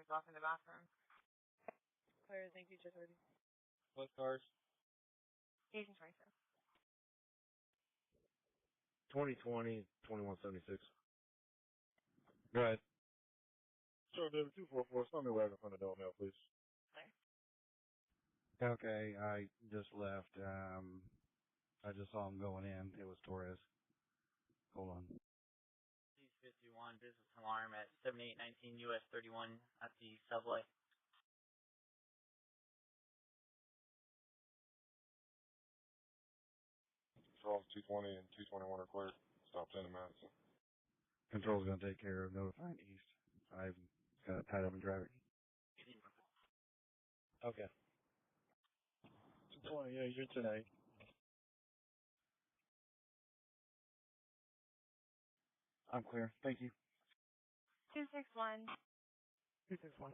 is off in the bathroom. Clear, thank you, just ready. What cars? Agent 26. 2020, 2176. Go ahead. Sure, David, 244. Send me wagon from the door mail, please. Clear. Okay, I just left. I just saw him going in. It was Torres. Hold on. 51 business alarm at 7819 US 31 at the subway. Control 220 and 221 are clear. Stop sending Madison. Control's going to take care of notifying East. I've got it tied up and driving. Okay. 220, yeah, you're tonight. I'm clear. Thank you. 261. 261.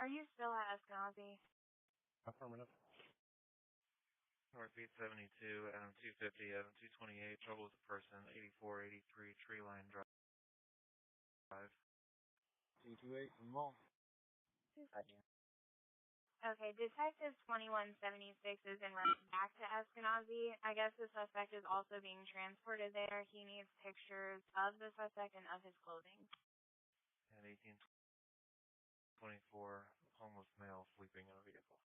Are you still at Eskenazi? Affirmative. Northeast 72, Adam 250, Adam 228, trouble with a person, 8483 Tree Line Drive. 228 from Mall. Okay, Detective 2176 is en route back to Eskenazi. I guess the suspect is also being transported there. He needs pictures of the suspect and of his clothing. And 1824, homeless male sleeping in a vehicle.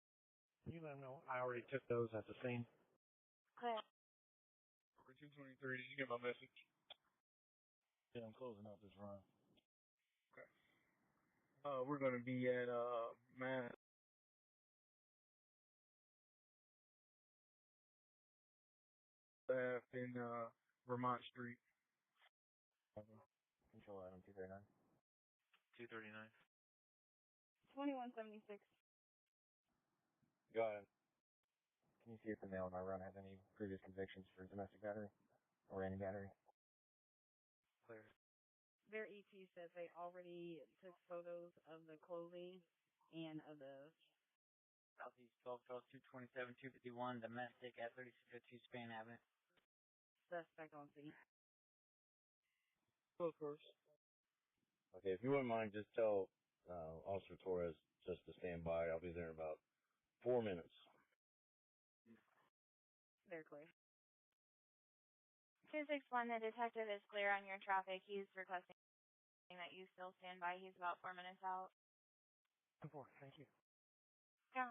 You let him know. I already took those at the scene. Clear. For 223, did you get my message? Yeah, I'm closing out this run. Okay. We're going to be at, Mass. In, Vermont Street. Control Adam 239. 239. 2176. Go ahead. Can you see if the male in my run has any previous convictions for domestic battery or any battery? Clear. Their ET says they already took photos of the clothing and of the Southeast 12, 227, 251, domestic at 3652 Spain Avenue. suspect on scene. Go first. Okay, if you wouldn't mind, just tell Officer Torres just to stand by. I'll be there in about 4 minutes. They're clear. 261, the detective is clear on your traffic. He's requesting that you still stand by. He's about 4 minutes out. 4, thank you. Go.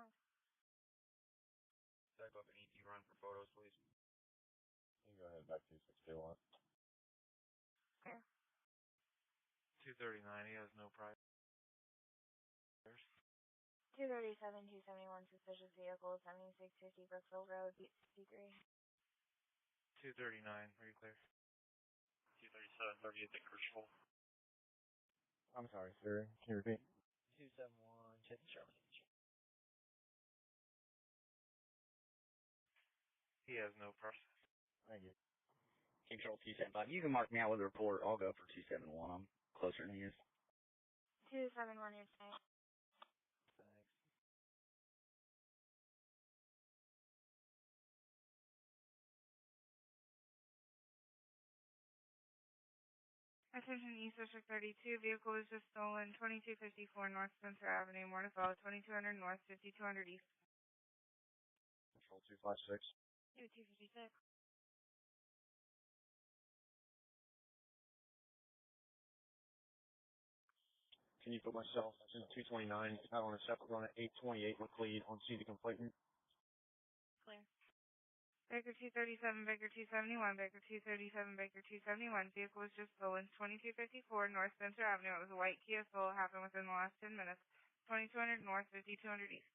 Set up an ET run for photos, please. You can go ahead back to 261. Clear. 239, he has no priors. 237, 271, suspicious vehicle, 7650 Brookfield Road, Beat 63. 239, are you clear? 237, 38 at Crucial. I'm sorry, sir. Can you repeat? 271, check the Sherman. He has no priors. Thank you. Control 275. You can mark me out with a report. I'll go for 271. I'm closer than he is. 271, you're saying. Thanks. Attention East District 32, vehicle was just stolen, 2254 North Spencer Avenue, Mornisville, 2200 North, 5200 East. Control 256. 256. Can you put myself in 229 out on a separate run at 828 with lead on scene to complainant? Clear. Baker 237, Baker 271, Baker 237, Baker 271. Vehicle was just stolen, 2254 North Spencer Avenue. It was a white Kia Soul. Happened within the last 10 minutes. 2200 North, 5200 East.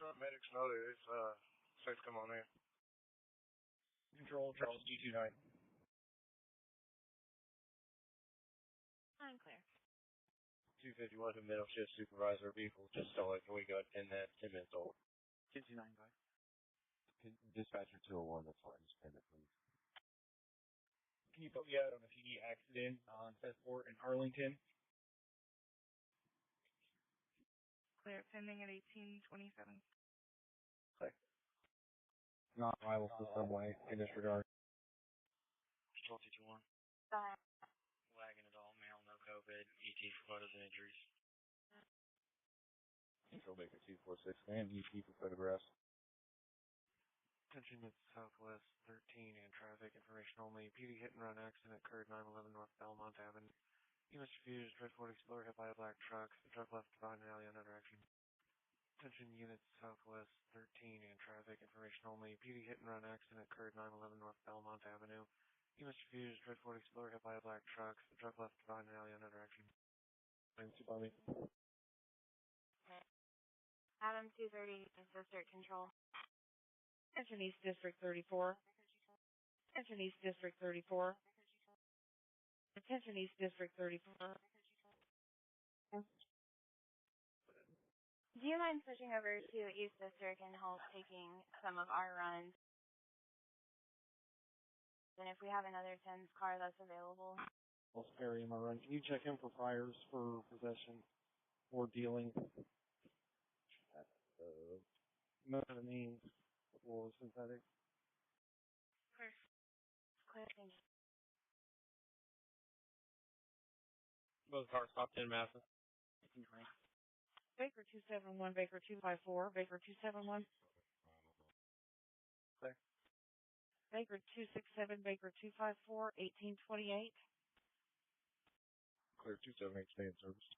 Truck medics know that it's, safe to come on in. Control, Charles G29. I'm clear. 251 to middle shift supervisor vehicle just stolen. Can we go in that 10 minutes old? 229, go ahead. Dispatcher 201, that's fine. Just pin it, please. Can you put me out on a PD accident on Festport in Arlington? Clear, pending at 1827. Click. Not rival to the subway in this regard. Control 221. Go ahead. Wagon at all, male, no COVID, ET ET for photos and injuries. Control Baker 246, and ET for photographs. Attention units Southwest 13 and traffic information only. PD hit and run accident occurred 911 North Belmont Avenue. You must refuse Red Ford Explorer hit by a black truck. The truck left behind an alley in another direction. Attention units Southwest 13 and traffic information only. PD hit and run accident occurred 911 North Belmont Avenue. You must refuse Red Ford Explorer hit by a black truck. The truck left behind an alley in another direction. Adam 230, District Control. Attention East District 34. Attention East District 34. Attention East District 34. Do you mind switching over to East District and help taking some of our runs? And if we have another 10's car that's available. Well, Perry in my run. Can you check him for fires for possession or dealing? Methamphetamine or synthetic. Clear. Clear, thank you. Both cars stopped in Madison. Baker 271, Baker 254, Baker 271. Clear. Baker 267, Baker 254, 1828. Clear 278, stay in service.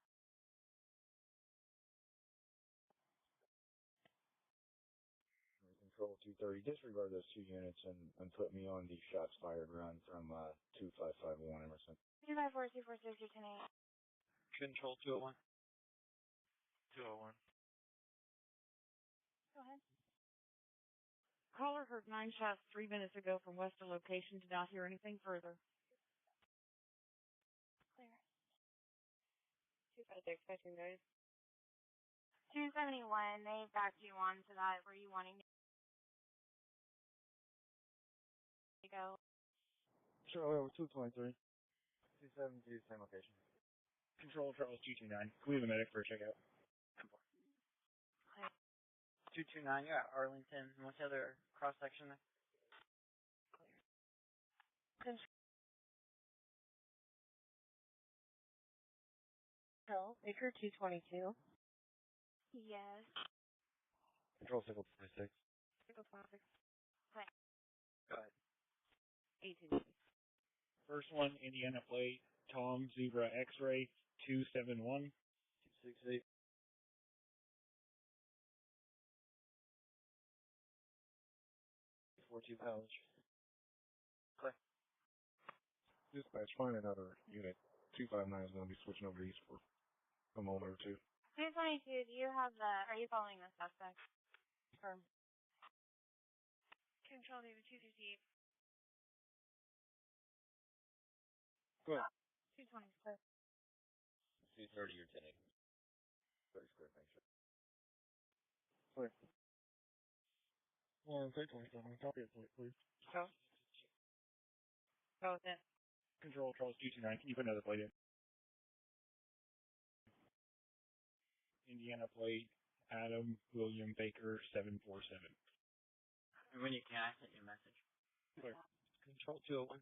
Control 230, disregard those two units and put me on the shots fired run from 2551 Emerson. 254, 246, 210. Control 201. 201. Go ahead. Caller heard 9 shots 3 minutes ago from western location. Did not hear anything further. Clear. 256, expecting those. 271, they backed you on to that. Were you wanting to go? Sure, over 223. 272, same location. Control Charles 229. Can we have a medic for a checkout? 229, you got Arlington. What's the other cross section there? Control, Baker 222. Yes. Control Sickle 26. Sickle 26. Clear. Go ahead. 18. First one, Indiana plate, Tom Zebra X-ray 271. 268. 42 pounds. Clear. Dispatch, find another unit. 259 is going to be switching over east for a moment or two. 222, do you have are you following the suspect? Or Control David 258. Go ahead. 220, clear. 230 or 1080. 30 square, thanks, sir. Clear. Well, say 27. Copy it, please. Go. Go with it. Control Charles 229. Can you put another plate in? Indiana plate, Adam William Baker 747. And when you can, I sent you a message. Clear. Control 201.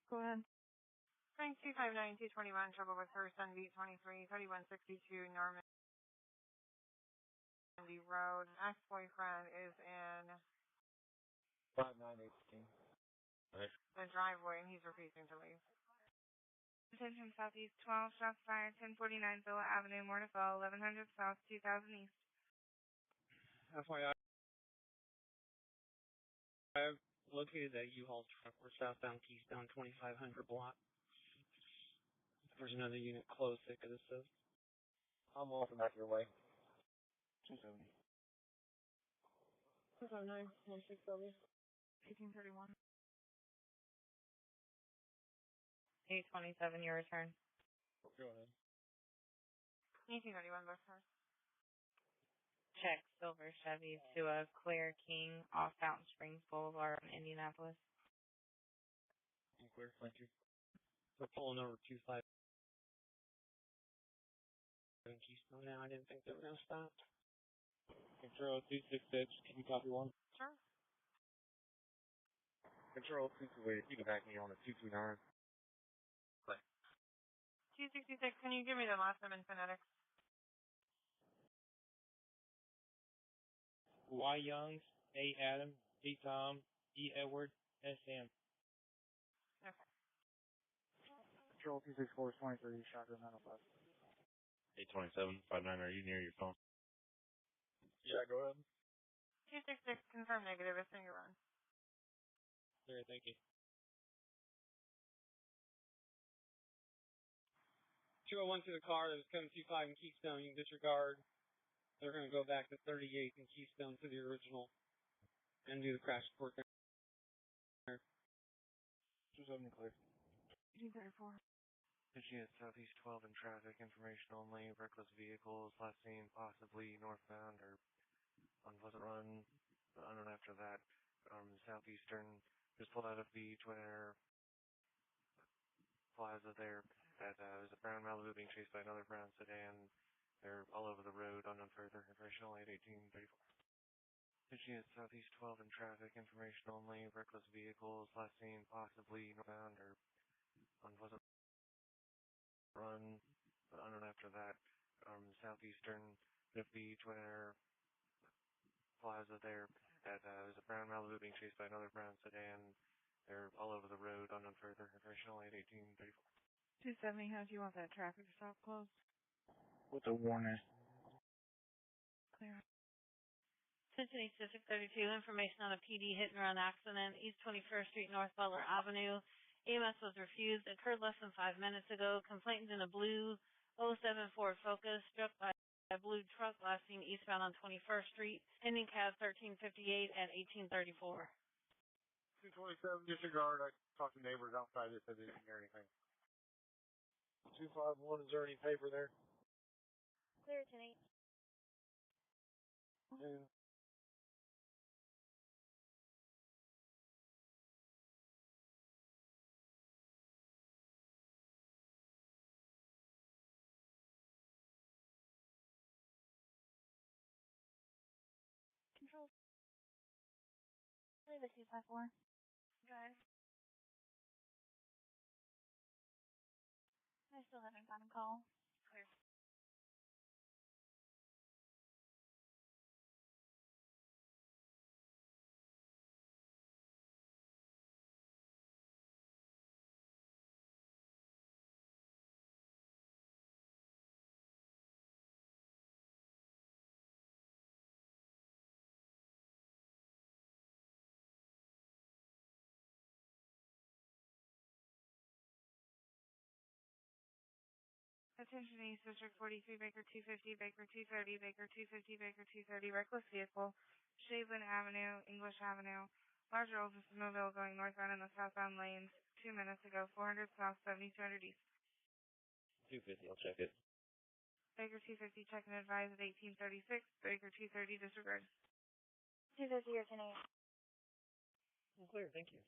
Go ahead. Frank 259, 221, trouble with person, beat 23, 3162, Normandy Road. Ex-boyfriend is in 5918. the driveway and he's refusing to leave. Attention Southeast 12, shots fired, 1049 Villa Avenue, Mornifell, 1100 South, 2000 East. FYI, I've located that U-Haul truck. We're southbound Keystone 2500 block. There's another unit close that could assist. I'm off and back your way. 270. 259, 16W. 1831. 827, your return. Go ahead. 1831, both cars. Check silver Chevy to a Claire King off Fountain Springs Boulevard in Indianapolis. I'm clear, thank you. We're pulling over 25 Keystone now. I didn't think they were going to stop. Control 266, can you copy one? Sure. Control 228, you can back me on a 229. 266, can you give me the last name in phonetics? Y Youngs, A Adam, D Tom, E Edward, S M. Okay. Control 264 is 23, shotgun 905. 827, 59, are you near your phone? Yeah, go ahead. 266, confirm negative, it's in your run. Clear, thank you. 201 to the car that was coming 25 in Keystone, you can disregard. They're going to go back to 38 in Keystone to the original and do the crash report there. 270 clear. 1834. Pitching at Southeast 12 in traffic, information only, reckless vehicles, last seen possibly northbound or on Pleasant Run, unknown after that. Southeastern, just pulled out of the Twin Air Plaza there. There's a brown Malibu being chased by another brown sedan. They're all over the road, unknown further, information only at 1834. Pitching at Southeast 12 in traffic, information only, reckless vehicles, last seen possibly northbound or on Pleasant Run, unknown after that. Southeastern, with the Twin Air Plaza there. There's a brown Malibu being chased by another brown sedan. They're all over the road, unknown further, information only at 1834. 270, how do you want that traffic stop closed? With a warning. Clear. Cincinnati Pacific 32, information on a PD hit and run accident, East 21st Street, North Butler Avenue. EMS was refused. Occurred less than 5 minutes ago. Complainant in a blue 07 Ford Focus struck by a blue truck last seen eastbound on 21st Street. Pending cab 1358 at 1834. 227, disregard. I talked to neighbors outside that said they didn't hear anything. 251, is there any paper there? Clear, 10-8. And Control. Leave it 254. Drive. I still haven't gotten a call. Clear. Attention East District 43, Baker 250, Baker 230, Baker 250, Baker 230, reckless vehicle, Shaveland Avenue, English Avenue, larger Oldsmobile going northbound in the southbound lanes 2 minutes ago, 400 south, 7200 east. 250, I'll check it. Baker 250, check and advise at 1836, Baker 230, disregard. 250 or 10-8. Clear, thank you.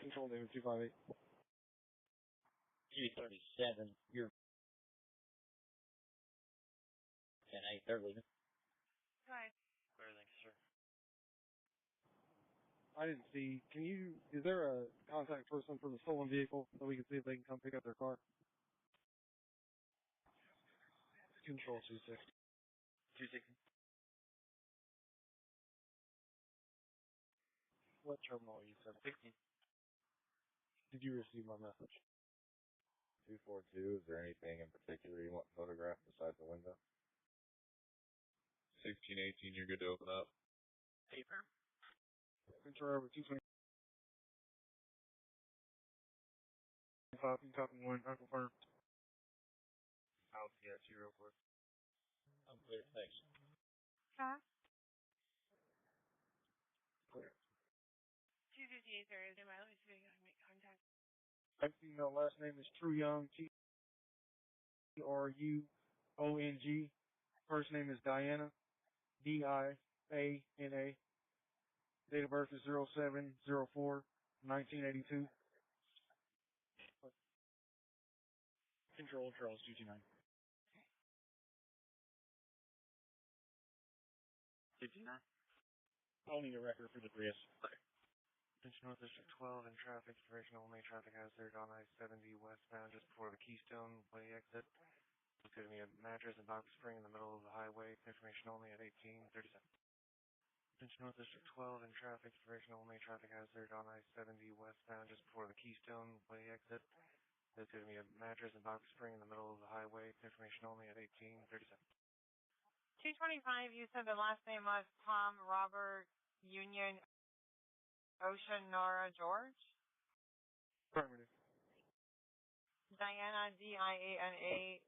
control name 258. 237, you're 10-8, they're leaving. Hi. Clear, thank you, sir. I didn't see. Is there a contact person for the stolen vehicle so we can see if they can come pick up their car? Control 260. 260. What terminal you said? 60. Did you receive my message? 242, is there anything in particular you want photographed besides the window? 1618, you're good to open up. Paper. Control over 225. Copy 1. I confirm. I'll see that to you real quick. I'm clear, thanks. Fast. Clear. 258, there is. Let me see if I can make contact. My female last name is True Young, Truong. First name is Diana, Diana. Date of birth is 07/04/1982. Control, Charles 229. 229. I'll need a record for the Prius. Attention North District 12 in traffic, information only, traffic hazard on I-70 westbound just before the Keystone Way exit. There's going to be a mattress and box spring in the middle of the highway, information only at 1837. Attention North District 12 in traffic, information only, traffic hazard on I-70 westbound just before the Keystone Way exit. There's going to be a mattress and box spring in the middle of the highway, information only at 1837. 225, you said the last name was Tom Robert Union Ocean Nora George? Affirmative. Diana DIANA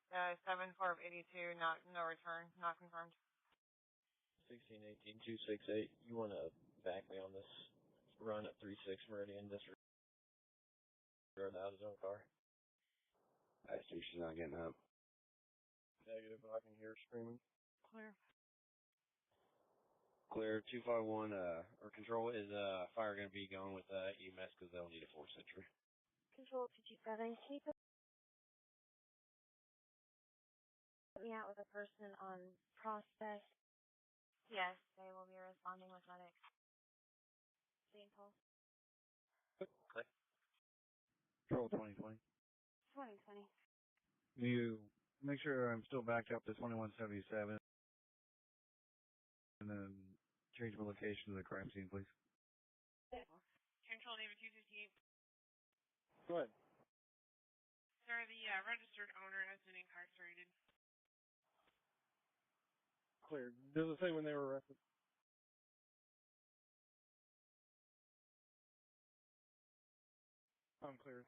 7482, no return, not confirmed. 1618-268, you want to back me on this run at 36 Meridian District Road out of his own car? I see she's not getting up. Negative, but I can hear her screaming. Clear. Clear 251, or control, is fire going to be going with EMS because they'll need a 4th entry. Control 227, can you put me out with a person on Prospect? Yes, they will be responding with medics. St. Paul. Click. Control 2020. 2020. You make sure I'm still backed up to 2177. And then change my location to the crime scene, please. Control David 258. Go ahead. Sir, the registered owner has been incarcerated. Clear. Does it say when they were arrested? I'm clear.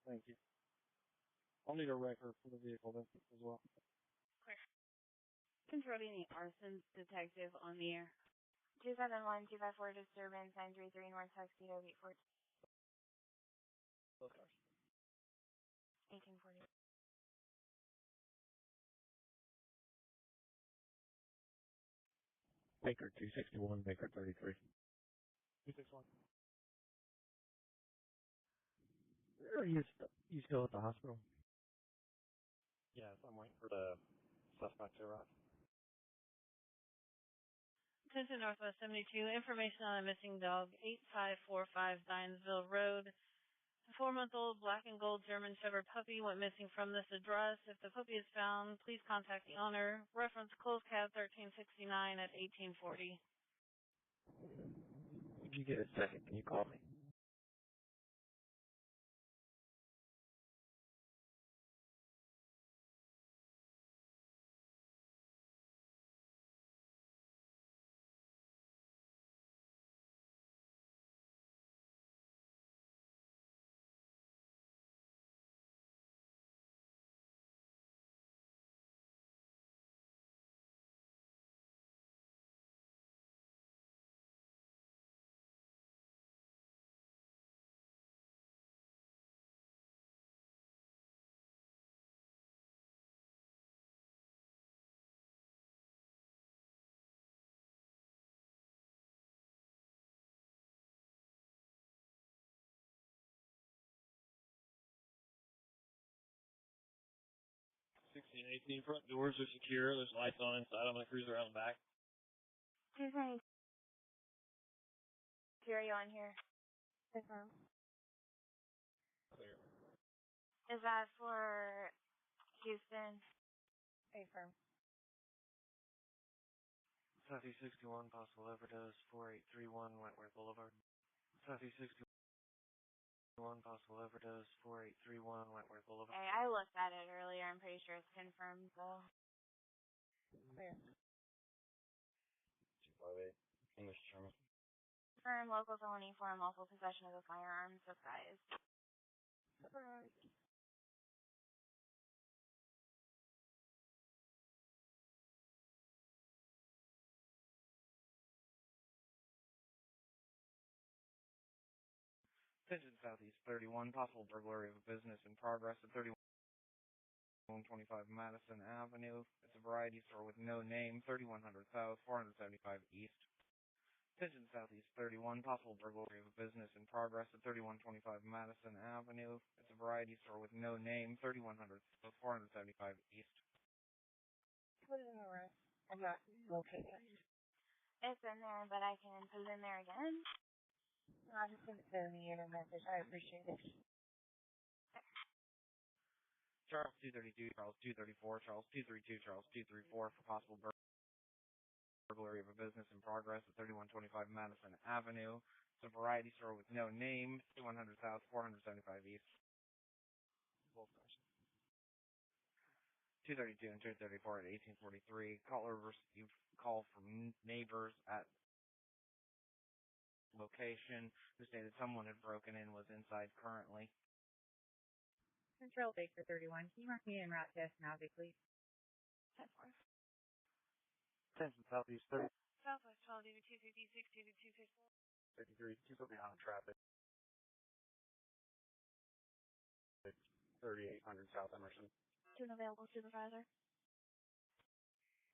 Thank you. I'll need a record for the vehicle as well. Clear. Control any arson detective on the air. 271-254 disturbance 933 North Tuxedo Beat 14. Both cars. 1840. Baker 261, Baker 33. 261. Are you still at the hospital? Yes, I'm waiting for the suspect to arrive. Attention Northwest 72, information on a missing dog, 8545 Zionsville Road. A 4-month-old black and gold German Shepherd puppy went missing from this address. If the puppy is found, please contact the owner. Reference closed cab 1369 at 1840. If you get a second, can you call me? Front doors are secure. There's lights on inside. I'm going to cruise around the back. 220. Are you on here? Confirm. Clear. Is that for Houston? Confirm. Southeast 61, possible overdose, 4831 Wentworth Boulevard. Southeast 61, possible overdose, 4831 Wentworth Boulevard. Okay, I looked at it earlier. I'm pretty sure it's confirmed, though. Clear. 258, English German. Confirm local felony for unlawful possession of a firearm. Surprise. Surprise. Attention Southeast 31, possible burglary of a business in progress at 3125 Madison Avenue. It's a variety store with no name, 3100 South, 475 East. Attention Southeast 31, possible burglary of a business in progress at 3125 Madison Avenue. It's a variety store with no name, 3100 South, 475 East. Put it in arrest. I'm not located. It's in there, but I can put it in there again. I'll just send it to me in a message. I appreciate it. Charles 232, Charles 234, Charles 232, Charles 234 for possible burglary of a business in progress at 3125 Madison Avenue. It's a variety store with no name, 100 South, 475 East. Both cars. 232 and 234 at 1843. Caller received call from neighbors at location who stated someone had broken in, was inside currently. Central Baker 31. Can you mark me en route to Eskenazi, please? 10-4. Attention Southeast 30. Southwest 12, David 256, David 254. 53, keep it behind traffic. 3800 South Emerson. To an available supervisor.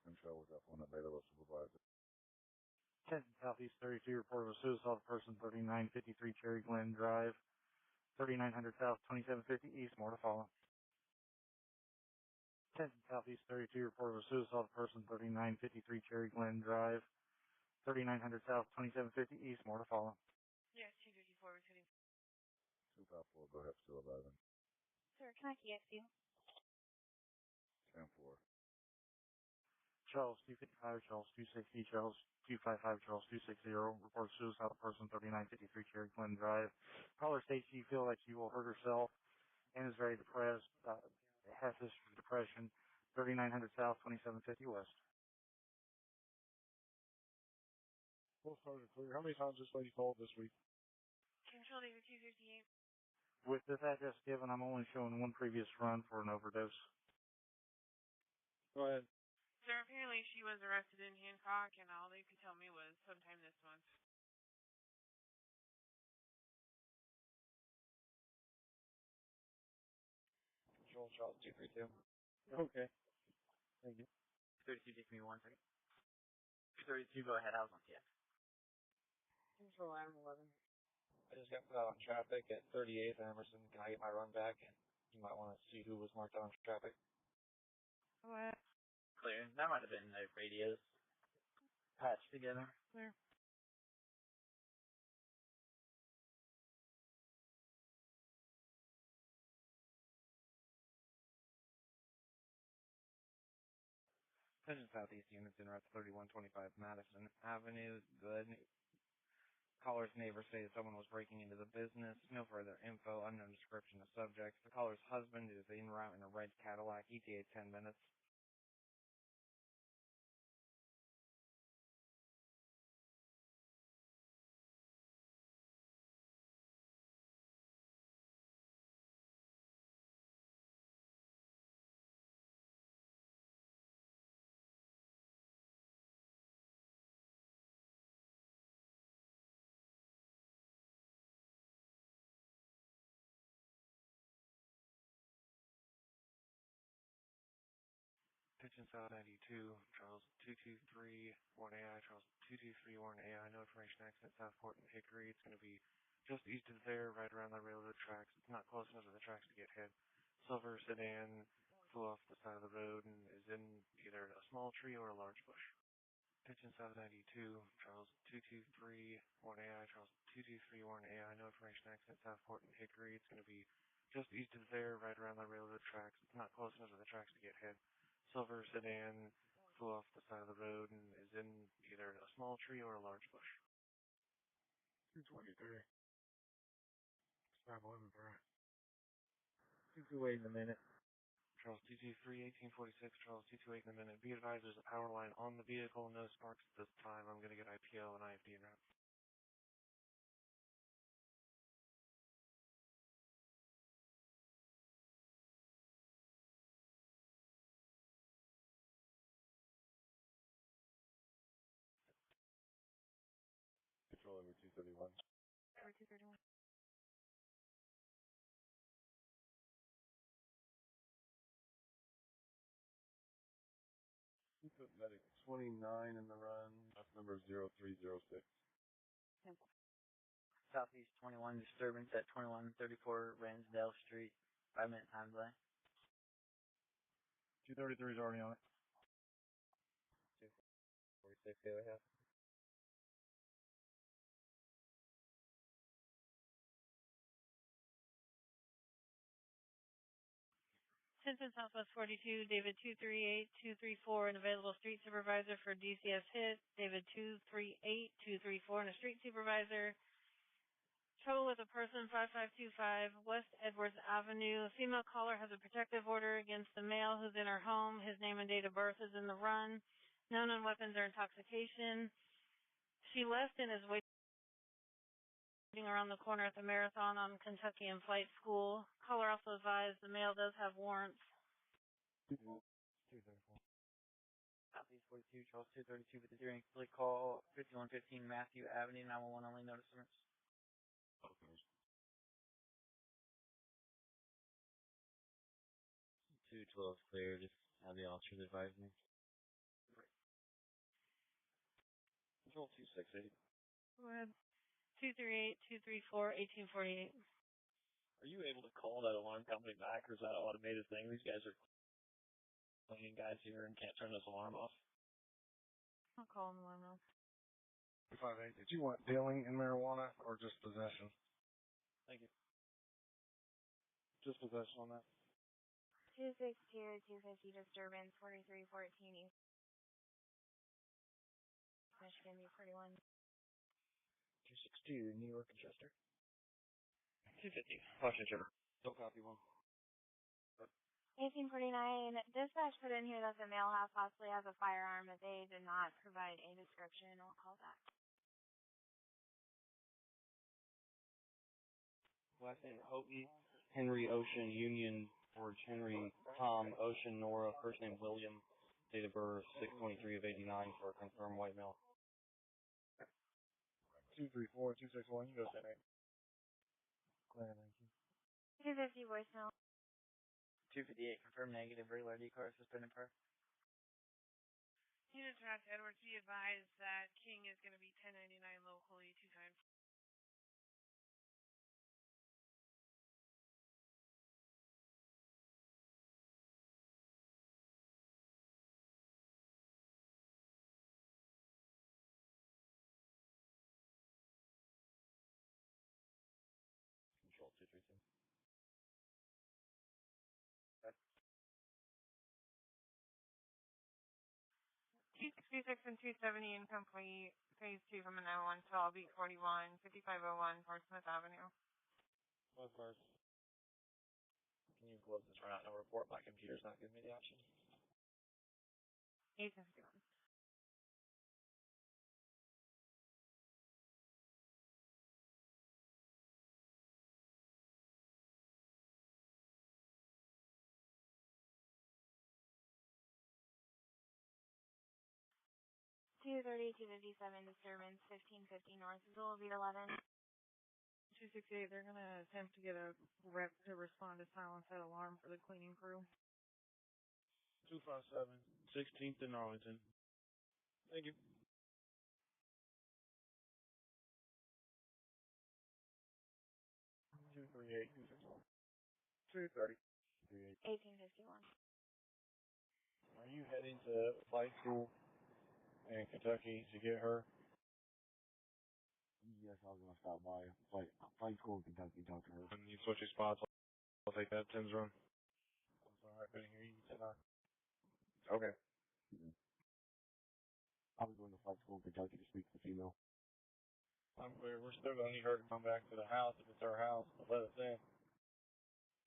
Control with F1 available supervisor. 10 Southeast 32, report of a suicide person, 3953 Cherry Glen Drive, 3900 South, 2750 East, more to follow. 10 Southeast 32, report of a suicide person, 3953 Cherry Glen Drive, 3900 South, 2750 East, more to follow. Yes, 254, returning. 254, go ahead, still 11. Sir, can I KX you? 10-4. Charles 255, Charles 260, Charles 255, Charles 260, report suicide person, 3953 Cherry Glen Drive. Caller states you feel like she will hurt herself and is very depressed, has history of depression, 3900 South, 2750 West. Both cars are clear. How many times this lady called this week? Control David 258. With this address given, I'm only showing one previous run for an overdose. Go ahead. Sir, apparently she was arrested in Hancock, and all they could tell me was sometime this month. Control Charles 232. Okay. Thank you. 32, give me 1 second. 232, go ahead. I was on TF. Control Adam 11. I just got put out on traffic at 38th and Emerson. Can I get my run back? You might want to see who was marked out on traffic. What? Clear. That might have been the radios patched together. Clear. Attention Southeast units in route 3125 Madison Avenue. The caller's neighbor stated someone was breaking into the business. No further info. Unknown description of subject. The caller's husband is en route in a red Cadillac. ETA 10 minutes. Attention South 92, Charles 223, Warren AI, Charles 223, Warren AI, no information accident, Southport and Hickory. It's going to be just east of there, right around the railroad tracks. It's not close enough to the tracks to get hit. Silver sedan flew off the side of the road and is in either a small tree or a large bush. Attention South 92, Charles 223, Warren AI, Charles 223, Warren AI, no information accident, Southport and Hickory. It's going to be just east of there, right around the railroad tracks. It's not close enough to the tracks to get hit. Silver sedan flew off the side of the road and is in either a small tree or a large bush. 223. 511 for 228 in a minute. Charles 223, 1846, Charles 228 in a minute. Be advised there's a power line on the vehicle, no sparks at this time. I'm going to get IPO and IFD route. Control over 231. Over 231. You put medic 29 in the run. That's number 0306. Southeast 21 disturbance at 2134 Ransdale Street. 5-minute time delay. 233 is already on it. 246, the other half. Attention Southwest 42, David 238234, an available street supervisor for DCS hit. David 238234, and a street supervisor. Trouble with a person, 5525 West Edwards Avenue. A female caller has a protective order against the male who's in her home. His name and date of birth is in the run. Known on weapons or intoxication. She left and is waiting around the corner at the Marathon on Kentucky and Flight School. Caller also advised the male does have warrants. 234. Southeast 42, Charles 232 with the hearing. Complete call 5115 Matthew Avenue, 911 only, no disturbance. Okay. 212 clear, just have the officers advise me. Control 268. Go ahead. 238-234-1848. Are you able to call that alarm company back, or is that an automated thing? These guys are cleaning guys here and can't turn this alarm off. I'll call them alarm now. 258. Did you want dealing in marijuana or just possession? Thank you. Just possession on that. 262-250 disturbance, 4314 East Michigan, B41. 262, New York and Chester. 250, Washington. Don't copy one. 1849, dispatch put in here that the male house possibly has a firearm, but they did not provide a description. I'll call back. Last name Houghton, Henry, Ocean, Union, George, Henry, Tom, Ocean, Nora, first name William, date of birth 6/23 of 89 for a confirmed white male. 234-261, you go 10-8. Clear, thank you. 250 voicemail. 258, confirm negative, regular ID car, suspended car. Unit track Edwards, be advised that King is going to be 1099 locally 2 times. Control 232. 266 and 270 incomplete. Phase 2 from a 911 call, beat 41, 5501 Portsmouth Avenue. Both cars. Can you close this route? No report. My computer's not giving me the option. 851. Two 257 disturbance, 1550 North Zool, beat 11. 268, they're going to attempt to get a rep to respond to silence that alarm for the cleaning crew. 257, 16th and Arlington. Thank you. Two 230. 1851. Are you heading to flight school in Kentucky to get her? Yes, I was going to stop by flight school in Kentucky and talk to her. And you switch your spots. I'll take that 10's run. I'm sorry, I couldn't hear you. 10-9. Okay. I was going to flight school in Kentucky to speak to the female. I'm clear. We're still going to need her to come back to the house if it's our house, but let us in.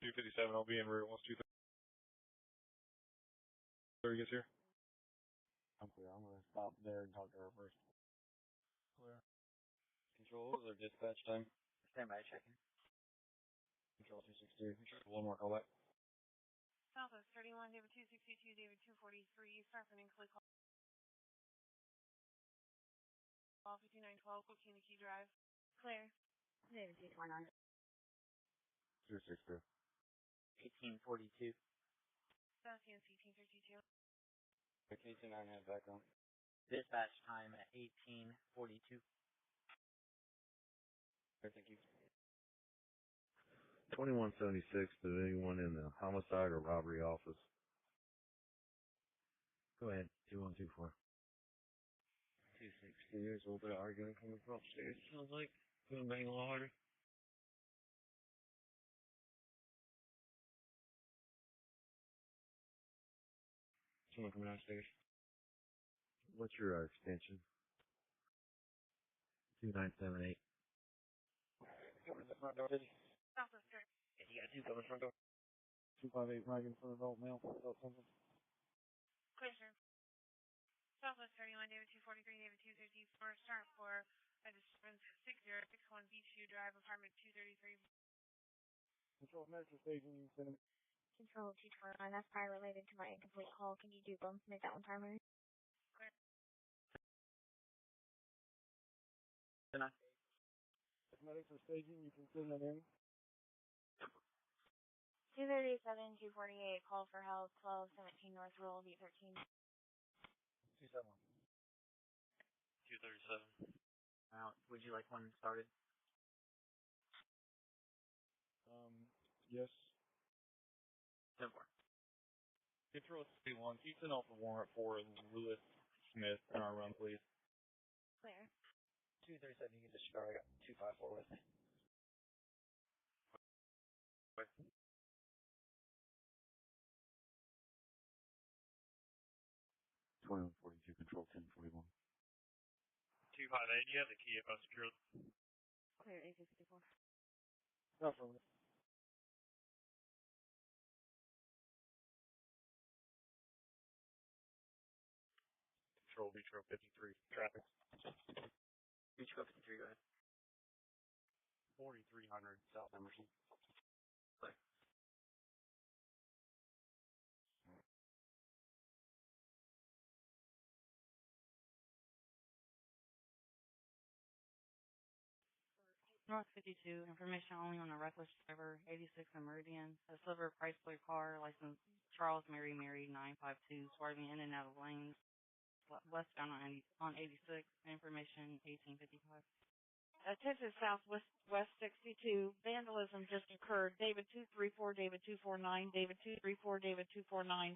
257, I'll be en route once 230 gets here. I'm clear. I'm going to stop there and talk to her first. Clear. Controls or dispatch time? Stand by, checking. Control 262. One more call back. Southwest 31, David 262, David 243, Starford and Clay call. 5912, Coquina Key Drive. Clear. David 229. 262. 1842. South CNC 1832. K29 has background. Dispatch time at 1842. Thank you. 2176 to anyone in the homicide or robbery office. Go ahead, 2124. 260. There's a little bit of arguing coming from upstairs. Sounds like going bang a little harder. someone coming out of station. What's your extension? 2978. Coming to the front door, did you? Officer. Yeah, you got two coming front door. 258 Wagon for adult male. Adult symptoms. Clear, sir. Southwest 31, David 243, David 254, start for disturbance 6061 Beachview Drive, apartment 233. Control Metro Station, you can send them. Control 229, that's probably related to my incomplete call. Can you do both? Make that one primary? Clear. Deny. Medics for staging, you can send them in. 237, 248, call for help, 1217 North Rural, V13. 271. 237. Would you like one started? Yes. 10-4. Control 31, keep an off the warrant for Lewis Smith in our run, please. Clear. 237, you can disregard. I got 254 with me. 2142, Control 1041. 258, you have the key if I secure it. Clear, 854. No problem. Control Beach Road 53. Traffic. Beach Road 53, go ahead. 4300 South Emerson. Clear. North 52, information only on a reckless driver, 86 and Meridian, a silver Chrysler car, license Charles Mary 952, swerving in and out of lanes, westbound on 86, information 1855. Attention Southwest West 62, vandalism just occurred. David 234, David 249, David 234, David 249,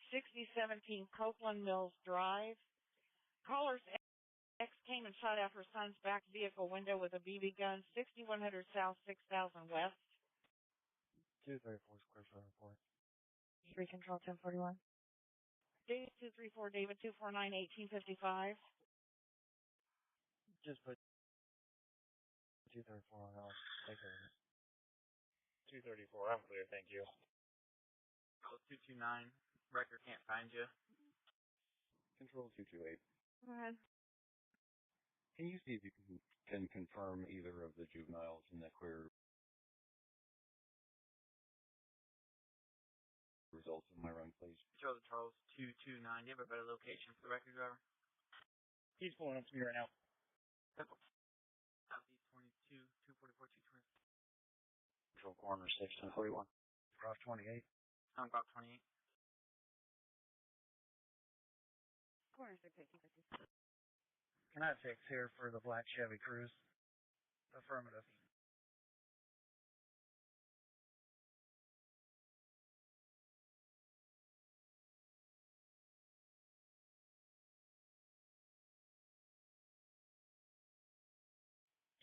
6017 Copeland Mills Drive. Callers X came and shot out her son's back vehicle window with a BB gun, 6100 South, 6000 West. 234 Square Shot Report. 3 Control 1041. David 234, David 249, 1855. Just put 234 on hold. Take care of it. 234, I'm clear, thank you. Call 229, record can't find you. Control 228. Go ahead. Can you see if you can confirm either of the juveniles in the query results of my run, please? Control the Charles 229. Do you have a better location for the record driver? He's pulling up to me right now. Southeast 22, 244, 220. Control Corner 6, 1041. Cross 28. I'm about 28. Corner 6, 1850. Can I fix here for the black Chevy Cruze? Affirmative.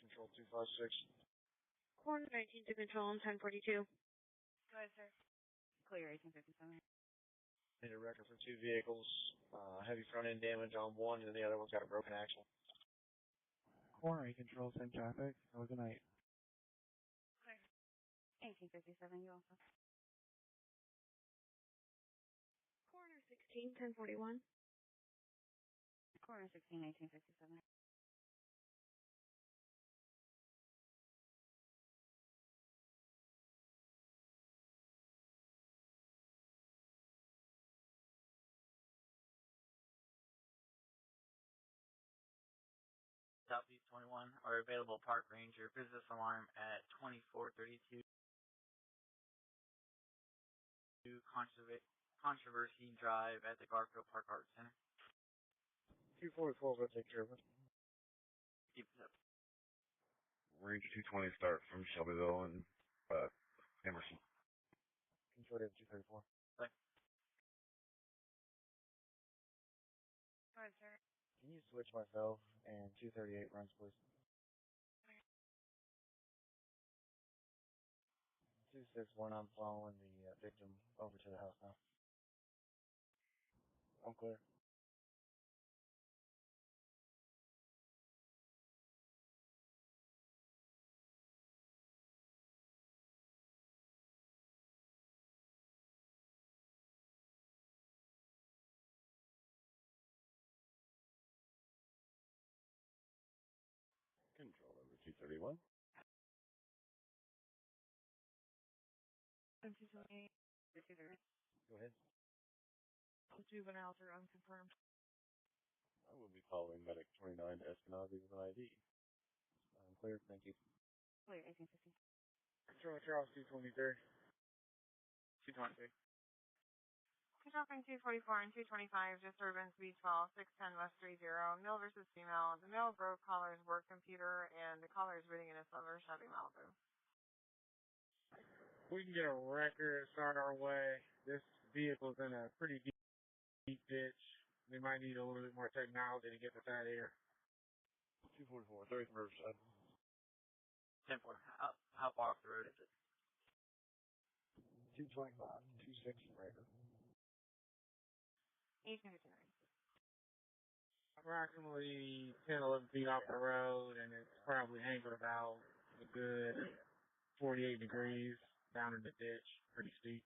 Control 256. Corner 19 to Control 1042. Go ahead, sir. Clear, 1857. Need a record for two vehicles. Heavy front end damage on one, and the other one's got a broken axle. Corner 8 Control, same traffic. Have a good night. Clear. 1857, you also. Corner 16, 1041. Corner 16, 1857. Southeast 21, or available park ranger, business alarm at 2432 Controversy Drive at the Garfield Park Arts Center. 244, go take care of it. Keep it up. Range 220 start from Shelbyville and Emerson. Control 234. Bye. Go ahead, sir. Can you switch myself and 238 runs, please? 261, I'm following the victim over to the house now. I'm clear. Control number 231. Go ahead. The juveniles are unconfirmed. I will be following Medic 29 to Eskenazi with an ID. I'm clear, thank you. Clear, 1850. Control Charles 223. 223. Shopping 244 and 225, disturbance B12, 610 West 30, male versus female. The male broke caller's work computer, and the caller is reading in a silver Chevy Malibu. We can get a record and start our way. This vehicle's in a pretty deep ditch. We might need a little bit more technology to get us out of here. 244, 30th Riverside. 10-4. How far off the road is it? 225, 26 Raker. 859. Approximately 10, 11 feet off the road, and it's probably angled about a good 48 degrees down in the ditch. Pretty steep.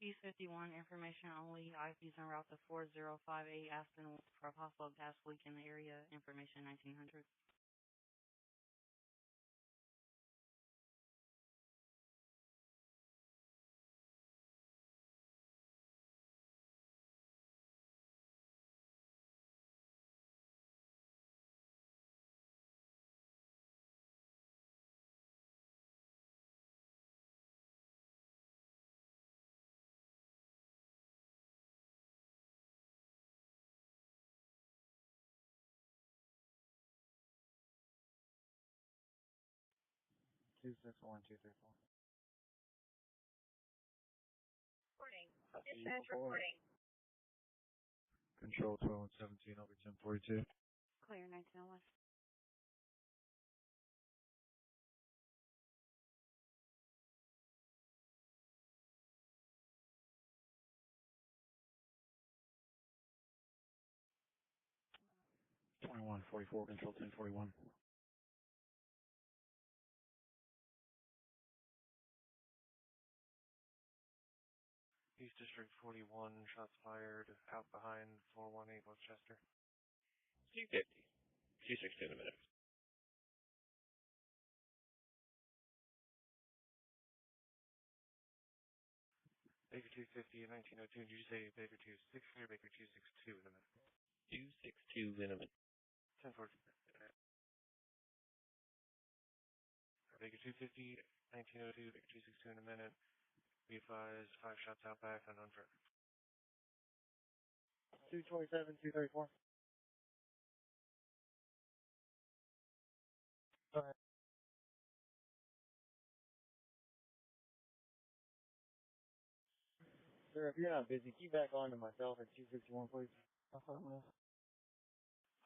East 51, information only. IP's en route to 4058 Aspen for a possible gas leak in the area. Information 1900. Two six one two three four. Reporting. Dispatch reporting. Control 12 and 17 over 1042. Clear, 1901. Twenty-one 44, control 1041. East District 41, shots fired out behind 418 Westchester. 250. 260 in a minute. Baker 250 1902. Did you say Baker 260 or Baker 262 in a minute? 262 in a minute. 1014. Baker 250 1902, Baker 262 in a minute. Be advised, 5 shots out back, unknown driver. 227, 234. Go ahead. Sir, if you're not busy, keep back on to myself at 261, please. 237,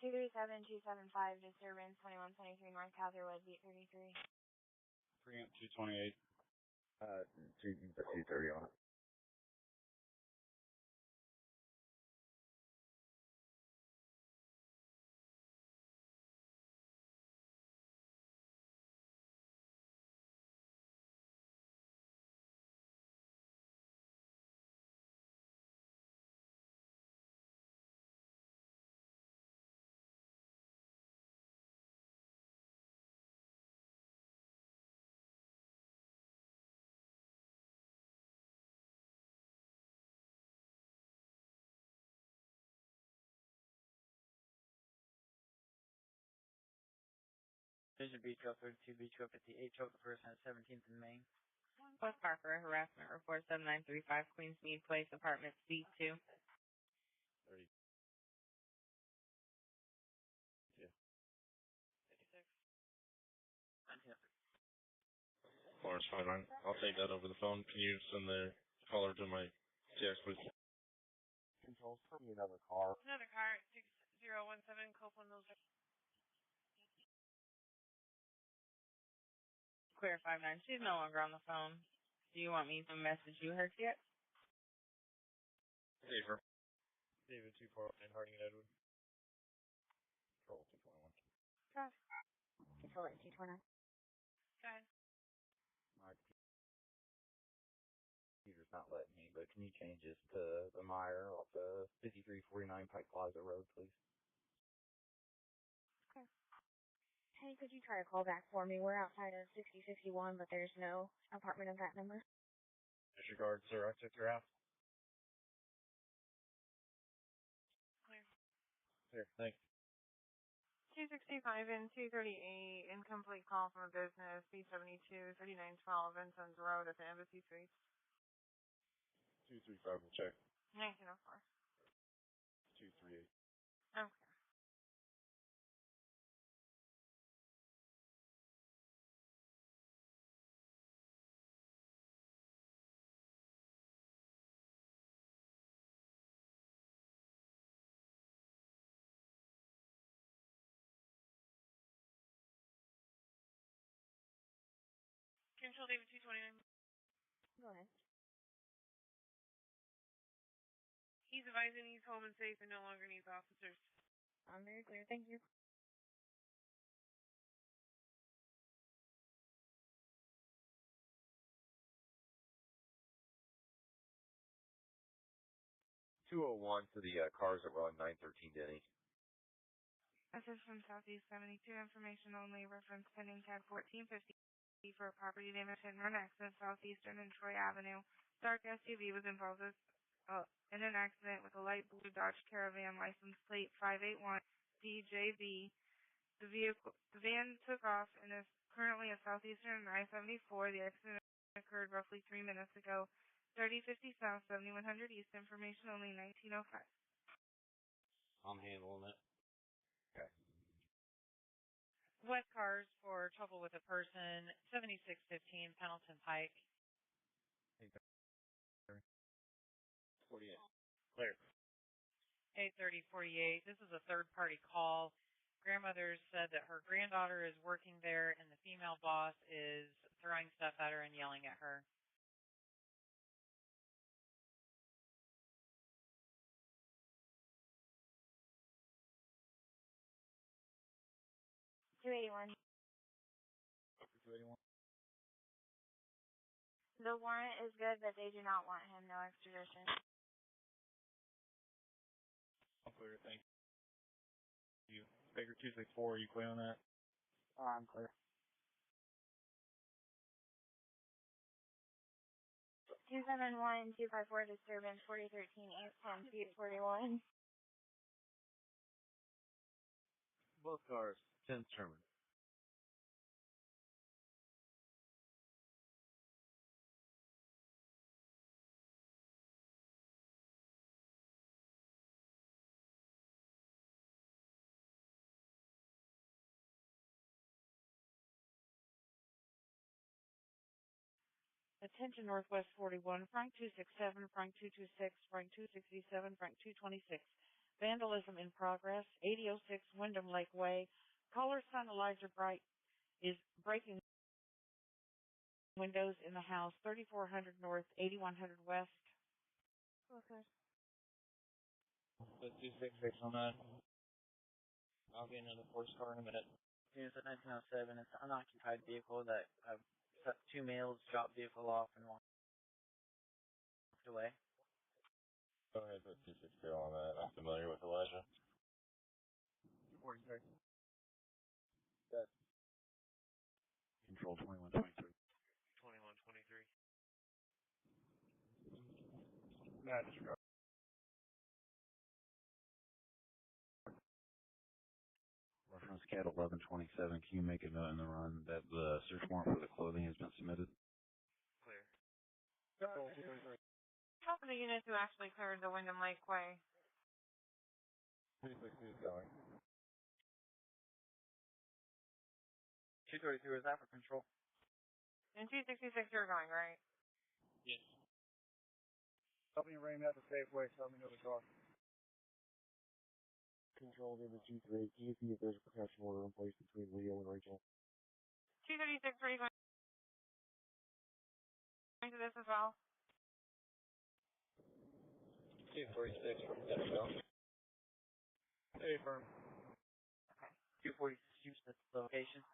275, disturbance 2123 North Catherwood, beat 33. Preempt 228. 230 on it. Vision Beach Trail 32, Beach Trail 58, choke the person at 17th and Main. West Parker, harassment report 7935, Queensmead Place, apartment C2. 30. Yeah. 56. Lawrence 59. I'll take that over the phone. Can you send the caller to my TX, please? Controls, tell me another car. Another car at 6017 Copeland Mills. Clear 59. She's no longer on the phone. Do you want me to message you her yet? Safer. David 249, Harding and Edward. Control 221. Got Control at 229. Go ahead. My computer's not letting me, but can you change this to the Meyer off of 5349 Pike Plaza Road, please? Okay. Hey, could you try a call back for me? We're outside of 6051, but there's no apartment of that number. Disregard, sir. I took your app. Clear. Here, thanks. 265 and 238, incomplete call from a business, B72, 3912 Vincent's Road at the Embassy Suites. 235 will check. 1904. 238. Okay. Control David 229. Go ahead. He's advising he's home and safe and no longer needs officers. I'm very clear. Thank you. To the cars that were on 913 Denny. Message from Southeast 72, information only, reference pending tag 1450 for a property damage hit and run accident, Southeastern and Troy Avenue. Dark SUV was involved in an accident with a light blue Dodge Caravan license plate 581 DJB. The van took off and is currently at Southeastern and I-74. The accident occurred roughly 3 minutes ago. 3050 South, 7100 East, information only, 1905. I'm handling it. Okay. West Cars for trouble with a person, 7615 Pendleton Pike. 48. Clear. 83048. This is a third-party call. Grandmother said that her granddaughter is working there and the female boss is throwing stuff at her and yelling at her. $281. 281. The warrant is good, but they do not want him. No extradition. I'll clear it, thank you. Baker 264, are you clear on that? I'm clear. 271-254 disturbance 4013 East 10 feet 41. Both cars, 10 Sherman. Attention Northwest 41, Frank 267, Frank 226, Frank 267, Frank 226. Vandalism in progress, 8006 Wyndham Lake Way. Caller son Elijah Bright is breaking windows in the house, 3400 North, 8100 West. Okay. Put 266 on that. I'll get another force car in a minute. It's a 1907. It's an unoccupied vehicle that two males dropped vehicle off and walked away. Go ahead, put 260 on that. I'm familiar with Elijah. 43. Good. Control 2123. 2123. Nah, disregard. Reference Cat 1127. Can you make a note in the run that the search warrant for the clothing has been submitted? Clear. How many units who actually cleared the Wyndham Lake Way? 262 is going. 232, is that for control? And 266 you're going, right? Yes. Help me ring at the Safeway, so let me know the car. Control to the G3. Can you see if there's a protection order in place between Leo and Rachel? 236, are you going to this as well? 246 from Central. Hey, firm. Okay. 246, that's the location.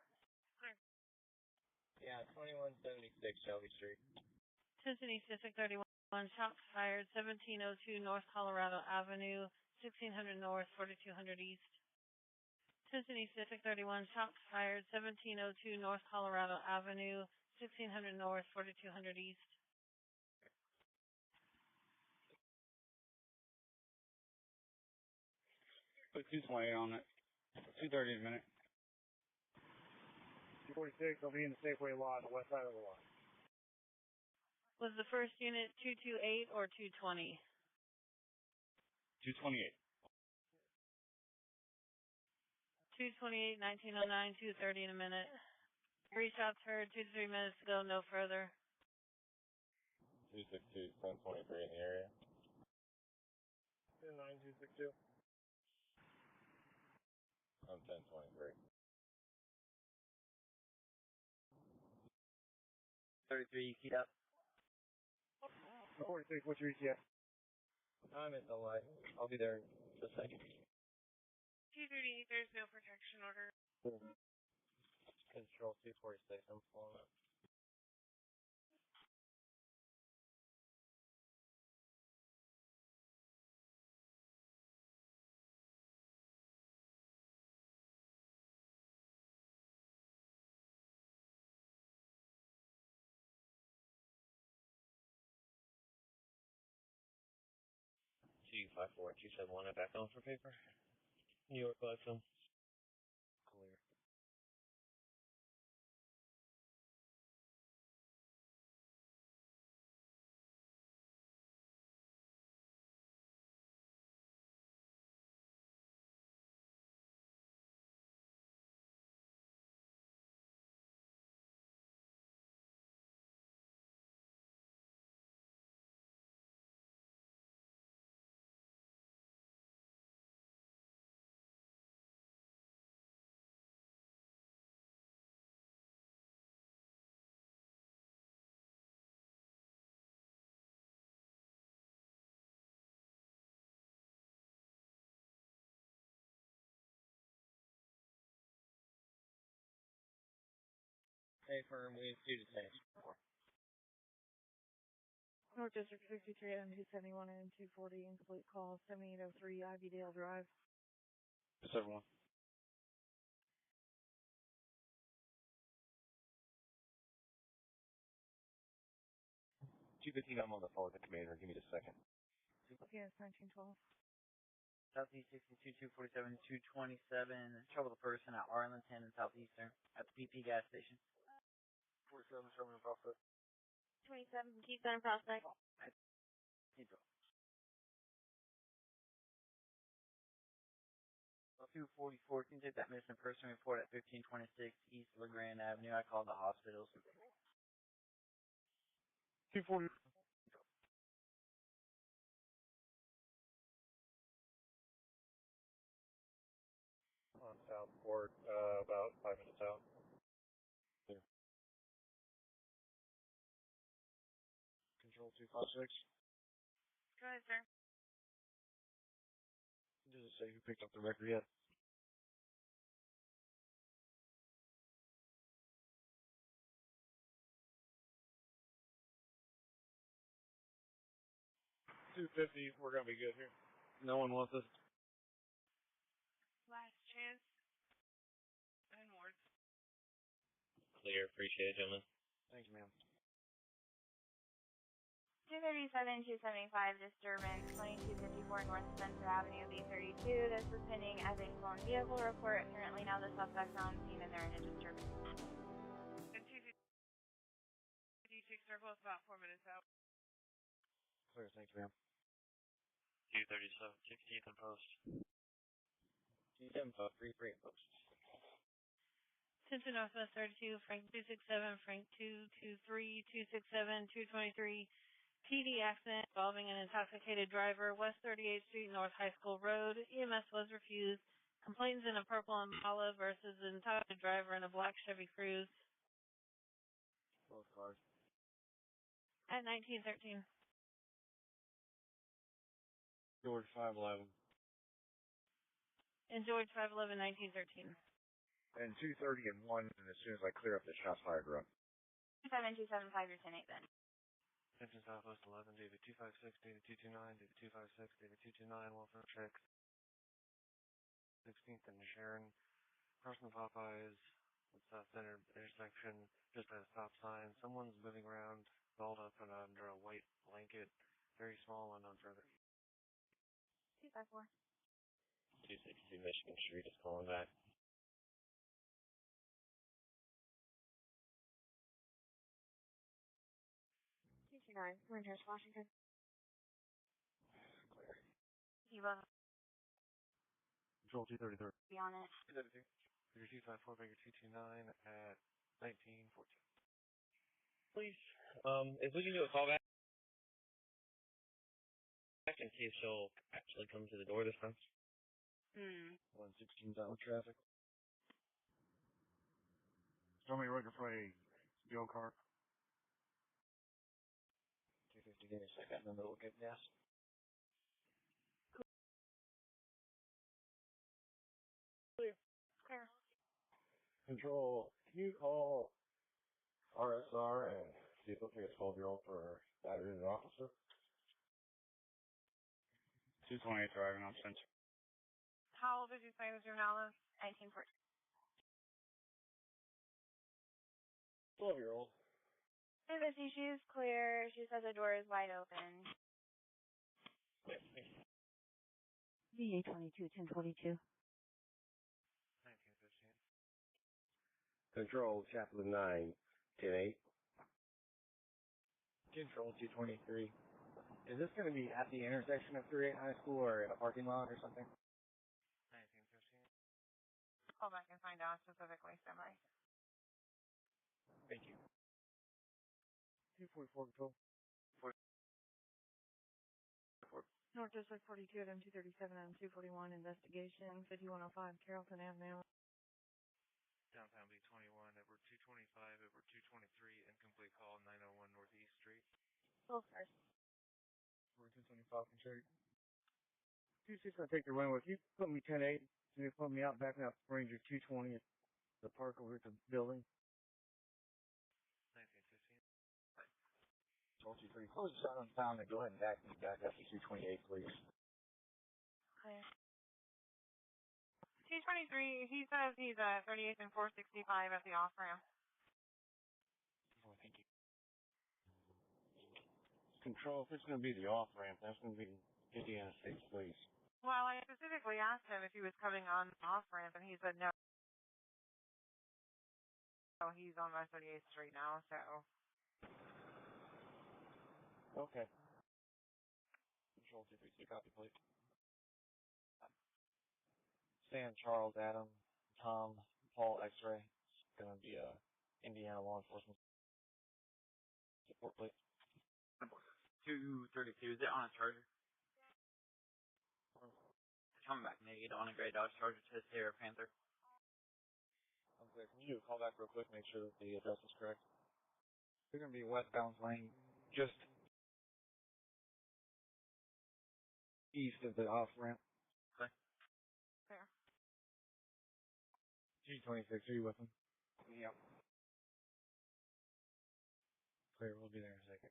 Yeah, 2176 Shelby Street. Cincinnati Pacific 31, shots fired, 1702 North Colorado Avenue, 1600 North, 4200 East. Cincinnati Pacific 31, shots fired, 1702 North Colorado Avenue, 1600 North, 4200 East. Put 220 on it. 230 in a minute. 246, I'll be in the Safeway lot, the west side of the lot. Was the first unit 228 or 220? 228. 228, 1909, 230 in a minute. 3 shots heard, 2 to 3 minutes to go, no further. 262 1023 in the area. 29262. I'm 1023. 33, you keep up. 46, what's your ETA? I'm at the light. I'll be there in a second. 238, there's no protection order. Control 246, I'm pulling up. G54271, back on for paper. New York Gladstone. Clear. Hey, firm, we have 2 to 10. North District 63 and 271 and 240, incomplete call, 7803 Ivy Dale Drive. Yes, everyone. I'm on the phone with the commander. Give me a second. Okay, it's 1912. Southeast 62, 247, 227. Trouble the person at Arlington and Southeastern at the PP gas station. 47, show me in process. 27, Keystone Prospect. 244, can you take that missing person report at 1526 East LeGrand Avenue? I called the hospitals. 240. On Southport, about 5 minutes out. Clear. Control 256. Go ahead, sir. Does it say who picked up the record yet? $250, we're gonna be good here. No one wants us. Last chance. Inwards. Clear, appreciate it, gentlemen. Thank you, ma'am. 237, 275 disturbance, 2254 North Spencer Avenue, B32. This is pending as a stolen vehicle report. Currently now the suspect's on scene and they're in a disturbance. And 256 circle is about 4 minutes out. Clear, thanks, ma'am. 237, 16th and post. G7, 3 post. Central Northwest 32, Frank 267, Frank 223, 267, 223. PD accident involving an intoxicated driver, West 38th Street, North High School Road. EMS was refused. Complainants in a purple Impala versus an intoxicated driver in a black Chevy Cruze. Both cars. At 1913. George 511. And George 511, 1913. And 230 and 1, and as soon as I clear up the shots fired run. 7275 or 108 then. Attention Southwest 11, David 256, David 229, David 256, David 229, Wolfram check. 16th and Sharon. Crossing the Popeyes, at South Center intersection, just at a stop sign. Someone's moving around, balled up and under a white blanket. Very small, unknown further. 254. 262 Michigan Street is calling back. 229, Lyndhurst, Washington. Clear. Eva, Control 233. be on it. 232. Figure 254, figure 229 at 1914. Please, if we can do a call back in case she'll actually come to the door this time. 116's out with traffic. Show me record for a go kart. 250, give me a second, and then we'll get gas. Clear. Control, can you call RSR and see if they'll take a 12-year-old for battery an officer? 228 driving on Spencer. How old did you say was your Alice? 1914. 12-year-old. 250, she's clear. She says the door is wide open. VA 22, 1042. 1915. Control, Chaplain 9, 10-8. Control 223. Is this going to be at the intersection of 38 High School or in a parking lot or something? 1915. Call back and find out specifically. Stand by. Thank you. 244 Control. North District 42 at M237 and M241 investigation, 5105 Carrollton Avenue. Downtown B21, Edward 225, Edward 223, incomplete call, 901 Northeast Street. Both cars. We're 225 Control. 26, I take your win with you. Put me 10-8. So you put me out, backing up Ranger 220 at the park over at the building. 1915. 1223. Close the sign on town and go ahead and back me back up to 228, please. Clear. 223, he says he's at 38th and 465 at the off-ramp. Oh, thank you. Control, if it's going to be the off-ramp, that's going to be Indiana State Police. Well, I specifically asked him if he was coming on the off-ramp, and he said no. So he's on West 38th Street now, so. Okay. Control 232, copy, please. San Charles, Adam, Tom, Paul, X-ray. It's going to be Indiana law enforcement support, please. 232, is it on a Charger? Coming back naked on a gray Dodge Charger to Sierra Panther. I'm clear. Can you do a call back real quick, make sure that the address is correct? They're going to be westbound lane, just east of the off-ramp. Okay. Fair. G26, are you with them? Yep. Clear, we'll be there in a second.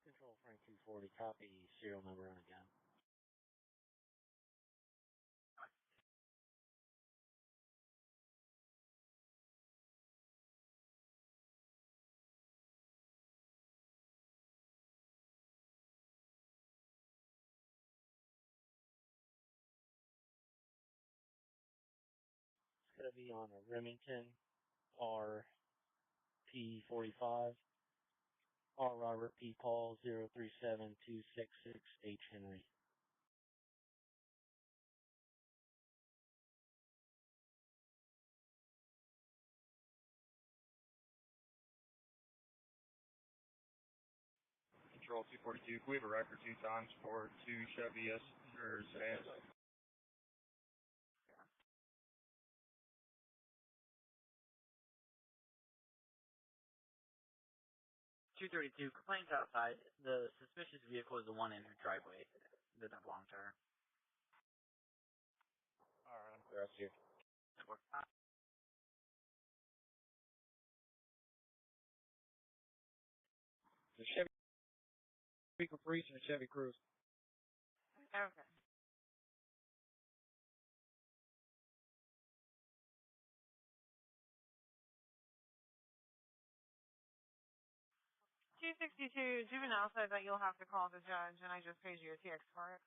Control Frank 2 240, copy, serial number on again. It's going to be on a Remington RP45, R. Robert P. Paul 037266 H. Henry. Control 242, can we have a record 2 times for 2 Chevy or Sedans? 232, complaints outside. The suspicious vehicle is the one in your driveway, the double long term. Alright, I'm clear. That's you. The Chevy Caprice and a Chevy Cruze. Okay. $262 juvenile said that you'll have to call the judge, and I just paid you a TX for it.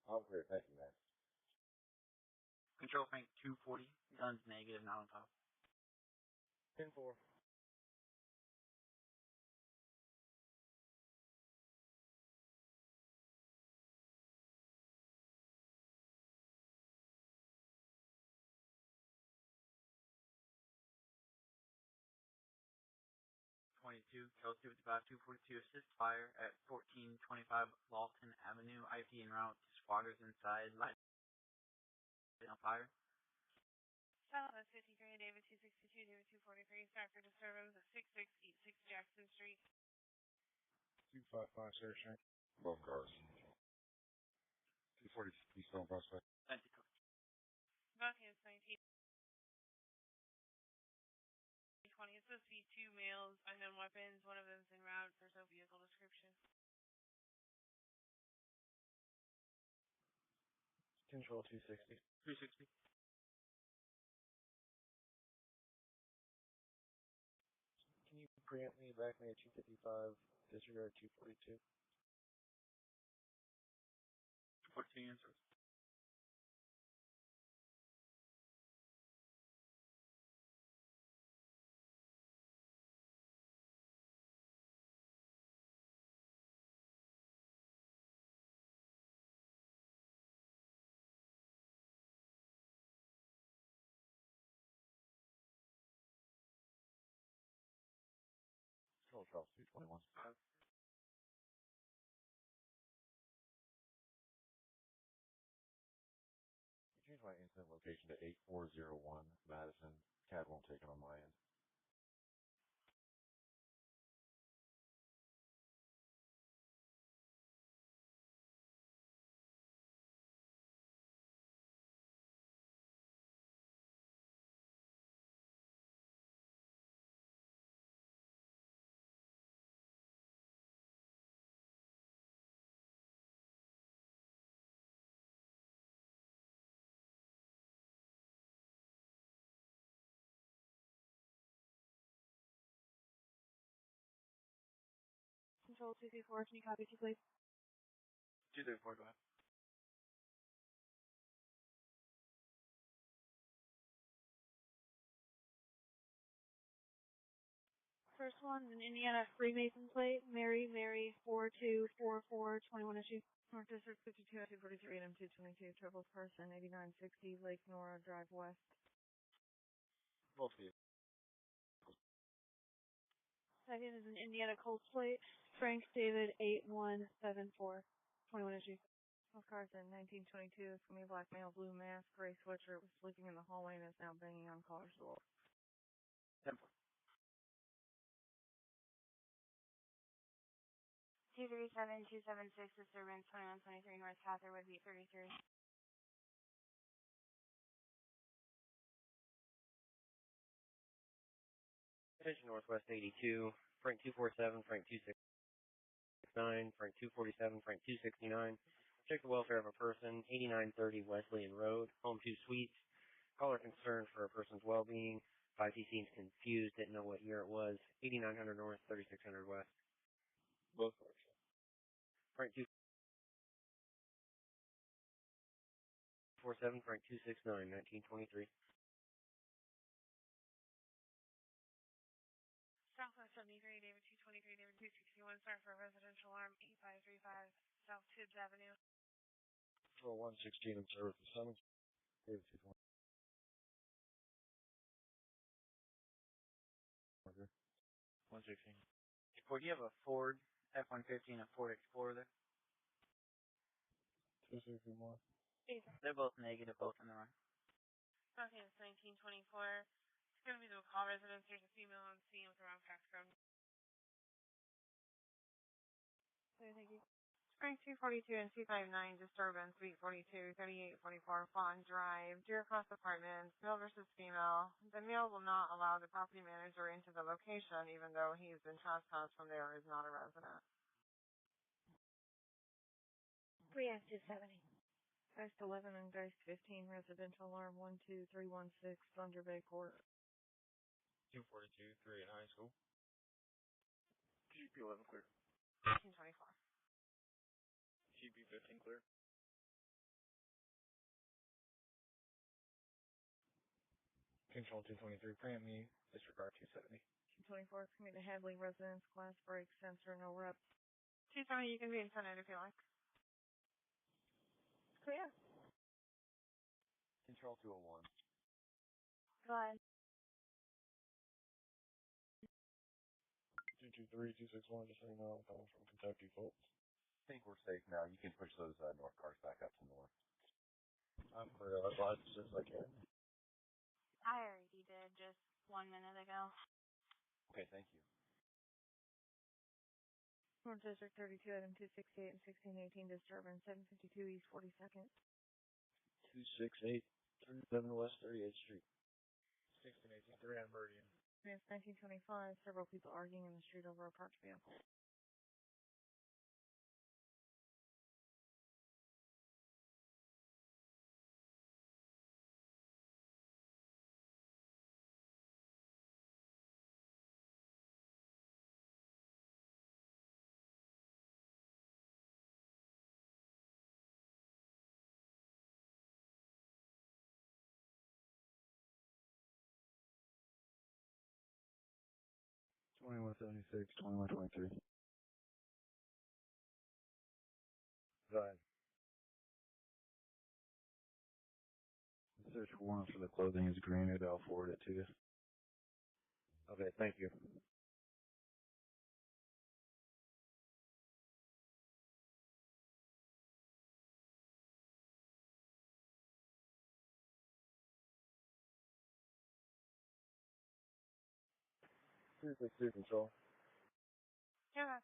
I'm clear. Thank you, man. Control Frank 240, guns negative, not on top. 10-4. Charles 255, 242, assist fire at 1425 Lawton Avenue, IP en route to squatters inside, light on fire. Southwest 53, David 262, David 243, start for disturbance at 6686 Jackson Street. 255, sir, Shank. Both cars. 240 Eastbound Prospect. Both hands 19. 20. It's supposed to be 2 males, unknown weapons. One of them's en route. There's no vehicle description. Control 260. 360. Can you preempt me, back me at 255, disregard 242? 242 answers. Control Charles 221. Change my incident location to 8401 Madison. CAD won't take it on my end. Control 234, can you copy 2, please? 234, go ahead. First one, an Indiana Freemason plate, Mary 4244 21 issue. North District 52, 243, and M222, triple person, 8960, Lake Nora Drive West. Both vehicles. Second is an Indiana Colts plate, Frank David 8174 21 issue. Both cars in 1922, it's going to be a black male, blue mask, gray sweatshirt, was sleeping in the hallway and is now banging on caller's door. 10-4. 237-276, disturbance 2123 North Catherwood, Beat 33. Attention Northwest 82, Frank 247, Frank 263, Frank 247, Frank 269. Check the welfare of a person, 8930 Wesleyan Road, home 2 suites. Caller concerned for a person's well-being. 5T seems confused, didn't know what year it was. 8900 North, 3600 West. Both cars. Frank 247, Frank 269, 1923. Southwest 73, David 223, David 261, sorry for a residential alarm, 8535 South Tibbs Avenue. Control 116 in service of Summons. David 220. Okay. 116. Ford, do you have a Ford F-150 and a Ford Explorer there? 261. They're both negative, both in the right. Okay, it's 1924. It's going to be the McCall residence. There's a female on scene with the wrong fax code. Okay, thank you. Spring 242 and 259, disturbance, Suite 42, 3844, Fawn Drive, Deer Cross Apartments, male versus female. The male will not allow the property manager into the location, even though he's been trespassed from there is not a resident. 3F270. Ghost 11 and Ghost 15, residential alarm 12316, Thunder Bay Court. 242, 3 at high school. GP 11 clear. 1924. GP 15 clear. Control 223, grant me, disregard 270. 224, commute to Hadley residence, glass break, sensor, no rep. 270, you can be in Senate if you like. Clear. Control 201. Go ahead. 223, 261, just so you know, I'm calling from Kentucky, folks. I think we're safe now. You can push those north cars back up to north. I'm clear. I'll advise as soon as I can. I already did just 1 minute ago. Okay, thank you. North District 32, item 268 and 1618, disturbance, 752 East 42nd. 268, 37 West 38th Street. 1618, 3 on Meridian. It's 1925, several people arguing in the street over a parked vehicle. $21.76, $21.23. Go ahead. The search warrant for the clothing is granted. I'll forward it to you. Okay, thank you. Seriously, Clear Control. Yeah.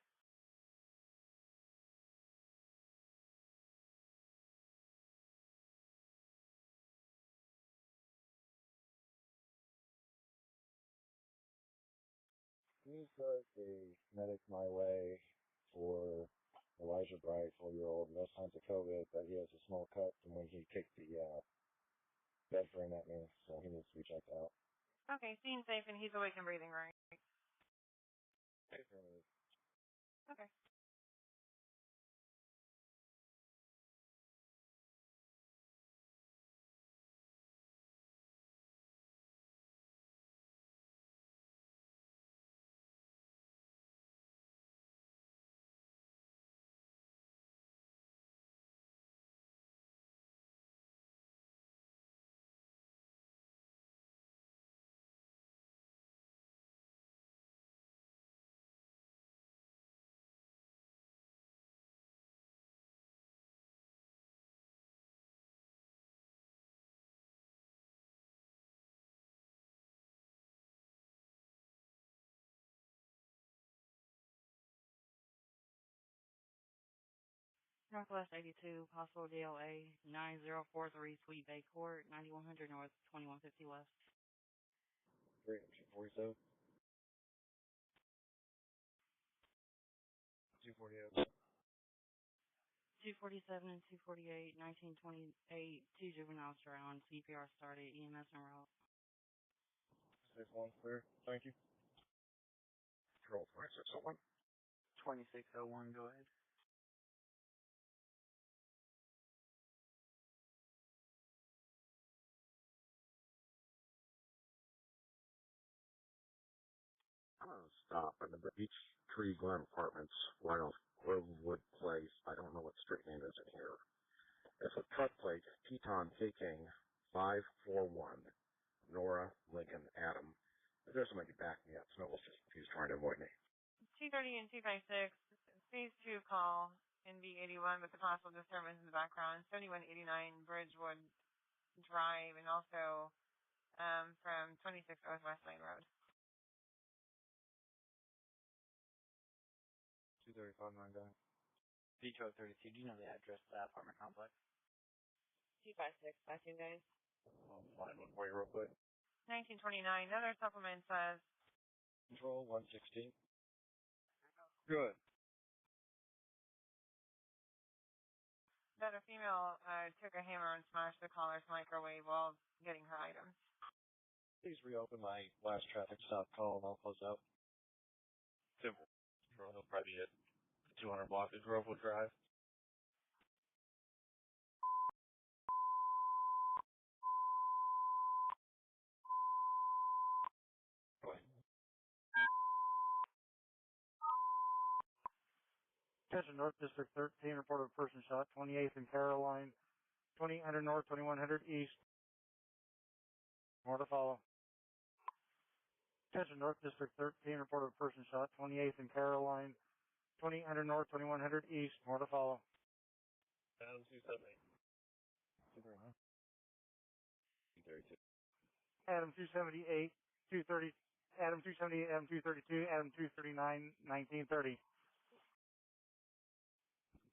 Can you start a medic my way for Elijah Bright, 4-year-old, no signs of COVID, but he has a small cut from when he kicked the bed frame at me, so he needs to be checked out. Okay, scene safe and he's awake and breathing, right? Okay. Northwest 82, possible DLA, 9043 Sweet Bay Court, 9100 North, 2150 West. 347. 248. 247 and 248, 1928, 2 juveniles are on. CPR started, EMS en route. 6-1 clear. Thank you. Control 2601. 2601, go ahead. Stop at the Beach Tree Glen Apartments, right off Grovewood Place. I don't know what street name is in here. It's a truck plate, Teton Taking 541. Nora, Lincoln, Adam. If there's somebody back me up, Snow was just confused trying to avoid me. 230 and 256, phase 2 call, NB81 with the possible disturbance in the background, 7189 Bridgewood Drive, and also from 26 Northwest Lane Road. 235 guy. Beach Road 32, do you know the address of that apartment complex? 256, 52 guys. I'll find one for you real quick. 1929, another supplement says, Control 116. Good. that a female took a hammer and smashed the caller's microwave while getting her items. Please reopen my last traffic stop call and I'll close out. Simple. He'll probably be at 200 block of Grovewood Drive. Attention North District 13, reported a person shot, 28th and Caroline, 2800 North, 2100 East. More to follow. Attention North District 13, reported a person shot, 28th and Caroline, 2800 North, 2100 East. More to follow. Adam 278. 232. Adam 278, 230, Adam 278, Adam 232, Adam 239, 1930.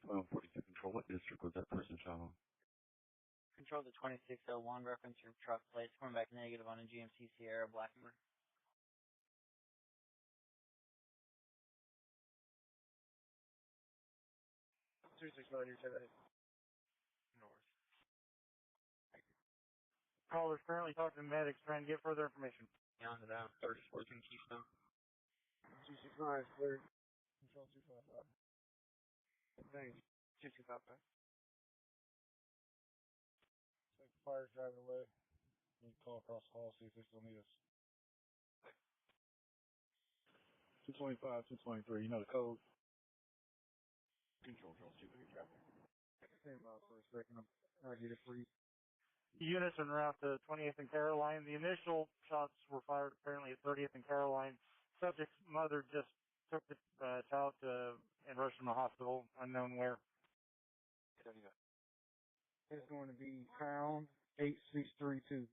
1242 Control, what district was that person shot on? Control the 2601, reference your truck plates, coming back negative on a GMC Sierra Blackbird. North. Callers currently talking to medics trying to get further information. Beyond that, 34th and Keystone. 269 clear. Control 255. Thanks. 225. Take the fire's driving away. You can call across the hall, see if they still need us. 225, 223, you know the code. Control 2 traffic. Stand by for a second. I'll get it for you. Units en route to 20th and Caroline. The initial shots were fired apparently at 30th and Caroline. Subject's mother just took the child and rushed him to the hospital, unknown where. It's going to be pound 8632.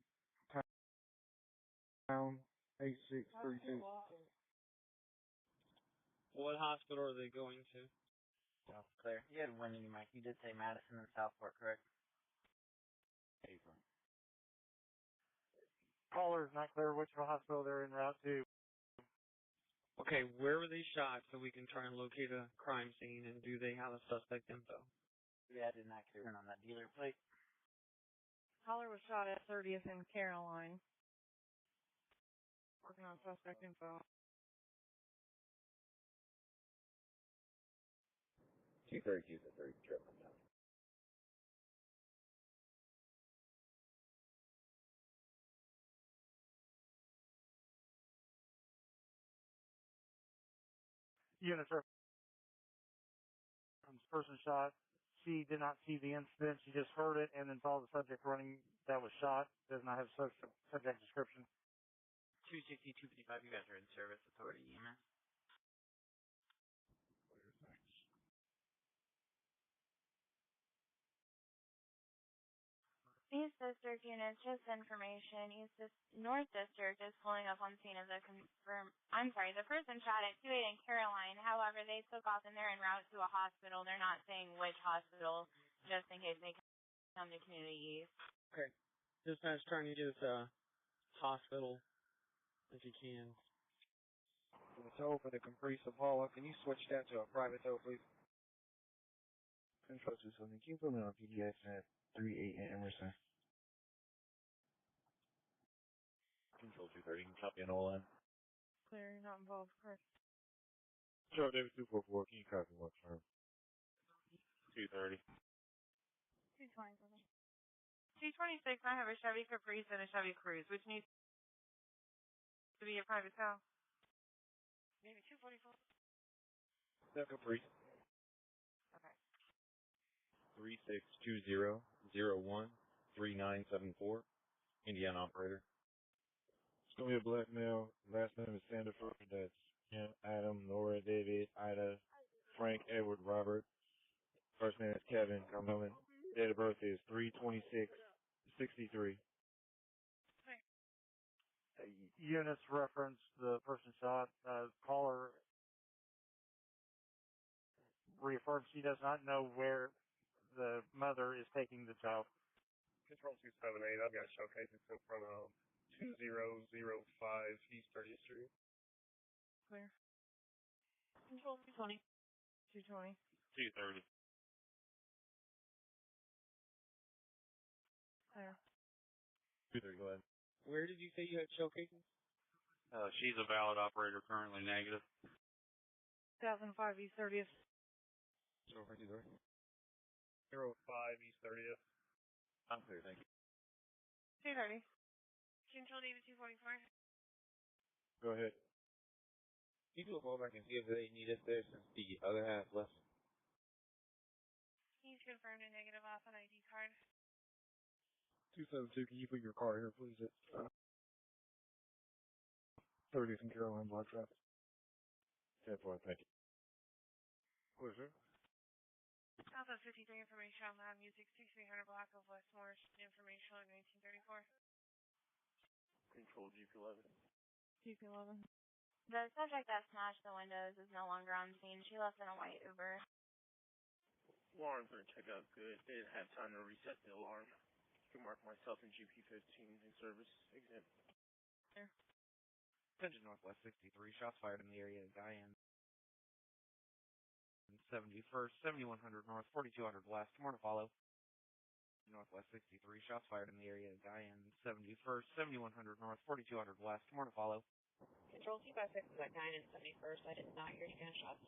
Pound 8632. What hospital are they going to? Clear. You had one in your mic. You did say Madison and Southport, correct? Apron. Caller is not clear which hospital they're en route to. Okay, where were they shot so we can try and locate a crime scene, and do they have a suspect info? Yeah, I did not clear on that dealer plate. Caller was shot at 30th and Caroline. Working on suspect info. 232 to 30 trip. Units are person shot. She did not see the incident. She just heard it and then saw the subject running that was shot. Does not have subject description. 260, 255, you guys are in service. Authority EMS. East District units, just information. North District is pulling up on scene of the the person shot at 28 in Caroline. However, they took off and they're en route to a hospital. They're not saying which hospital, just in case they come to Community East. Okay. Dispatch trying to get us a hospital, if you can. For the tow for the Caprice Apollo, can you switch that to a private tow, please? Control 270, can you put me on PDX at 38 at Emerson? Control 230, can you copy on all line? Clear, you're not involved, correct. Charles Davis 244, can you copy one firm? 230. 220. 226, I have a Chevy Caprice and a Chevy Cruze, which needs to be a private sale. Maybe 244. That Caprice. Okay. 3620013974. Indiana operator. It's going to be a black male. Last name is Sandiford. That's Kim, Adam, Nora, David, Ida, Frank, Edward, Robert. First name is Kevin. Carmelin. Date of birth is 3/26/63. Units reference the person shot. Caller reaffirms she does not know where the mother is taking the child. Control 278, I've got showcase. It's in front of 2005 East 30th Street. Clear. Control 220. 220. 230. Clear. 230, go ahead. Where did you say you had showcases? She's a valid operator, currently negative. 2005 East 30th. So, right there. 05 East 30th. I'm clear, thank you. 230. Control David 244. Go ahead. You can go back and see if they need us there since the other half left. He's confirmed a negative off an ID card. 272, can you put your car here, please? At 30th and Caroline block traffic. 10-4, thank you. What is it? Alpha 53 information on Loud Music 6300 block of Westmore. Information on 1934. Control GP11. GP11. The subject that smashed the windows is no longer on scene. She left in a white Uber. Alarms are checked out good. They didn't have time to reset the alarm. You can mark myself in GP15 in service exam. There. Attention Northwest 63, shots fired in the area of Diane. 71st, 7100 North, 4200 West, more to follow. Northwest 63, shots fired in the area of Diane. 71st, 7100 North, 4200 West, more to follow. Control 256 is at 9 and 71st. I did not hear gunshots.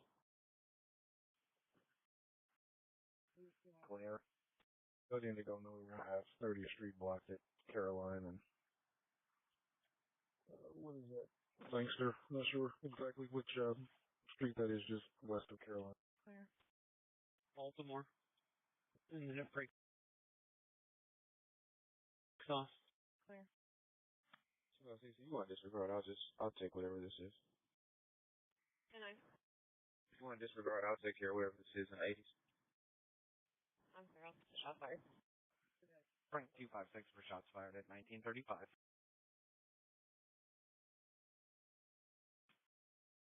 Clear. Code Indigo, no, we won't have 30th Street blocked at Caroline and what is that? Langston. Not sure exactly which street that is, just west of Caroline. Clear. Baltimore. And then it breaks off. Clear. So if you want to disregard, I'll take whatever this is. And I. If you want to disregard, I'll take care of whatever this is in the 80s. I'm clear. I'll take the shot fired. Frank 256 for shots fired at 1935.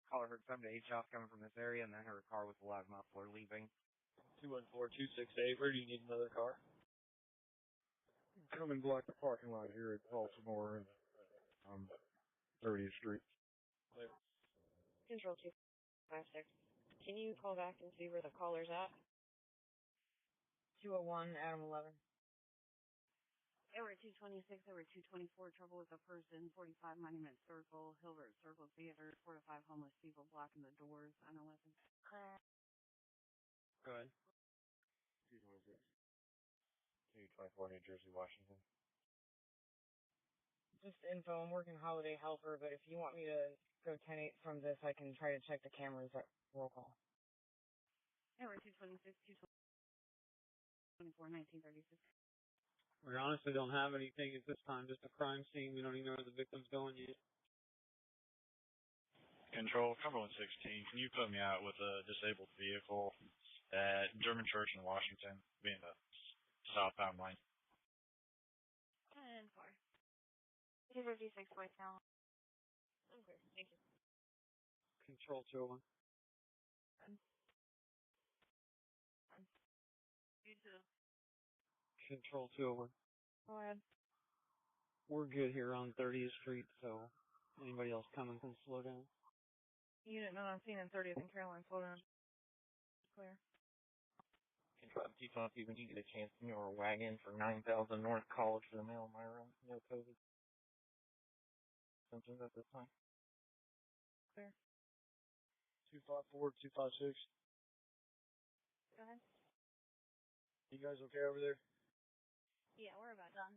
Caller heard 7 to 8 shots coming from this area, and then heard a car with a loud muffler leaving. 214-268, where do you need another car? Come and block the parking lot here at Baltimore and 30th Street. Control 256. Can you call back and see where the caller's at? 201 Adam 11. Edward 226, Edward 224, trouble with a person, 45 Monument Circle, Hilbert Circle Theater, 4 to 5 homeless people blocking the doors, 911. Clear. Go ahead. 226. 224 New Jersey, Washington. Just info, I'm working Holiday Helper, but if you want me to go 10-8 from this, I can try to check the cameras at roll call. Edward 226, 224, 1936. We honestly don't have anything at this time, just a crime scene. We don't even know where the victim's going yet. Control, Cumberland 16, can you put me out with a disabled vehicle at German Church in Washington, being the southbound lane? 10-4. 256 voicemail. I'm clear. Thank you. Control 201. You too. Control 201. Go ahead. We're good here on 30th Street, so anybody else coming can slow down. Unit not on scene in 30th and Caroline, slow down. Clear. Control Keep on when you get a chance in your wagon for 9,000 North College for the mail, Myra. No COVID symptoms at this time. Clear. 254, 256. Go ahead. You guys okay over there? Yeah, we're about done.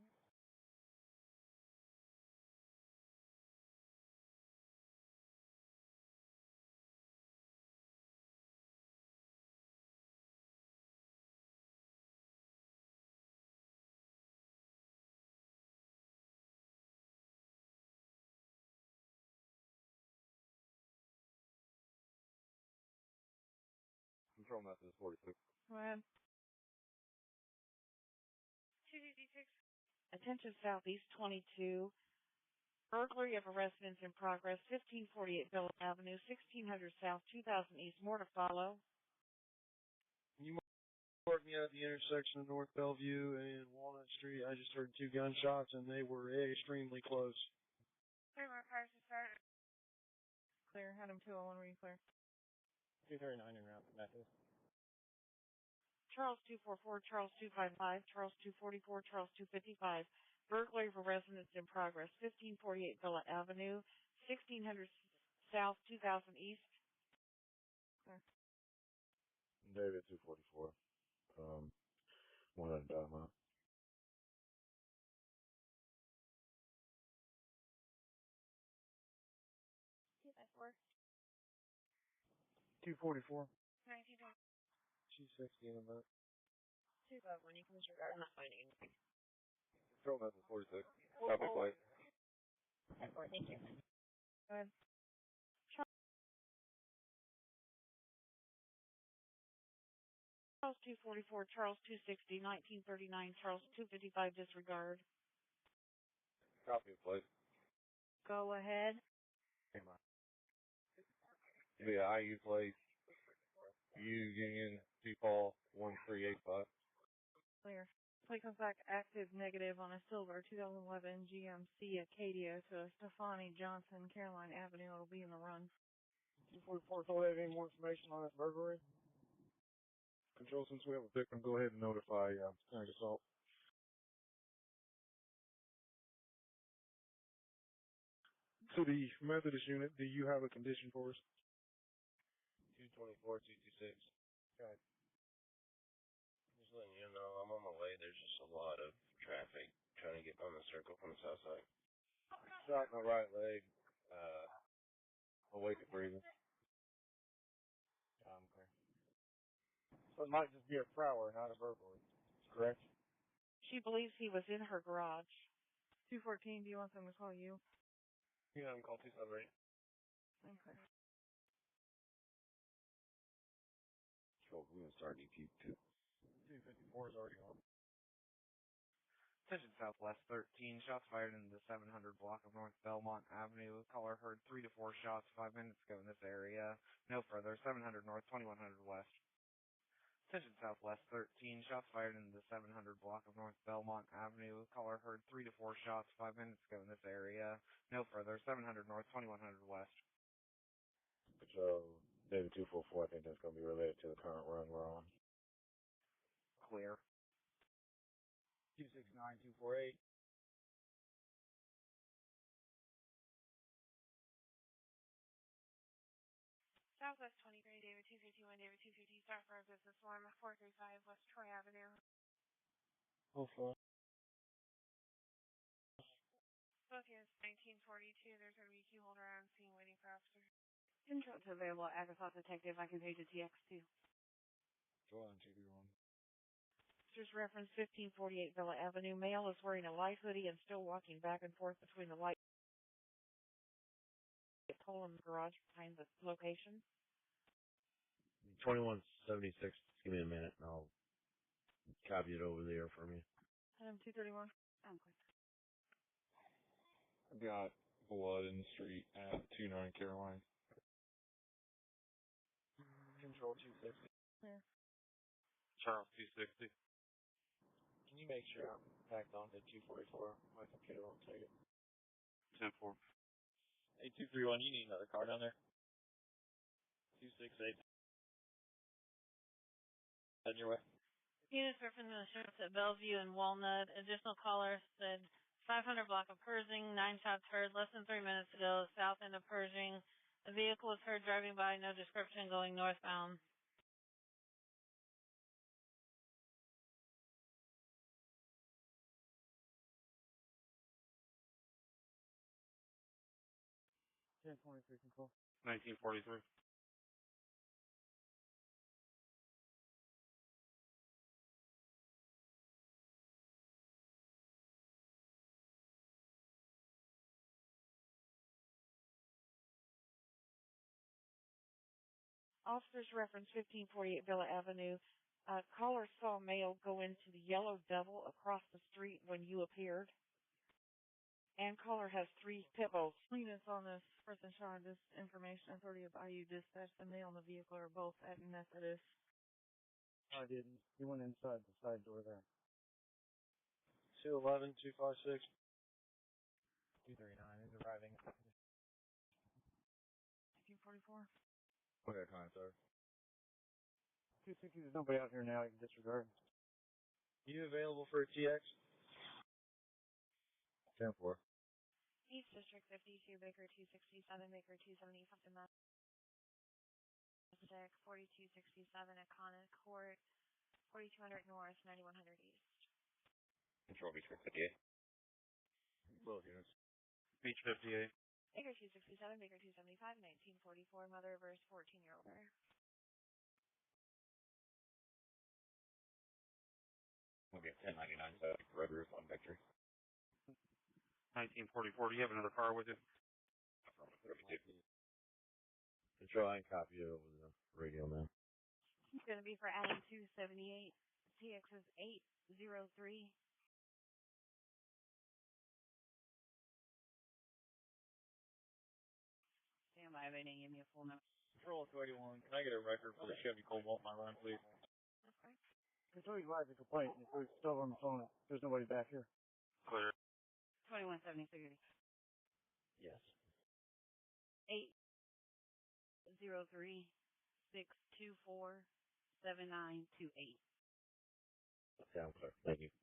Control method is 46. Go ahead. 256. Attention Southeast 22. Burglary of a residence in progress, 1548 Bell Avenue, 1600 South, 2000 East. More to follow. You marked me at the intersection of North Bellevue and Walnut Street. I just heard 2 gunshots, and they were extremely close. Clear, more cars to start. Clear. Adam 201, were you clear? 239 en route. Method. Charles 244, Charles 255, Charles 244, Charles 255. Burglary of a residence in progress, 1548 Villa Avenue, 1600 South, 2000 East. David 244. 100 Belmont. Two-by-four. 244. 19. 260 in about. 251, you can disregard. I'm not finding anything. Control method is 46. Traffic light. Thank you. Go ahead. Charles 244, Charles 260, 1939, Charles 255, disregard. Copy of plate. Go ahead. Yeah, IU plate. U Union Paul 1385. Clear. Plate comes back active negative on a silver 2011 GMC Acadia to Stefani Johnson, Caroline Avenue. It'll be in the run. 244, so have any more information on this burglary? Control, since we have a victim, go ahead and notify County Assault. To the Methodist unit, do you have a condition for us? 224, 226. Okay. Just letting you know, I'm on my way. There's just a lot of traffic trying to get on the circle from the south side. Shot in the right leg. Awake at breathing. I'm clear. So it might just be a prowler, not a burglary. Correct? She believes he was in her garage. 214, do you want them to call you? Yeah, I'm call 278. Okay. So we're going to start DQ2. 254 is already on. Attention Southwest 13, shots fired in the 700 block of North Belmont Avenue. Caller heard 3 to 4 shots 5 minutes ago in this area. No further, 700 North, 2100 West. Attention Southwest 13, shots fired in the 700 block of North Belmont Avenue. Caller heard 3 to 4 shots 5 minutes ago in this area. No further, 700 North, 2100 West. So, David 244, I think that's going to be related to the current run we're on. Clear. 269, 248. Southwest 23, David 251, David 250, start for a business form, 435 West Troy Avenue. Oh, fuck. Both units 1942, there's a key holder on scene waiting for officer. Intro to available Agatha Detective. I can page to TX2. Go on, TV1. Officers reference 1548 Villa Avenue. Male is wearing a light hoodie and still walking back and forth between the light pole and the garage behind the location. 2176. Give me a minute and I'll copy it over there for me. Item 231. Okay. I've got blood in the street at 29 Caroline. Control 260. Clear. Charles 260. Can you make sure I'm backed on to 244? My computer won't take it. 10-4. Hey, 231, you need another car down there? 268. On your way. Units were from the insurance at Bellevue and Walnut. Additional caller said 500 block of Pershing, 9 shots heard less than 3 minutes ago, south end of Pershing. A vehicle was heard driving by, no description, going northbound. Ten 23 control. 1943. Officers reference 1548 Villa Avenue. Caller saw a male go into the Yellow Devil across the street when you appeared. And caller has 3 pit bulls. Units on this person showing this information. Authority of IU dispatch. The male and the vehicle are both at Methodist. I didn't. He went inside the side door there. 211, 256. 239 is arriving. 1944. Okay, time, sir. 260, there's nobody out here now. You can disregard. You available for a TX? 10-4. East District 52, Baker 267, Baker 275, Massachusetts, 4267 at Conant Court, 4200 North, 9100 East. Control Beach 58. Both units. Beach 58. Baker 267, Baker 275, 1944, mother versus 14-year-older. Okay, 1099, so Red Roof on Victory. 1944. Do you have another car with you? Control, I can copy it over the radio now. It's going to be for Adam 278. TX is 803. Stand by, they didn't give me a full number. Control 281. Can I get a record for the Chevy Cobalt in my run, please? Okay. Control, you live the complaint. If we're still on the phone, there's nobody back here. Clear. 2170. Yes. 803 624 7928. Sounds clear. Thank you.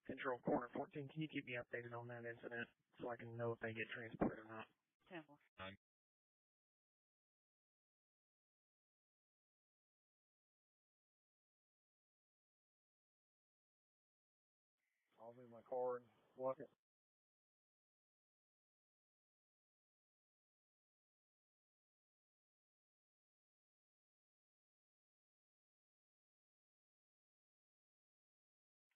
Control Corner 14, can you keep me updated on that incident so I can know if they get transported or not? Temple. I'll leave my car and block it.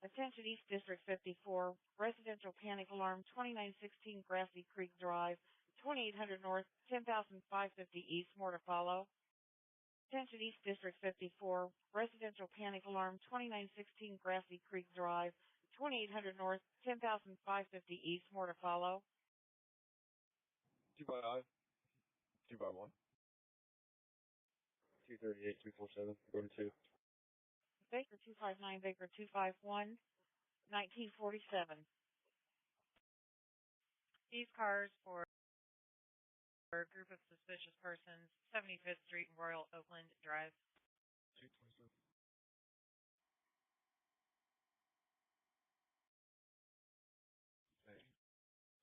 Attention East District 54, residential panic alarm, 2916 Grassy Creek Drive, 2800 North, 10,550 East, more to follow. Attention East District 54, residential panic alarm, 2916 Grassy Creek Drive, 2800 North, 10,550 East, more to follow. 2 by I. 2 by 1. 238, 247, go to 2. Baker 259, Baker 251, 1947. These cars for a group of suspicious persons, 75th Street and Royal Oakland Drive. 227. Hey.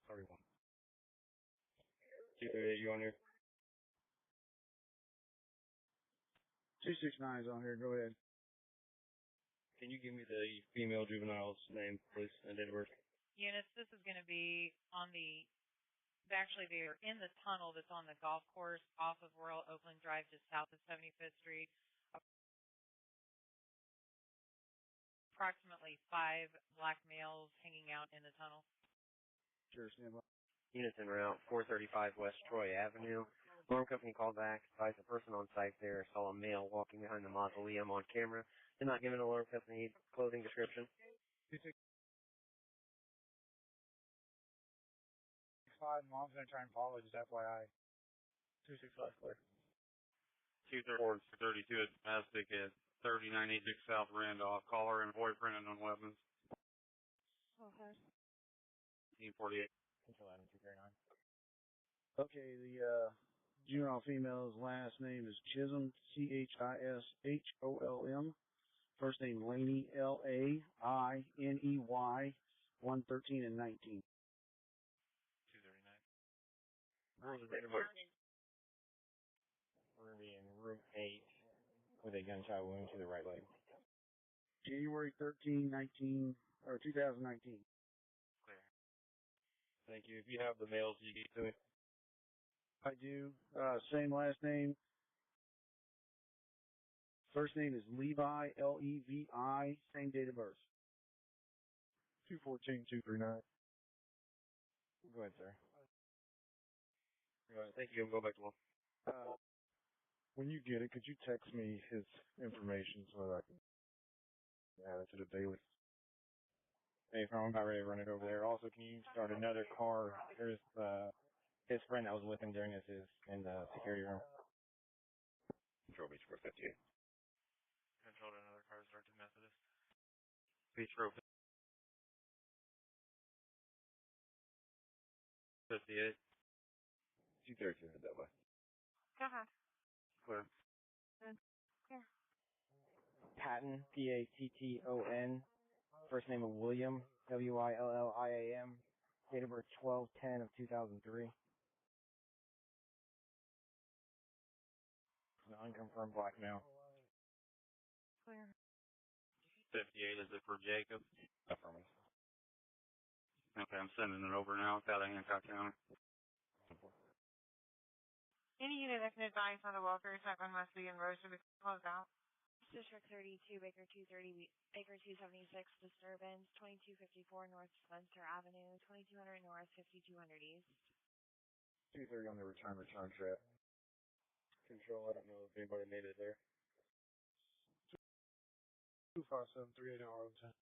31. 238, you on here? 269 is on here. Go ahead. Can you give me the female juvenile's name, please, and date of birth? Units, this is going to be on the, actually they're in the tunnel that's on the golf course off of Royal Oakland Drive just south of 75th Street. Approximately 5 black males hanging out in the tunnel. Sure, stand by. Units en route, 435 West Troy Avenue. Alarm company called back, advised a person on site there saw a male walking behind the mausoleum on camera. Did not give an alarm company clothing description. 5, mom's going to try and follow, just FYI. 265 clear. 234 232 at Domestic at 3986 South Randolph. Caller and boyfriend unknown weapons. Okay. 1848. Control Adam 239. Okay, the juvenile female's last name is Chisholm, Chishom. First name Laney, Lainey, 113 and 19. 239. Where was the date of birth? We're going to be in room 8 with a gunshot wound to the right leg. January 2019. Clear. Thank you. If you have the mails, you get to it. I do. Same last name. First name is Levi, Levi. Same date of birth. 214-239. Go ahead, sir. All right, thank you. We'll go back to one. When you get it, could you text me his information so that I can add it to the daily? Hey, I'm about ready to run it over there. Also, can you start another car? There's his friend that was with him during this is in the security room. Control Beach 458. Controlled another car, start to Methodist. Beach Road 58. 232 head that way. Go ahead. Clear. Good. Here. Patton, Patton. First name of William, William. Date of birth 12/10 of 2003. An unconfirmed black male. Clear. 58, is it for Jacob? Affirmative. Okay, I'm sending it over now. It's out of Hancock County. Any unit that can advise on the welfare segment must be in row should be closed out. District 32, Baker 230, Baker 276, disturbance, 2254 North Spencer Avenue, 2200 North, 5200 East. 230 on the return trip. Control, I don't know if anybody made it there. 257-38 Arlington.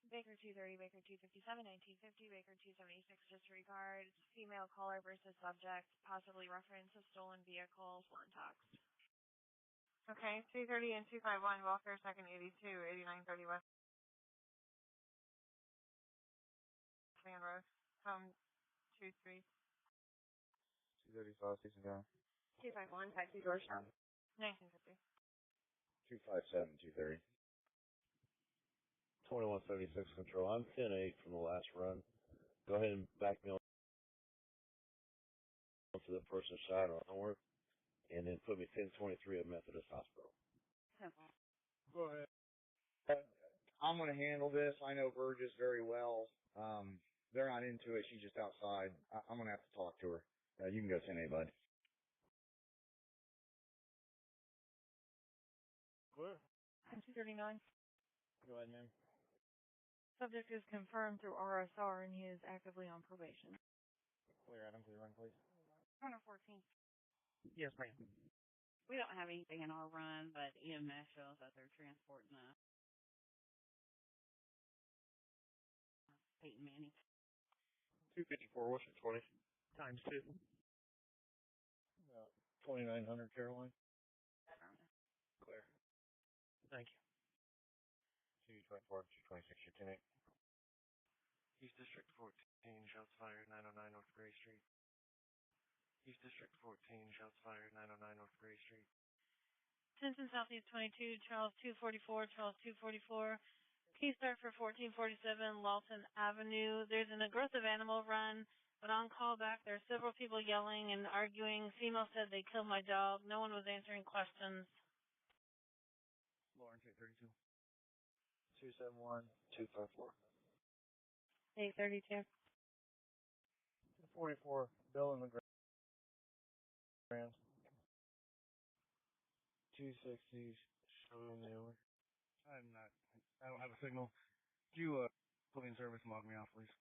Baker 230, Baker 257, 1950, Baker 276, disregard, female caller versus subject, possibly reference a stolen vehicle, foreign tax. Okay, 330 and 251, welfare second 82, 8930 West Man Road, home 23. 235, Station down. 251, taxi Georgetown. 1950. 257, 230. 2176 control. I'm 10-8 from the last run. Go ahead and back me on to the person side onward, and then put me 1023 at Methodist Hospital. Go ahead. I'm going to handle this. I know Burgess very well. They're not into it. She's just outside. I'm going to have to talk to her. You can go 10-8, bud. Clear. 239. Go ahead, ma'am. Subject is confirmed through RSR and he is actively on probation. Clear, Adam, please run, please. 114. Yes, ma'am. We don't have anything in our run, but EMS shows that they're transporting Peyton Manning. 254, what's your 20? Times 2. 2900 Caroline. Clear. Thank you. 224, 226, your 10-8. East District 14, shots fired, 909 North Gray Street. East District 14, shots fired, 909 North Gray Street. Attention Southeast 22, Charles 244, Charles 244. Key start for 1447 Lawton Avenue. There's an aggressive animal run, but on call back there are several people yelling and arguing. Female said they killed my dog. No one was answering questions. Lawrence 832. 271, 254. 832. 244, Bill in the Grand. 260, showing the I don't have a signal. Could you put me in service and log me off, please?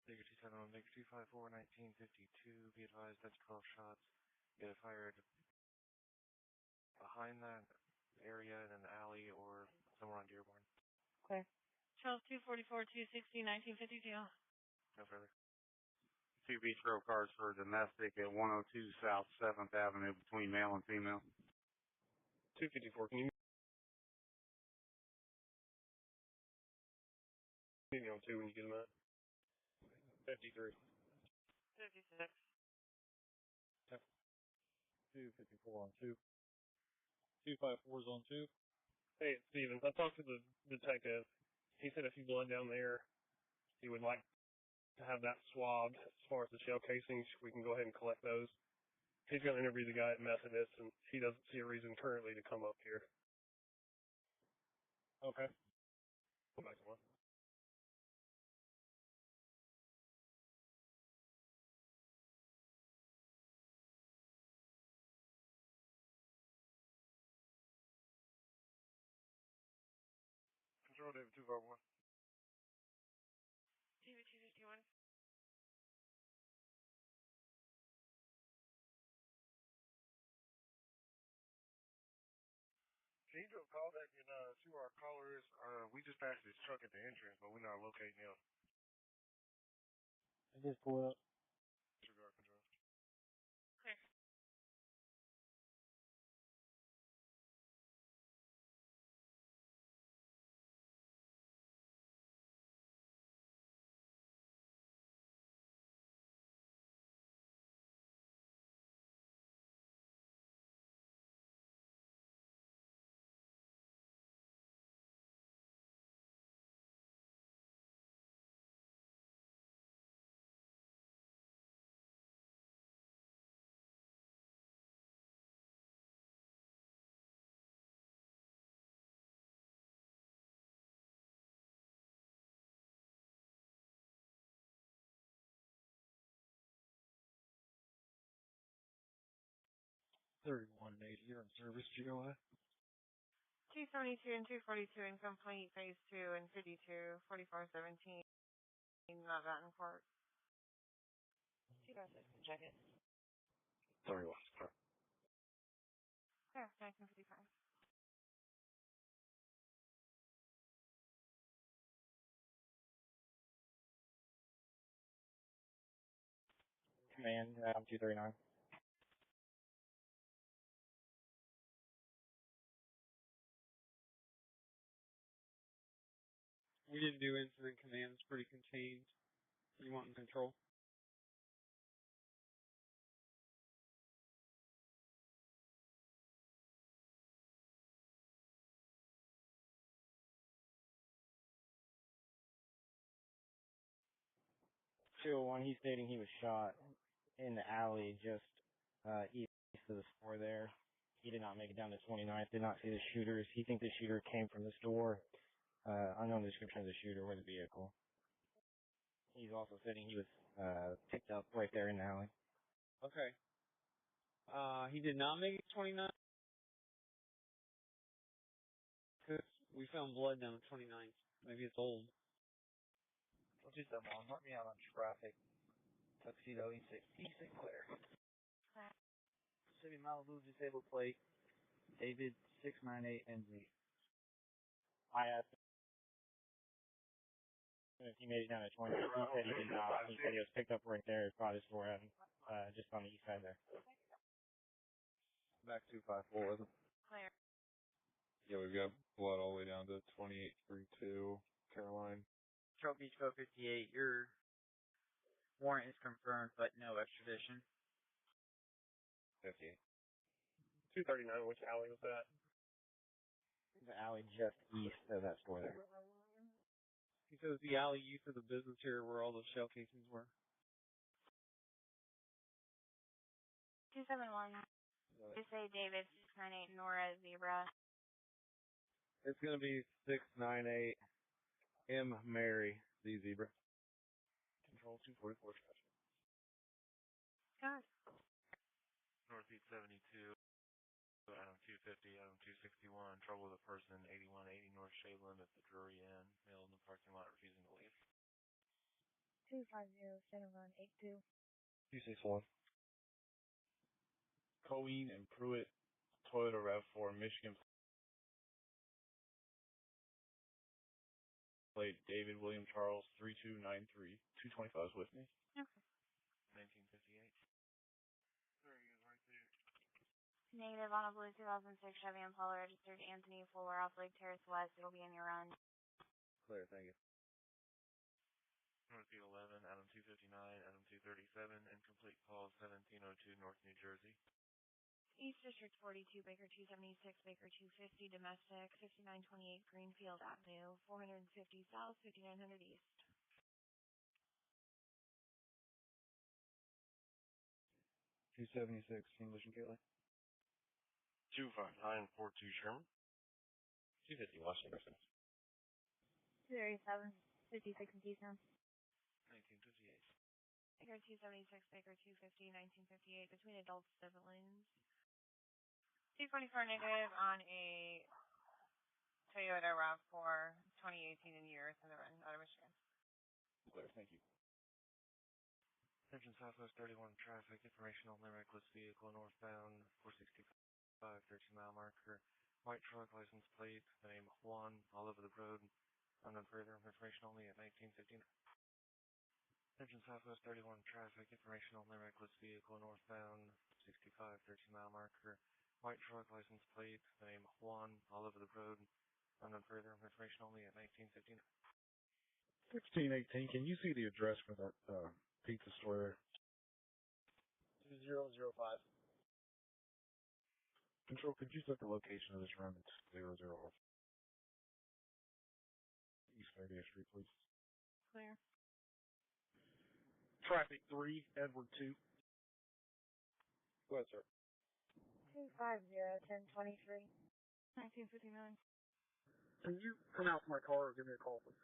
Baker 271, Baker 254, 1952. Be advised that's 12 shots. Get fired behind that area in an alley or somewhere on Dearborn. Clear. Charles 244, 260, 1952. No further. 2 Beach Grove cars for domestic at 102 South 7th Avenue between male and female. 254, can you give me on 2 when you get them out? 53. 56. 254 on 2. 254's on 2. Hey, it's Stevens. I talked to the detective. He said if you blend down there, he would like to have that swabbed as far as the shell casings. We can go ahead and collect those. He's going to interview the guy at Methodist, and he doesn't see a reason currently to come up here. Okay. Go back to one. Control David 251. David 251. Can you do a call back and see where our caller is? We just passed his truck at the entrance, but we're not locating him. I just pulled up. Disregard control. Clear. You're in service, GOI. 272 and 242 incomplete, phase 2 and 52, 4417, not Court. 256, check it. Sorry, what's the car? Yeah, 1955. Command, 239. We didn't do incident command. It's pretty contained. You want in control? One, he's stating he was shot in the alley just east of the store there. He did not make it down to 29th, did not see the shooters. He thinks the shooter came from the store. Unknown description of the shooter or the vehicle. He's also stating he was picked up right there in the alley. Okay. He did not make it 29th. Because we found blood down the 29th. Maybe it's old. Don't do that, Mom. Help me out on traffic. Tuxedo E6 clear. Chevy Malibu disabled plate. David 698NZ. I asked him if he made it down to 20. He said he did not. He said he was picked up right there by the store, just on the east side there. Back 254, wasn't it? Clear. Yeah, we've got blood all the way down to 2832, Caroline. Control Beach Code 58, your warrant is confirmed, but no extradition. 58. 239, which alley was that? The alley just east of that store there. He says the alley east of the business here where all the shell casings were. 271. You say David 698 Nora Zebra. It's going to be 698 M. Mary Z. Zebra. Control 244. Good. Northeast 72, Adam 250, Adam 261, trouble with a person, 8180 North Shadeland at the Drury Inn, male in the parking lot refusing to leave. 250-7182. 261. Colleen and Pruitt, Toyota RAV4, Michigan plate, David William Charles 3293. 225 is with me. Okay. 1958. There he is, right there. Negative on a blue 2006 Chevy Impala registered Anthony Fuller off Lake Terrace West. It'll be in your run. Clear, thank you. Northfield 11, Adam 259, Adam 237, incomplete call 1702 North New Jersey. East District 42, Baker 276, Baker 250, domestic, 5928 Greenfield Avenue, 450 South, 5900 East. $276, English and Gateway. 25942 Sherman. 250 Washington. 237, 56 in Keystone. 1958. Baker 276, Baker 250, 1958, between adult siblings. 244 negative on a Toyota RAV4 2018 in years in the run out of Michigan. Clear, thank you. Attention Southwest 31 traffic, information only, reckless vehicle northbound, 465, 13-mile marker, white truck, license plate, the name Juan, all over the road, unknown further, information only at 1959. Attention Southwest 31 traffic, information only, reckless vehicle northbound, 65, 13-mile marker, white truck, license plate, the name Juan, all over the road, unknown further, information only at 1959. 1618, can you see the address for that pizza store there? 2005. Control, could you set the location of this run? It's 00 East 30th Street, please. Clear. Traffic 3, Edward 2. Go ahead, sir. 250, 1023. 1959. Can you come out to my car or give me a call, please?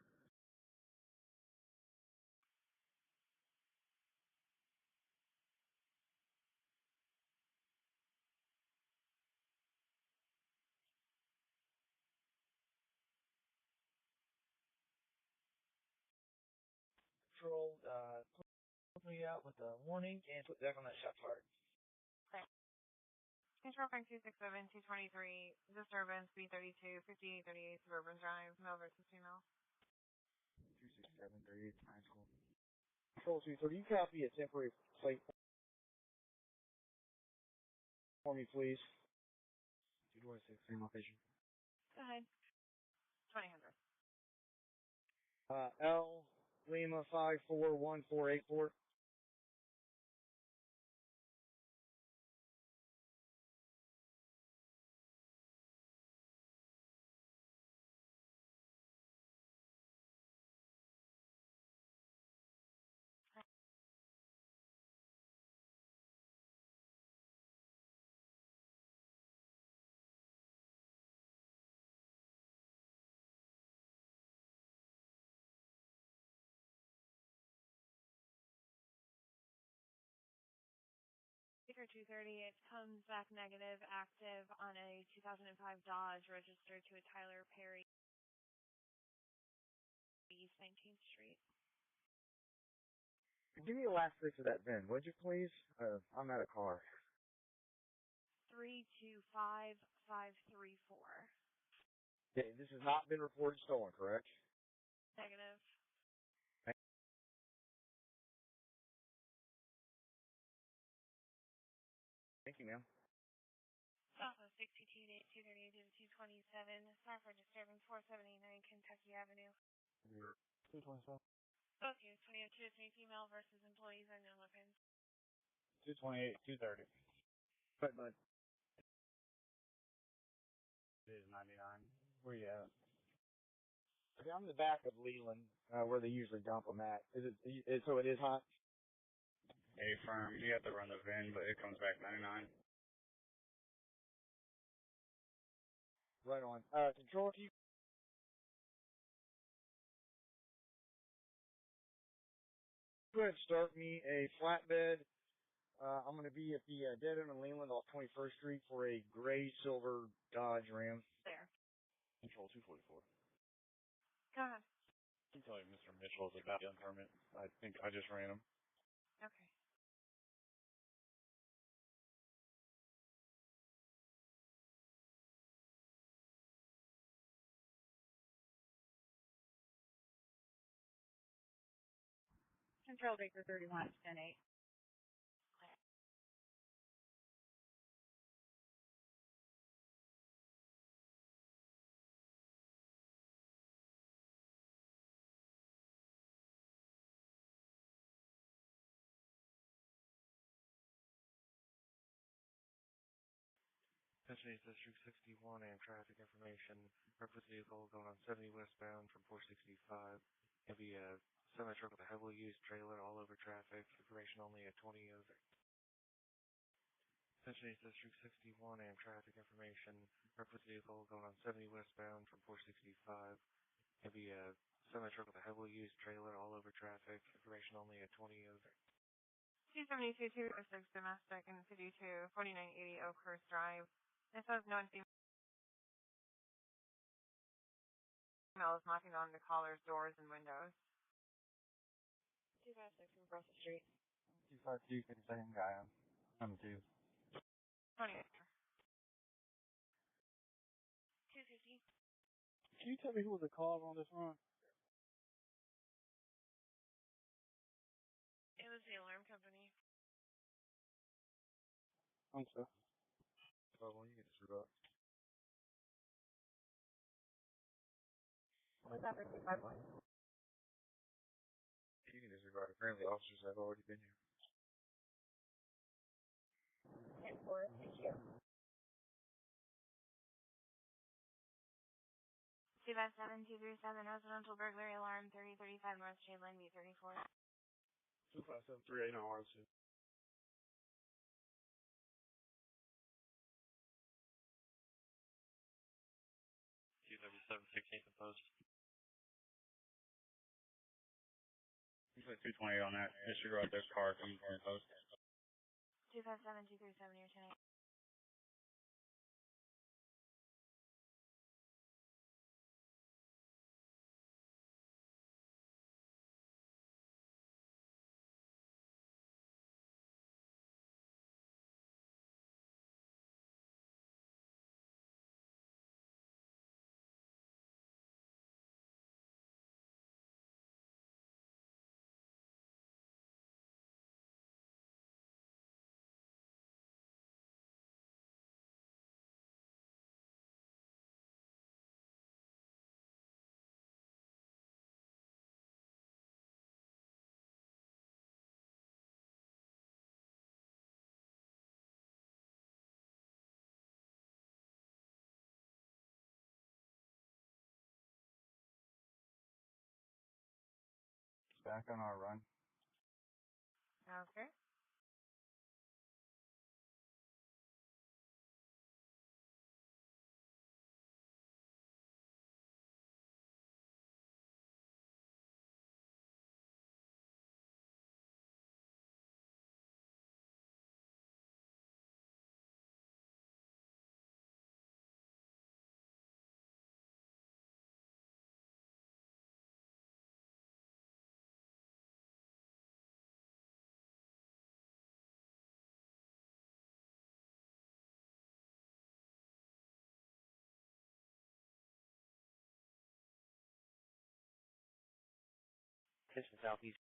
Control, put me out with a warning and put back on that shot card. Control Bank 267, 223, disturbance B32, 5838 Suburban Drive, male versus female. 267, 38, high school. Control 2, so do you copy a temporary plate for me, please? 226, same location. Go ahead. 2000. L Lima 541484. Baker 230, it comes back negative, active on a 2005 Dodge registered to a Tyler Perry, East 19th Street. Give me the last 6 of that VIN, would you please? I'm out of car. 325534. Okay, this has not been reported stolen, correct? Negative. Thank you, ma'am. Southwest 62 238 227, sorry for disturbance, 479 Kentucky Avenue. 227. Both you, 2002 3 female versus employees unknown weapons. 228, 230. Right, bud. It is 99. Where you at? Okay, I'm in the back of Leland, where they usually dump them at. So it is hot? A firm, you have to run the VIN, but it comes back 99. Right on. Control, if you go ahead and start me a flatbed. I'm going to be at the dead end of Leland off 21st Street for a gray silver Dodge Ram. There. Control 244. Go ahead. You can tell you Mr. Mitchell is about gun permit. I think I just ran him. Okay. Control Baker 31, 10-8. Attention East District 61 and traffic information. Purpose vehicle going on 70 westbound from 465. It'll be a semi-truck with a heavily used trailer all over traffic. Information only at 20 over. Attention East District 61 and traffic information. Purpose vehicle going on 70 westbound from 465. It'll be a semi-truck with a heavily used trailer all over traffic. Information only at 20 over. 272 206 domestic in City 2, 4980 Oakhurst Drive. This has no female is knocking on the caller's doors and windows. 256 from Russell Street. 252, 52nd guy on number 2. 28. 250. Can you tell me who was the caller on this run? It was the alarm company. I'm sorry. Oh, well, you can disregard. What's that for 251? You can disregard. Apparently, officers have already been here. 10-4, thank you. 257 237 residential burglary alarm 3035 North Shade Line B34. 257 389 RC. 277 16th and post. You put 220 on that. Disregard their car coming from the post. 257 237 your 10. Back on our run. Okay. Attention Southeast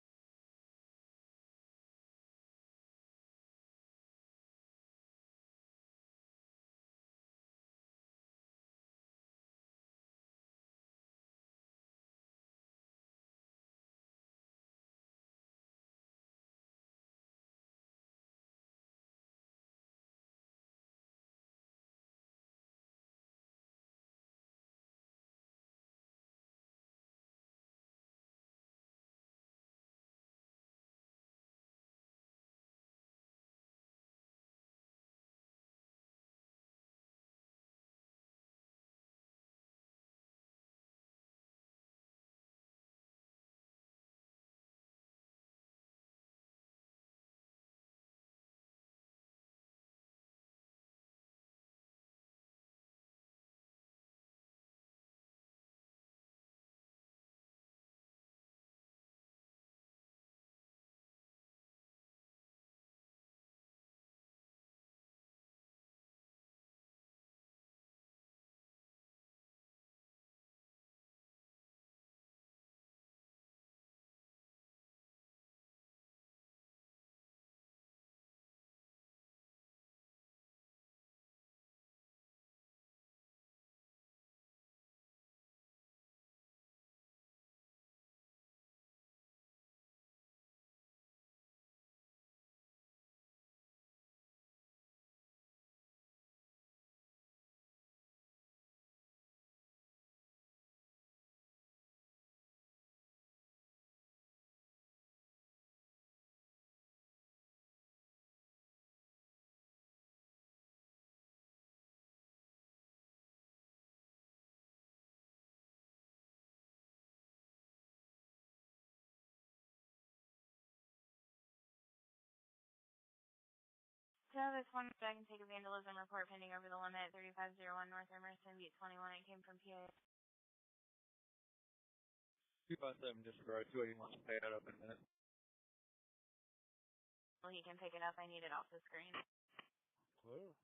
this one, so I can take a vandalism report pending over the limit, 3501 North Emerson, Beat 21. It came from PA. 257 disregard, 280 wants to pay that up in a minute. Well, he can pick it up. I need it off the screen. Clear.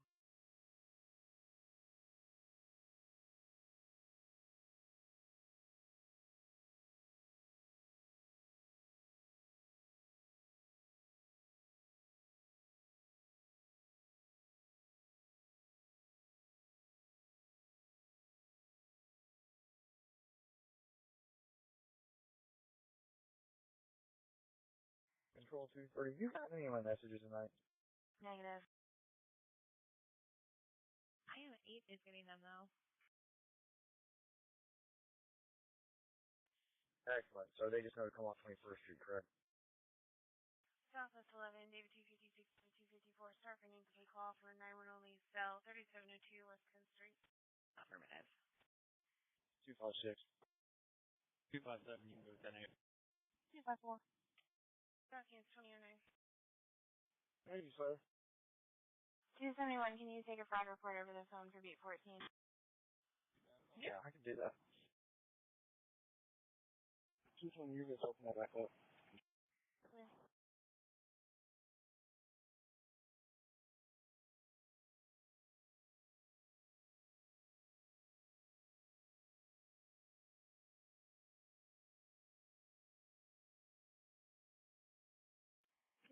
Control 230. You got any of my messages tonight? Negative. I am 8 is getting them, though. Excellent. So they just know to come off 21st Street, correct? Southwest 11, David 256 and 254, start for name to take call for 910 lease cell, 3702 West 10th Street. Affirmative. 256. 257, you can go with 10-8. 254. Documents 2009. Thank you, sir. 271, can you take a fraud report over the phone for Beat 14? Yeah, I can do that. 220, you're just open that back up. Clear.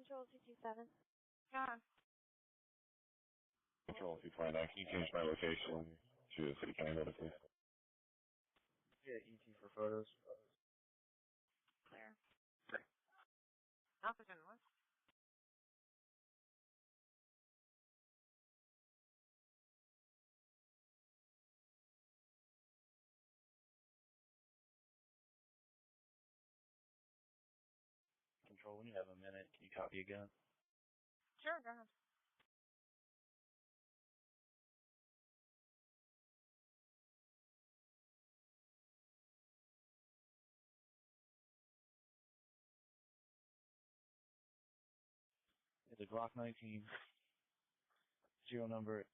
Control 227. Yeah. Control 229, can you change my location to the city county limit, please? Yeah, ET for photos. Clear. Oxygen, what? Control, when you have a minute, can you copy again? Sure, go ahead. It's a Glock 19, serial number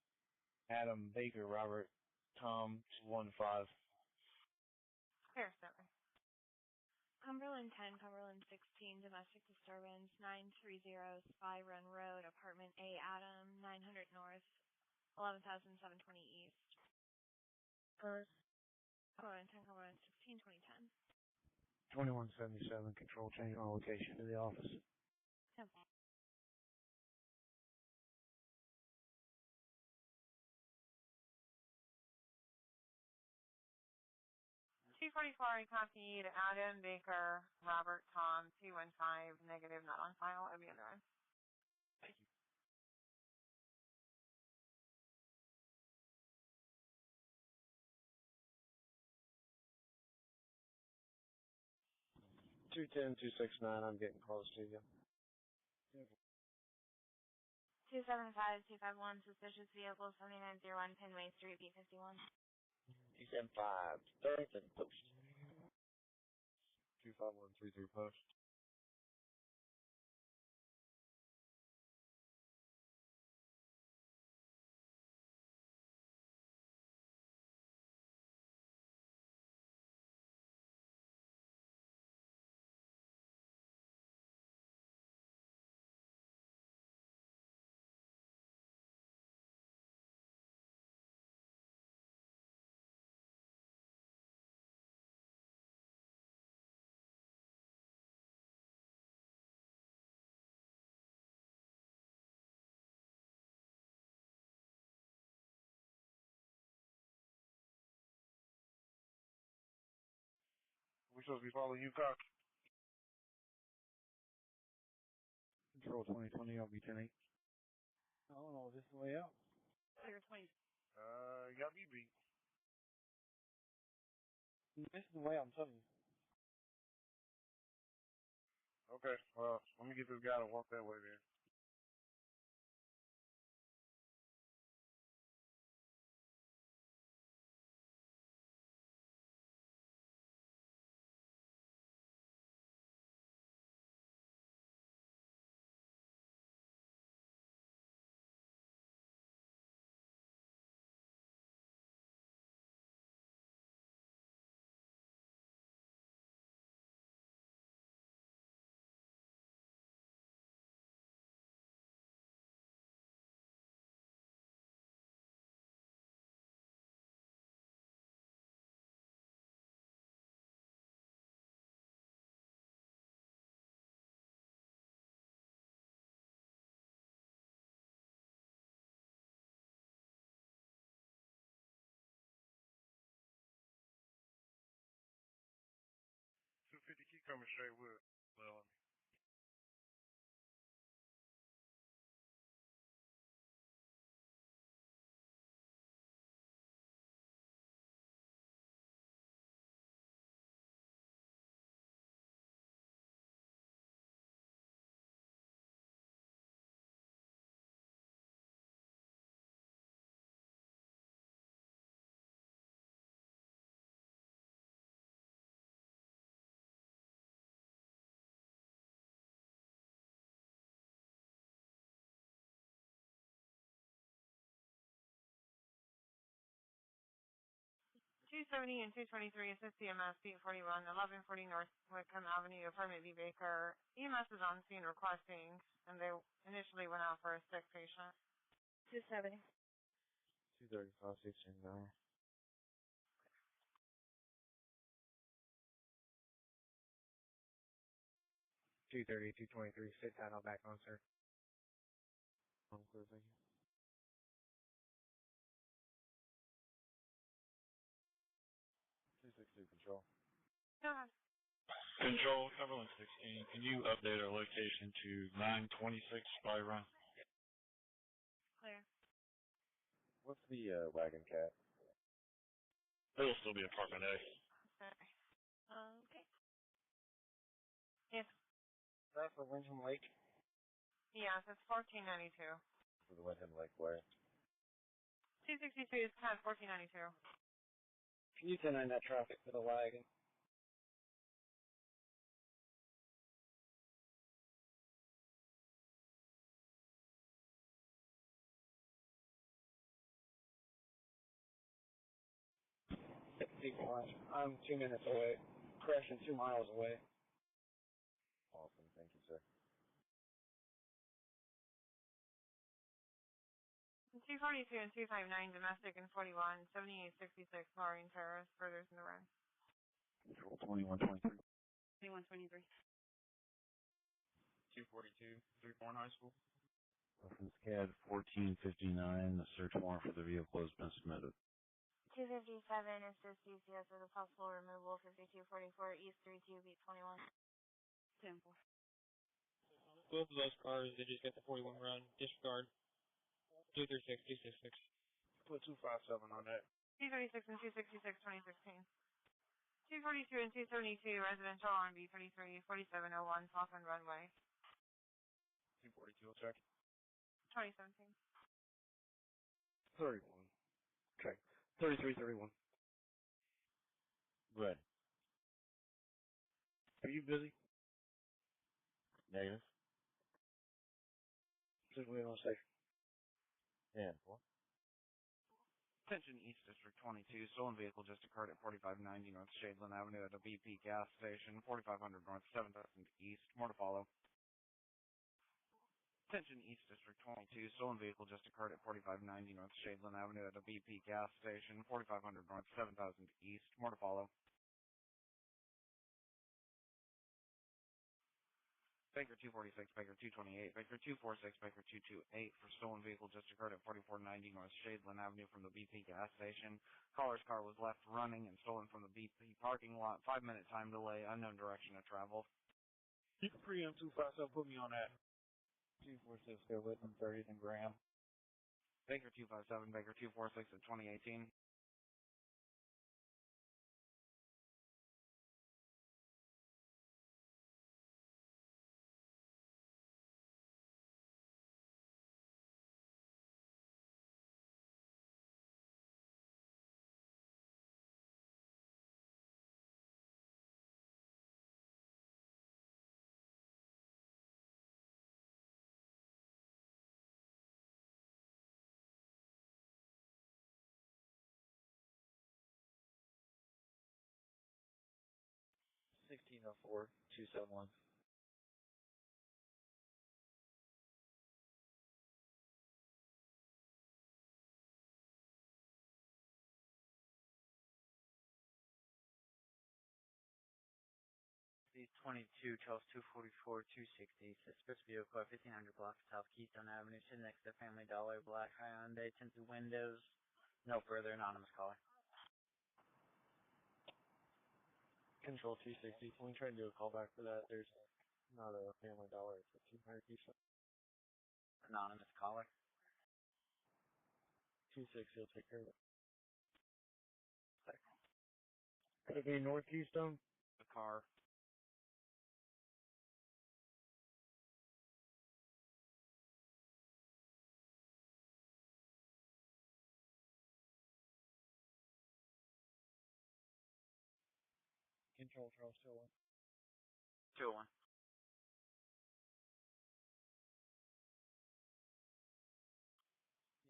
Adam Baker Robert Tom 215. Clear, Stanley. Cumberland 10, Cumberland 16, domestic disturbance, 930 Spy Run Road, apartment A, Adam, 900 North, 11,720 East. Cumberland 10, Cumberland 16, 2010. 2177, control, change my location to the office. Simple. T44, copied Adam Baker, Robert Tom, 215, negative, not on file, I'll be on the run. Thank you. Two 269, I'm getting close to you. 275, 251, suspicious vehicle, 7901 Penway Street, B51. 275, 37 post. 25133 post. We supposed to be following you, Cox? Control 2020, I'll be 10-8. I don't know, this is the way out. Clear 20. You got me beat. This is the way, I'm telling you. Okay, well, let me get this guy to walk that way then. coming straight with it. Well, $270 and $223 assist EMS, Beat 41, 1140 North Whitcomb Avenue, apartment B Baker. EMS is on scene requesting, and they initially went out for a sick patient. 270. 235, 609. 230, 223, sit tight, I'll back on, sir. I'm clear, thank you. Control. Go ahead. Control, Cumberland 16, can you update our location to 926 Spy Run? Clear. What's the wagon cat? It'll still be apartment A. Okay. Okay. Yes. That's for Windham Lake. Yes, it's 1492. For the Windham Lake Way. 262 is 10, 1492. Can you 10-9 that traffic for the wagon? I'm 2 minutes away. Crashing 2 miles away. Awesome, thank you, sir. 242 and 259, domestic and 41, 7866, Maureen Terrace, furthers in the run. Control 2123. 2123. 242, 34 High School. Reference CAD 1459. The search warrant for the vehicle has been submitted. 257 assist DCS with a possible removal, 5244 East 32, Beat 21. 10-4. Both of those cars, they just got the 41 run. Disregard. 236, 266. Put 257 on that. 236 and 266, 2016. 242 and 272, residential on B33, 4701, Southland Runway. 242, will check. 2017. 31. Okay. 3331. Go ahead. Are you busy? Negative. Just wait on station. Yeah, what? Attention East District 22, stolen vehicle just occurred at 4590 North Shadeland Avenue at a BP gas station, 4500 North 7000 East, more to follow. Attention East District 22, stolen vehicle just occurred at 4590 North Shadeland Avenue at a BP gas station, 4500 North 7000 East, more to follow. Baker 246, Baker 228, Baker 246, Baker 228 for stolen vehicle just occurred at 4490 North Shadeland Avenue from the BP gas station. Caller's car was left running and stolen from the BP parking lot. 5-minute time delay, unknown direction of travel. You can preempt 257, put me on that. 246, go Whitman 30th and Graham. Baker 257, Baker 246 at 2018. $1604, 271. These 22, Charles 244, 260, suspicious vehicle at 1500 block South Keystone Avenue, sitting next to Family Dollar, black Hyundai, tinted windows. No further, anonymous caller. Control 260. Can we try to do a callback for that? There's not a Family Dollar at 1500 Keystone. Anonymous caller. 260 will take care of it. Could it be North Keystone? The car. Control Charles 201. 201.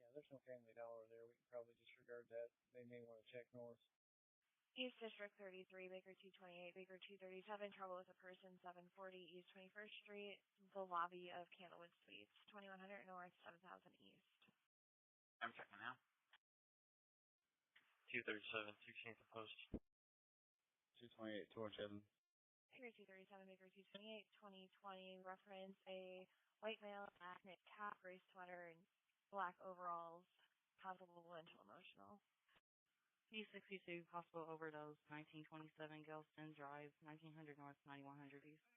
Yeah, there's no Family Dollar there. We can probably disregard that. They may want to check north. East District 33, Baker 228, Baker 237, trouble with a person, 740 East 21st Street, the lobby of Candlewood Suites, 2100 North, 7000 East. I'm checking now. 237, 16th post. 228, 207. Baker 237, Baker 228, 2020, reference a white male, black knit cap, gray sweater, and black overalls, possible mental emotional. P62, possible overdose, 1927 Gelston Drive, 1900 North, 9100 East.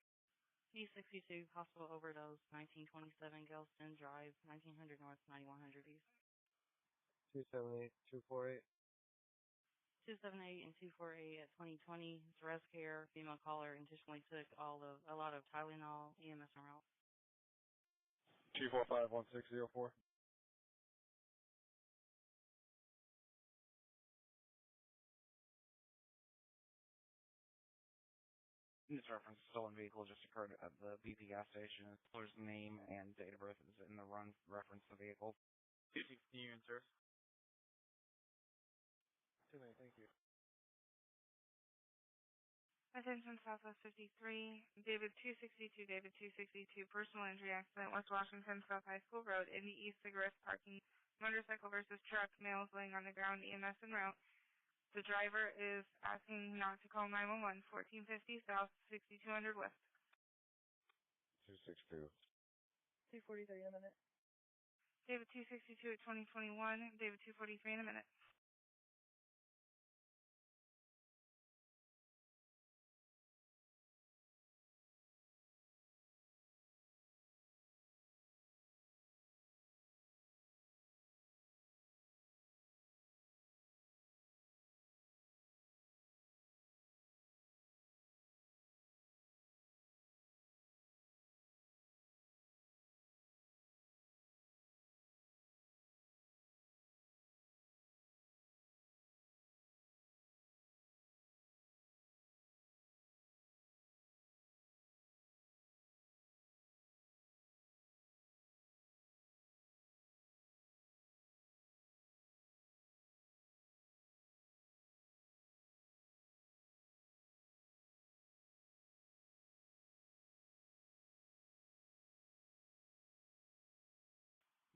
P62, possible overdose, 1927 Gelston Drive, 1900 North, 9100 East. 278, 248. 278 and 248 at 2020, Zerez Care, female caller, intentionally took a lot of Tylenol, EMS en route. 245-1604. This reference to stolen vehicle just occurred at the BP gas station. The killer's name and date of birth is in the run reference to the vehicle. 260 units, sir. Too many, thank you. Attention Southwest 53, David 262, David 262, personal injury accident, West Washington, South High School Road, in the East Cigarettes parking, motorcycle versus truck, male is laying on the ground, EMS en route. The driver is asking not to call 911, 1450 South, 6200 West. 262. 243 in a minute. David 262 at 2021, David 243 in a minute.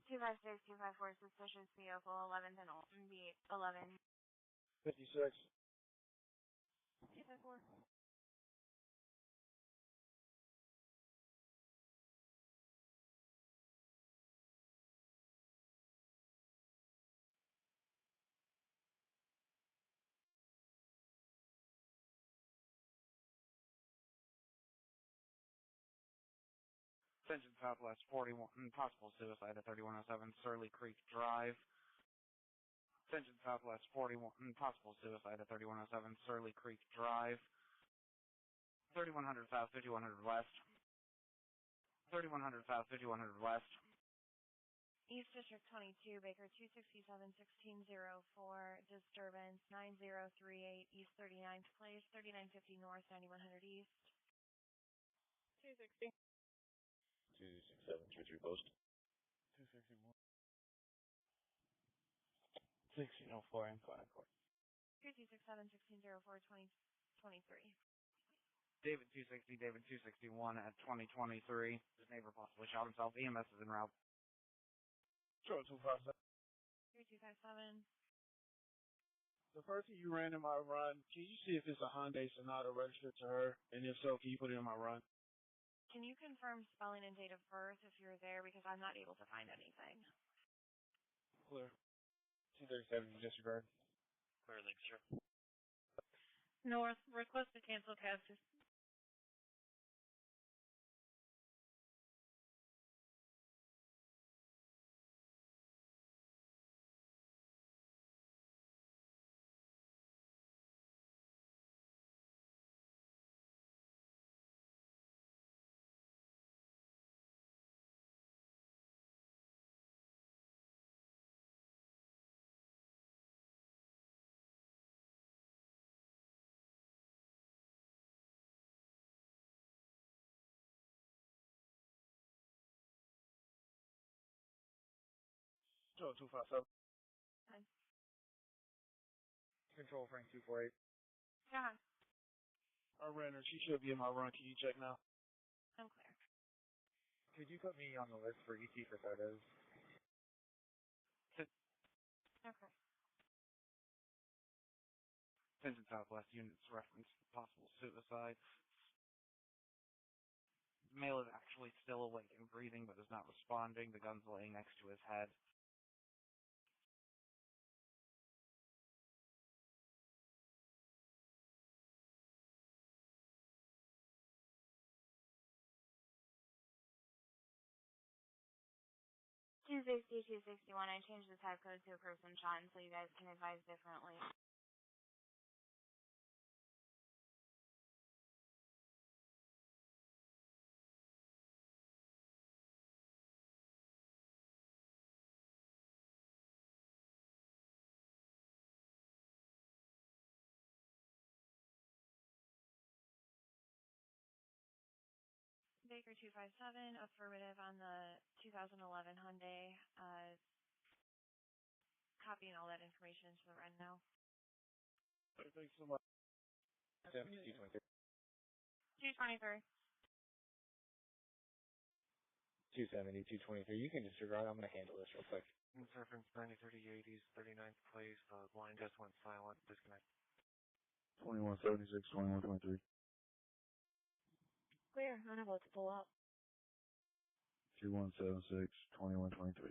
Two five six, 254, suspicious vehicle, 11th and Alton Beach, 11. 56. 254. Attention Southwest 41, possible suicide at 3107 Surly Creek Drive. Attention Southwest 41, possible suicide at 3107 Surly Creek Drive. 3100 South, 5100 West. 3100 South, 5100 West. East District 22, Baker 267, 1604, disturbance 9038, East 39th Place, 3950 North, 9100 East. 260. 267, 33 post. 261. 1604 and 5 court. 267, 1604, 2023. David 260, David 261 at 2023. His neighbor possibly shot himself. EMS is en route. Sure, 257. 3257. The person you ran in my run, can you see if it's a Hyundai Sonata registered to her? And if so, can you put it in my run? Can you confirm spelling and date of birth if you're there, because I'm not able to find anything? Clear. 237, disregard. Clear, thanks, sir. North, request to cancel cab. Control 257. Hi. Control Frank 248. Yeah. Our renter, she should be in my run. Can you check now? I'm clear. Could you put me on the list for ET for photos? Okay. Penton Southwest units reference possible suicide. The male is actually still awake and breathing, but is not responding. The gun's laying next to his head. Two 261. I changed the type code to a person shot, and so you guys can advise differently. Baker 257, affirmative on the 2011 Hyundai. Copying all that information to the run now. Thanks so much. 223. 223. 270, 223. You can disregard. I'm going to handle this real quick. Reference 903080s, 39th place. Line just went silent. Disconnect. 2176, 2123. Clear. I'm about to pull up. 2176, 2123.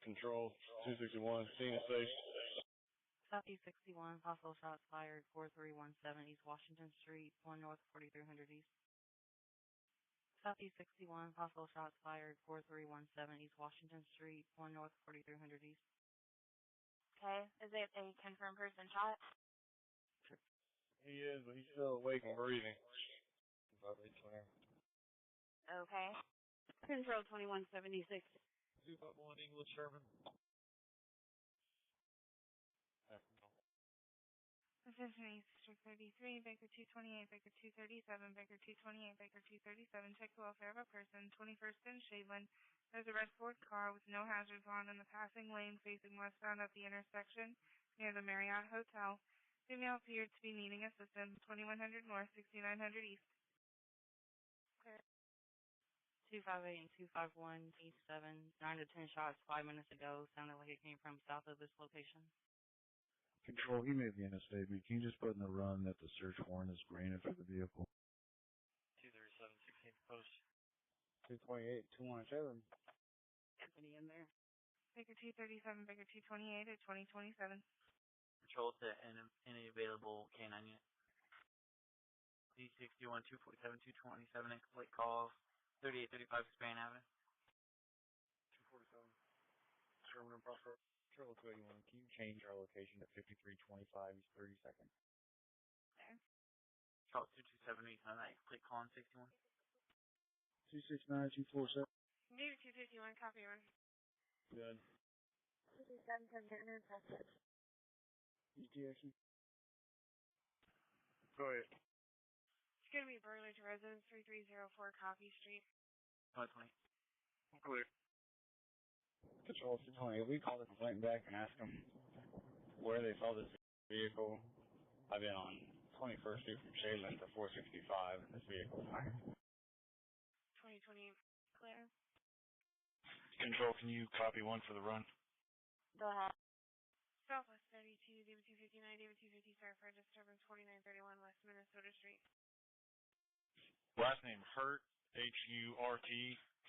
Control 261, scene is safe. Southeast 61, hostile shots fired, 4317 East Washington Street, 1 North 4300 East. Southeast 61, hostile shots fired, 4317 East Washington Street, 1 North 4300 East. Okay. Is it a confirmed person shot? He is, but he's still awake and breathing. Okay. Control 2176. 251 English Sherman. Position East District 33, Baker 228, Baker 237, Baker 228, Baker 237. Check the welfare of a person, 21st and Shadeland. There's a red Ford car with no hazards on in the passing lane facing westbound at the intersection near the Marriott Hotel. Female appeared to be needing assistance, 2100 North, 6900 East. Clear. 258 and 251 East 7, 9 to 10 shots 5 minutes ago. Sounded like it came from south of this location. Control, he may be in a statement. Can you just put in the run that the search warrant is granted for the vehicle? 237, 16th post. 228, 217. Anthony in there. Baker 237, Baker 228 at 2027. Control to any available K9 unit. D61, 247, 227, incomplete calls. 3835 Span Avenue. 247. Sherman and Prosper. Control 281. Can you change our location to 5325 East 32nd? There. Charles 227, 898, complete call on 61. 269, 247. Baker 251, copy one. Good. 237 from Denton and Prescott. ETSC. Go ahead. It's going to be Burley to residence 3304 Coffee Street. 2020. Clear. Control 220. We called the complaint back and asked them where they saw this vehicle. I've been on 21st Street from Shadeland to 465, and this vehicle fired. 2020, clear. Control, can you copy one for the run? Go ahead. Southwest 32, David 259, David 250, sorry for disturbance 4931 West Minnesota Street. Last name Hurt, H-U-R-T.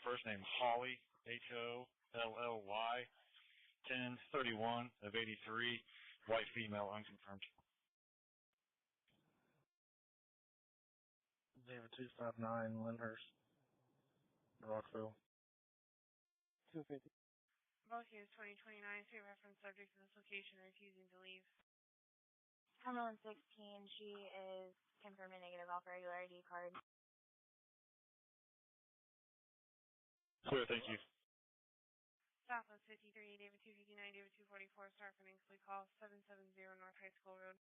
First name Holly, H-O-L-L-Y. 10/31 of 83. White female, unconfirmed. David 259, Lyndhurst, Rockville. 250. Both use 2029 to reference subject to this location refusing to leave. Cumberland 16, she is confirmed a negative off regular ID card. Clear, thank you. Southwest 53, David 259, David 244, start for incomplete call 770 North High School Road.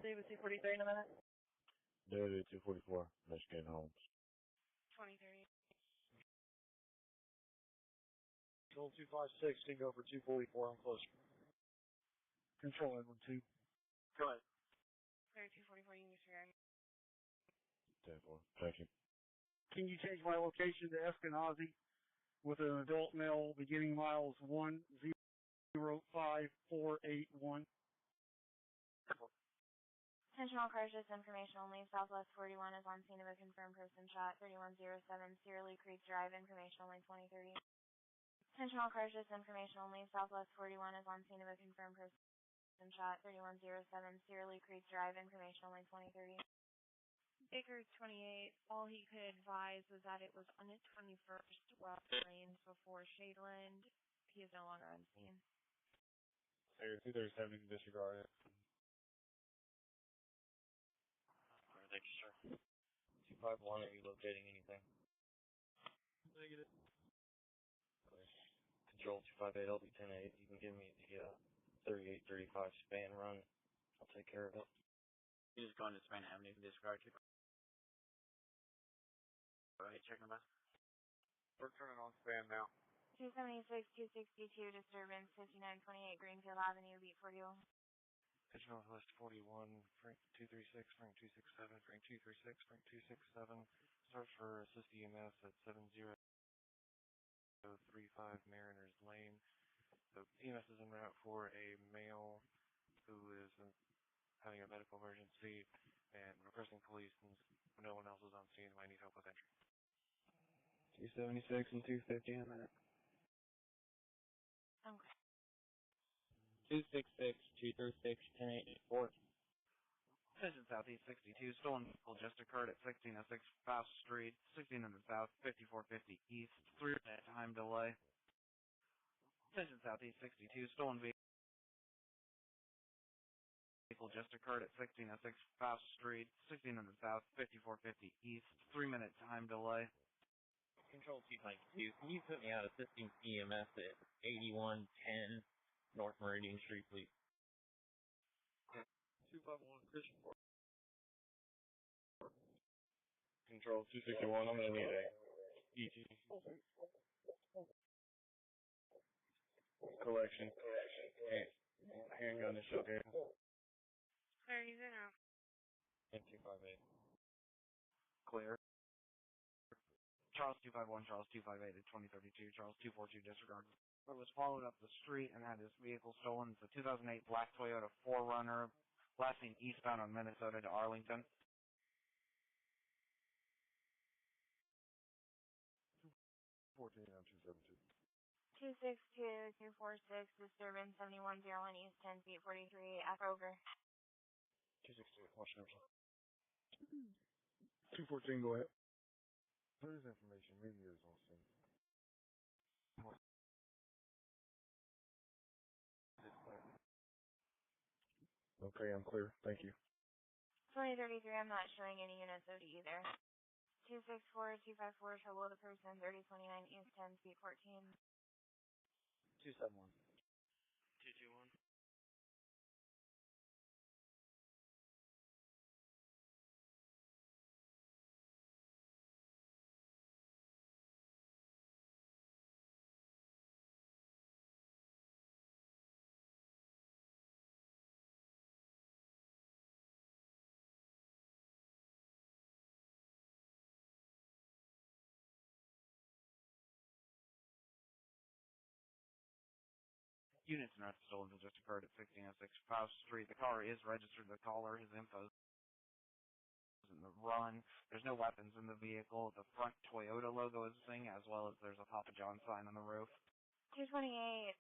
David 243 in a minute. David 244, Michigan Homes. 2030. Control 256, can go for 244, I'm close. Control Edward 2. Go ahead. Clear 244, you can disregard. 10-4, thank you. Can you change my location to Eskenazi with an adult male beginning miles 105481? Attention all cars, just information only. Southwest 41 is on scene of a confirmed person shot. 3107 Searly Creek Drive, information only 2030. Attention all cars, just information only. Southwest 41 is on scene of a confirmed person shot. 3107 Searly Creek Drive, information only 2030. Baker 28, all he could advise was that it was on the 21st west lanes before Shadeland. He is no longer on scene. Clear 237, you can disregard it. Thank you, sir. 251, are you locating anything? Negative. Control 258, I'll be 10-8. You can give me the 3835 span run. I'll take care of it. You just go into Span Avenue and disregard it. Alright, checking bus. We're turning on span now. 276, 262, disturbance, 5928 Greenfield Avenue, beat 41. Pitch Northwest 41, Frank 236, Frank 267, Frank 236, Frank 267. Search for assist EMS at 7035 Mariners Lane. The EMS is en route for a male who is having a medical emergency and requesting police, and no one else is on scene. Might need help with entry. 276 and 250 in a minute. Okay. 266, 236, 1084. Attention Southeast 62, stolen vehicle just occurred at 1606 Faust Street, 1600 South, 5450 East, 3-minute time delay. Attention Southeast 62, stolen vehicle just occurred at 1606 Faust Street, 1600 South, 5450 East, 3-minute time delay. Control 292, can you put me out assisting EMS at 8110 North Meridian Street, please? 251, Christian. Control 261, I'm going to need a ET. Collection. Handgun is okay. Clear, he's in out. 258. Clear. Charles 251, Charles 258 at 2032, Charles 242 disregard. It was followed up the street and had his vehicle stolen. It's a 2008 black Toyota 4Runner, last seen eastbound on Minnesota to Arlington. 14 on 272. 262, 246, disturbance 7101 East 10 feet 43, F over. 262, Washington. 214, go ahead. There's information, media is on scene. Okay, I'm clear. Thank you. 2033, I'm not showing any units OD either. 264, 254, trouble with a person, 3029 East 10 feet 14. 271. 221. Units not stolen just occurred at 1606 Faust Street. The car is registered. The caller, his info is in the run. There's no weapons in the vehicle. The front Toyota logo is missing, as well as there's a Papa John sign on the roof. 228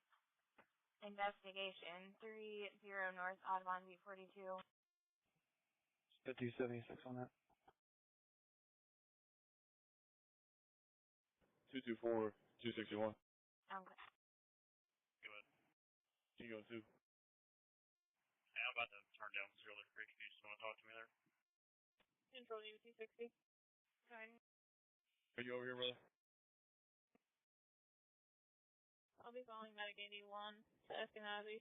investigation 30 North Audubon B42. 276 on that. 224, 261. Okay. Good. Can you go to? Hey, I'm about to turn down Zero Creek. If you just want to talk to me there. Control U 260. Fine. Are you over here, brother? I'll be calling Medic 81 to Eskenazi.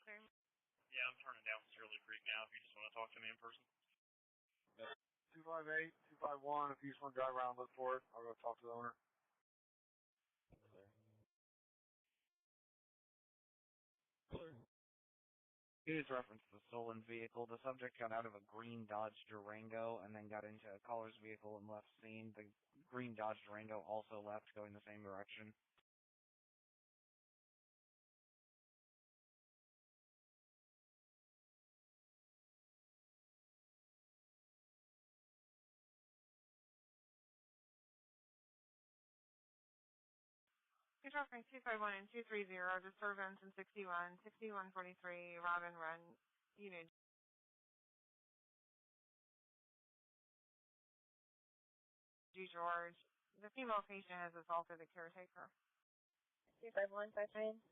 Okay. Yeah, I'm turning down Zero Creek now. If you just want to talk to me in person. 258, 251. If you just want to drive around and look for it, I'll go talk to the owner. Here's reference to the stolen vehicle. The subject got out of a green Dodge Durango and then got into a caller's vehicle and left scene. The green Dodge Durango also left, going the same direction. Control Frank 251 and 230, disturbance in 61, 6143, Robin Run, Unit G. George. The female patient has assaulted the caretaker. 251, 59.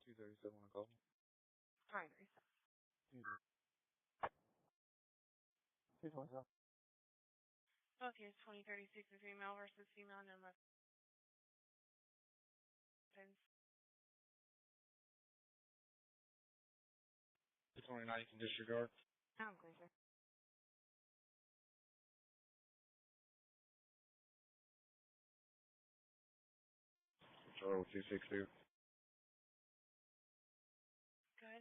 237 on call. 23. 227. Both years 2036 is female versus female, no weapons. 229, you can disregard. I'm clear, sir. Control 262. Go ahead.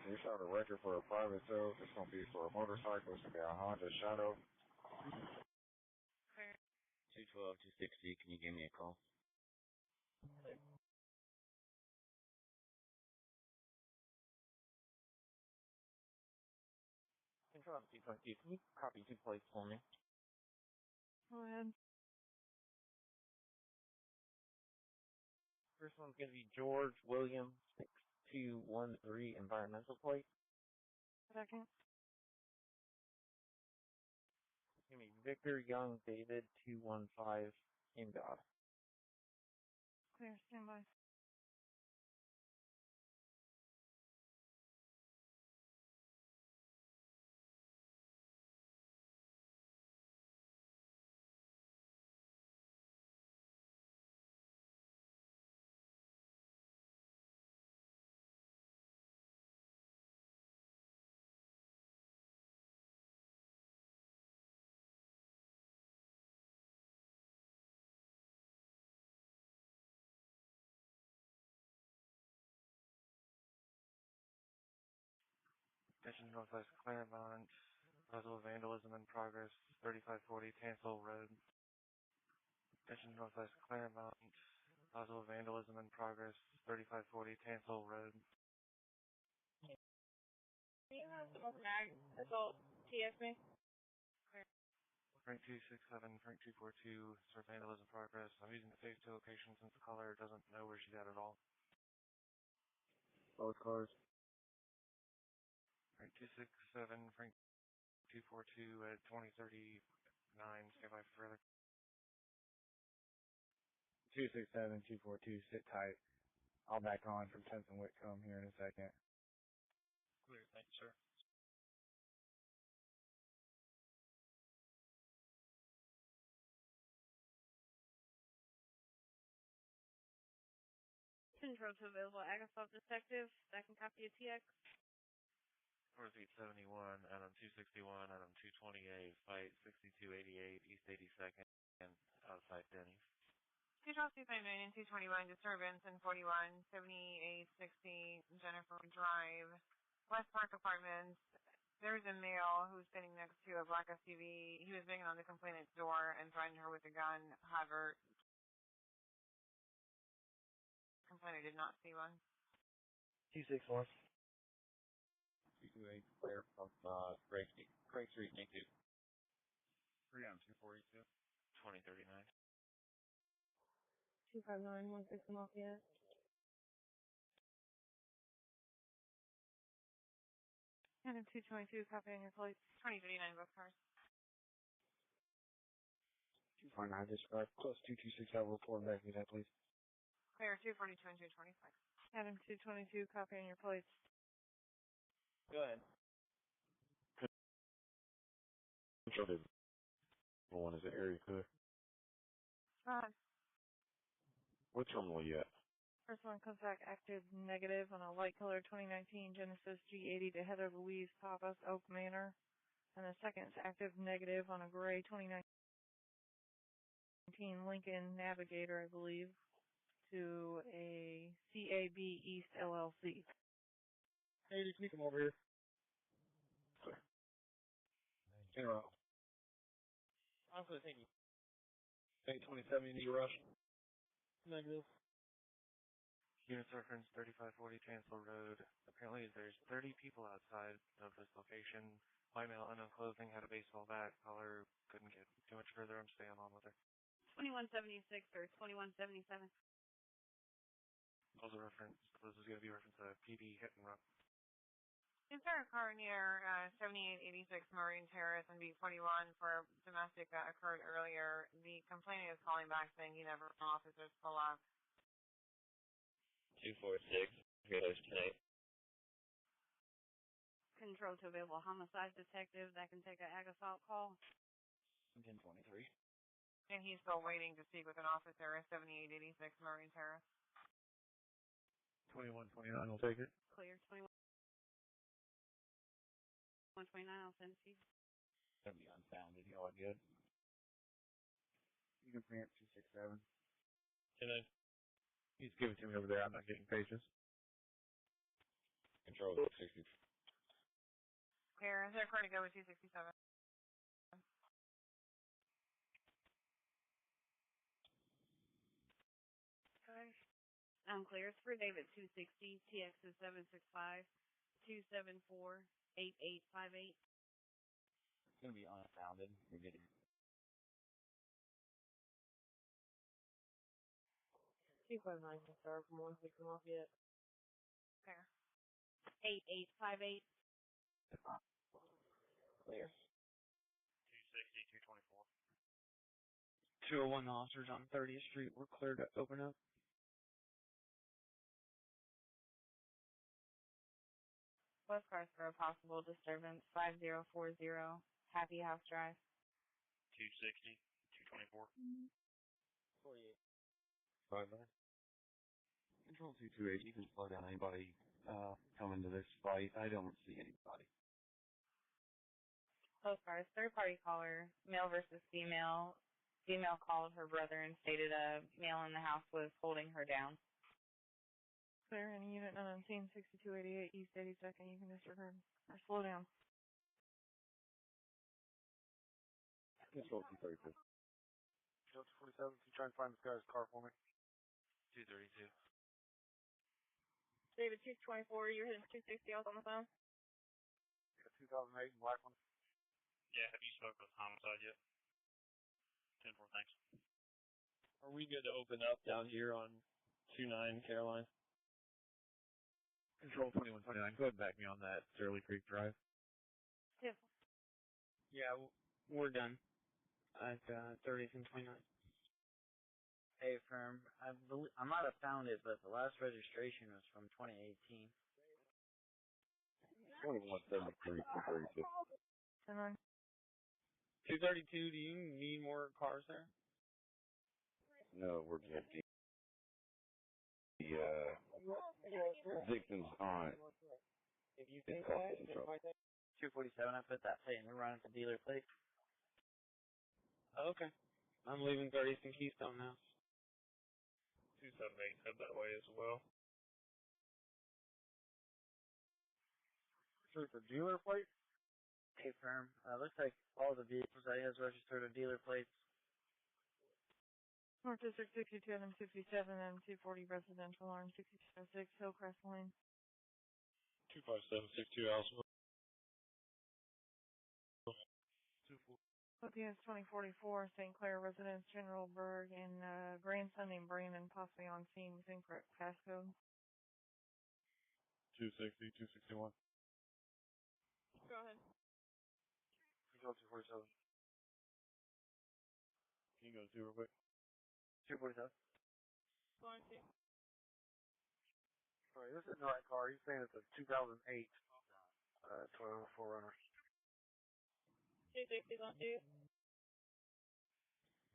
We shot a record for a private sale. It's going to be for a motorcycle. It's going to be a Honda Shadow. Clear. 212, 260, can you give me a call? Control 222, can you copy 2 plates for me? Go ahead. First one's going to be George William 6213 environmental plate. Second. It's going to be Victor Young David 215 in God. Clear. Stand by. Attention Northwest Claremont. Possible vandalism in progress. 3540 Tansel Road. Attention Northwest Claremont. Possible vandalism in progress. 3540 Tansel Road. Do you have mag assault TS me? Frank 267, Frank 242, sir, vandalism progress. I'm using the phase 2 location since the caller doesn't know where she's at all. Both cars. Frank 267, Frank 242 at 2039, stand by for further. 267 242, sit tight. I'll back on from Tenson Whitcomb here in a second. Clear, thank you, sir. Control to available Agathop detective that can copy a TX. North 871, Adam 261, Adam 228, fight 6288, East 82nd, and outside Denny's. Control 259 and 221, disturbance in 41, 7860 Jennifer Drive, West Park Apartments. There's a male who's sitting next to a black SUV. He was banging on the complainant's door and threatened her with a gun. Have her I did not see one. 261. 228, clear from Craig Street, Nick 2. 3 on 242. 2039. 259, 16 Lafayette. Adam 222, copy on your plates. 2039, both cars. 249, disregard. Plus 226, I will report back to that, please. Clear 242 and 225. Adam 222, copy on your plates. Go ahead. One is it area code? What terminal are you at? First one comes back active negative on a light color 2019 Genesis G80 to Heather Louise Pappas, Oak Manor. And the second is active negative on a gray 2019 Lincoln Navigator, I believe, to a CAB East LLC. Hey, can you come over here? Interrupt. Honestly, thank you. 827, you need a rush? Negative. Units reference 3540 Chancellor Road. Apparently there's 30 people outside of this location. White male, unknown clothing, had a baseball bat. Caller couldn't get too much further. I'm staying on with her. 2176 or 2177. Also reference, this is going to be reference to PD hit and run. Is there a car near 7886 Marine Terrace and B21 for domestic that occurred earlier? The complainant is calling back saying he never saw officers pull up. 246, Heroes tonight. Control to available homicide detective that can take an ag assault call. 1023. And he's still waiting to speak with an officer at 7886 Marine Terrace. 2129, I'll take it. Clear. 2129, I'll send it to you. Gonna be unfounded. Y'all are good. You can print 267. Can I? He's giving it to me over there. I'm not getting pages. Control 60. Clear. Is there a car to go with 267? I'm clear. It's for David 260. TX is 765 274 8858. It's gonna be unfounded. We're getting 259, sir, from 160 Lafayette. Clear. 8858. Clear. 260, 224. 201 officers on 30th Street. We're cleared to open up. Both cars for a possible disturbance. 5040 Happy House Drive. 260, 224. 48. 59. Control 228. You can slow down anybody coming to this fight. I don't see anybody. Both cars. Third party caller. Male versus female. Female called her brother and stated a male in the house was holding her down. Clear. Any unit not on scene 6288 East 82nd. You can disregard or slow down. Control 232. Delta 47, can you try and find this guy's car for me? 232. David 224. You're hitting 260. I was on the phone. Yeah, 2008 black one. Yeah, have you spoke with homicide yet? 10-4, thanks. Are we good to open up down here on 29 Caroline? Control 2129, go ahead and back me on that Shirley Creek Drive. Yep. Yeah, we're done. At 30th and 29th. Hey, firm. I might have found it, but the last registration was from 2018. 2173, 232. 232, do you need more cars there? No, we're good. The victim's aunt If you is think causing trouble. 247, I put that plate in the run for dealer plate. Okay. I'm leaving 30th and Keystone now. 278, head that way as well. Sure, for dealer plate? Hey, firm. Looks like all the vehicles that he has registered are dealer plates. North District 62, M57, M240 residential, alarm 606, Hillcrest Lane. 25762 Alsville. OPS 2044, St. Clair residence, General Berg, and grandson named Brandon possibly on scene with incorrect passcode. 260, 261. Go ahead. Control 247. Can you go to 2 real quick? 247. Going to. Alright, this is the right car. He's saying it's a 2008 Toyota 4Runner. 260 on 2.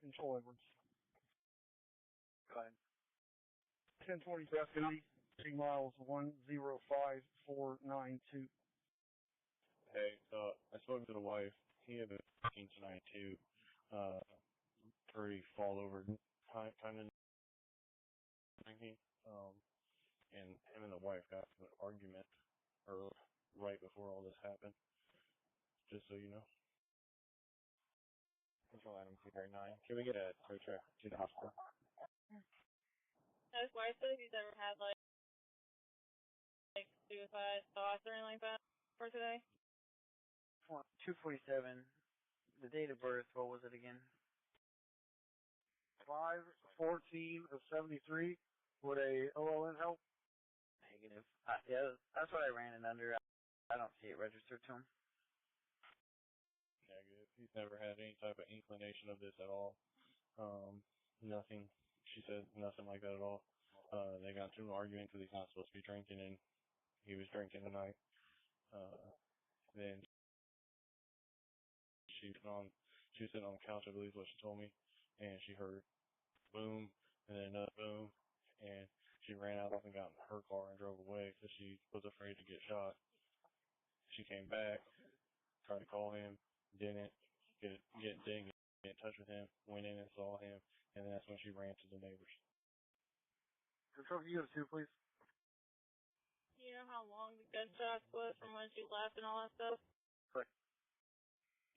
Control Edwards. Go ahead. 1040 Tuscany, 3 miles 105492. Hey, I spoke to the wife. He had been working tonight too. Pretty fall over kind of drinking. And him and the wife got into an argument right before all this happened. Just so you know. Control Adam 239. Can we get a tow truck to the hospital? His wife said if he's ever had like suicide thoughts or anything like that for today. 247. The date of birth, what was it again? 5/14 of 73. Would a OLN help? Negative. Yeah, that's what I ran it under. I don't see it registered to him. Negative. He's never had any type of inclination of this at all. Nothing. She said nothing like that at all. They got into an argument because he's not supposed to be drinking, and he was drinking tonight. Then she was sitting on the couch, I believe is what she told me, and she heard boom, and then another boom, and she ran out and got in her car and drove away because she was afraid to get shot. She came back, tried to call him, didn't get in touch with him, went in and saw him, and then that's when she ran to the neighbors. Control, can you go to 2, please? Do you know how long the gunshots was from when she left and all that stuff? Correct.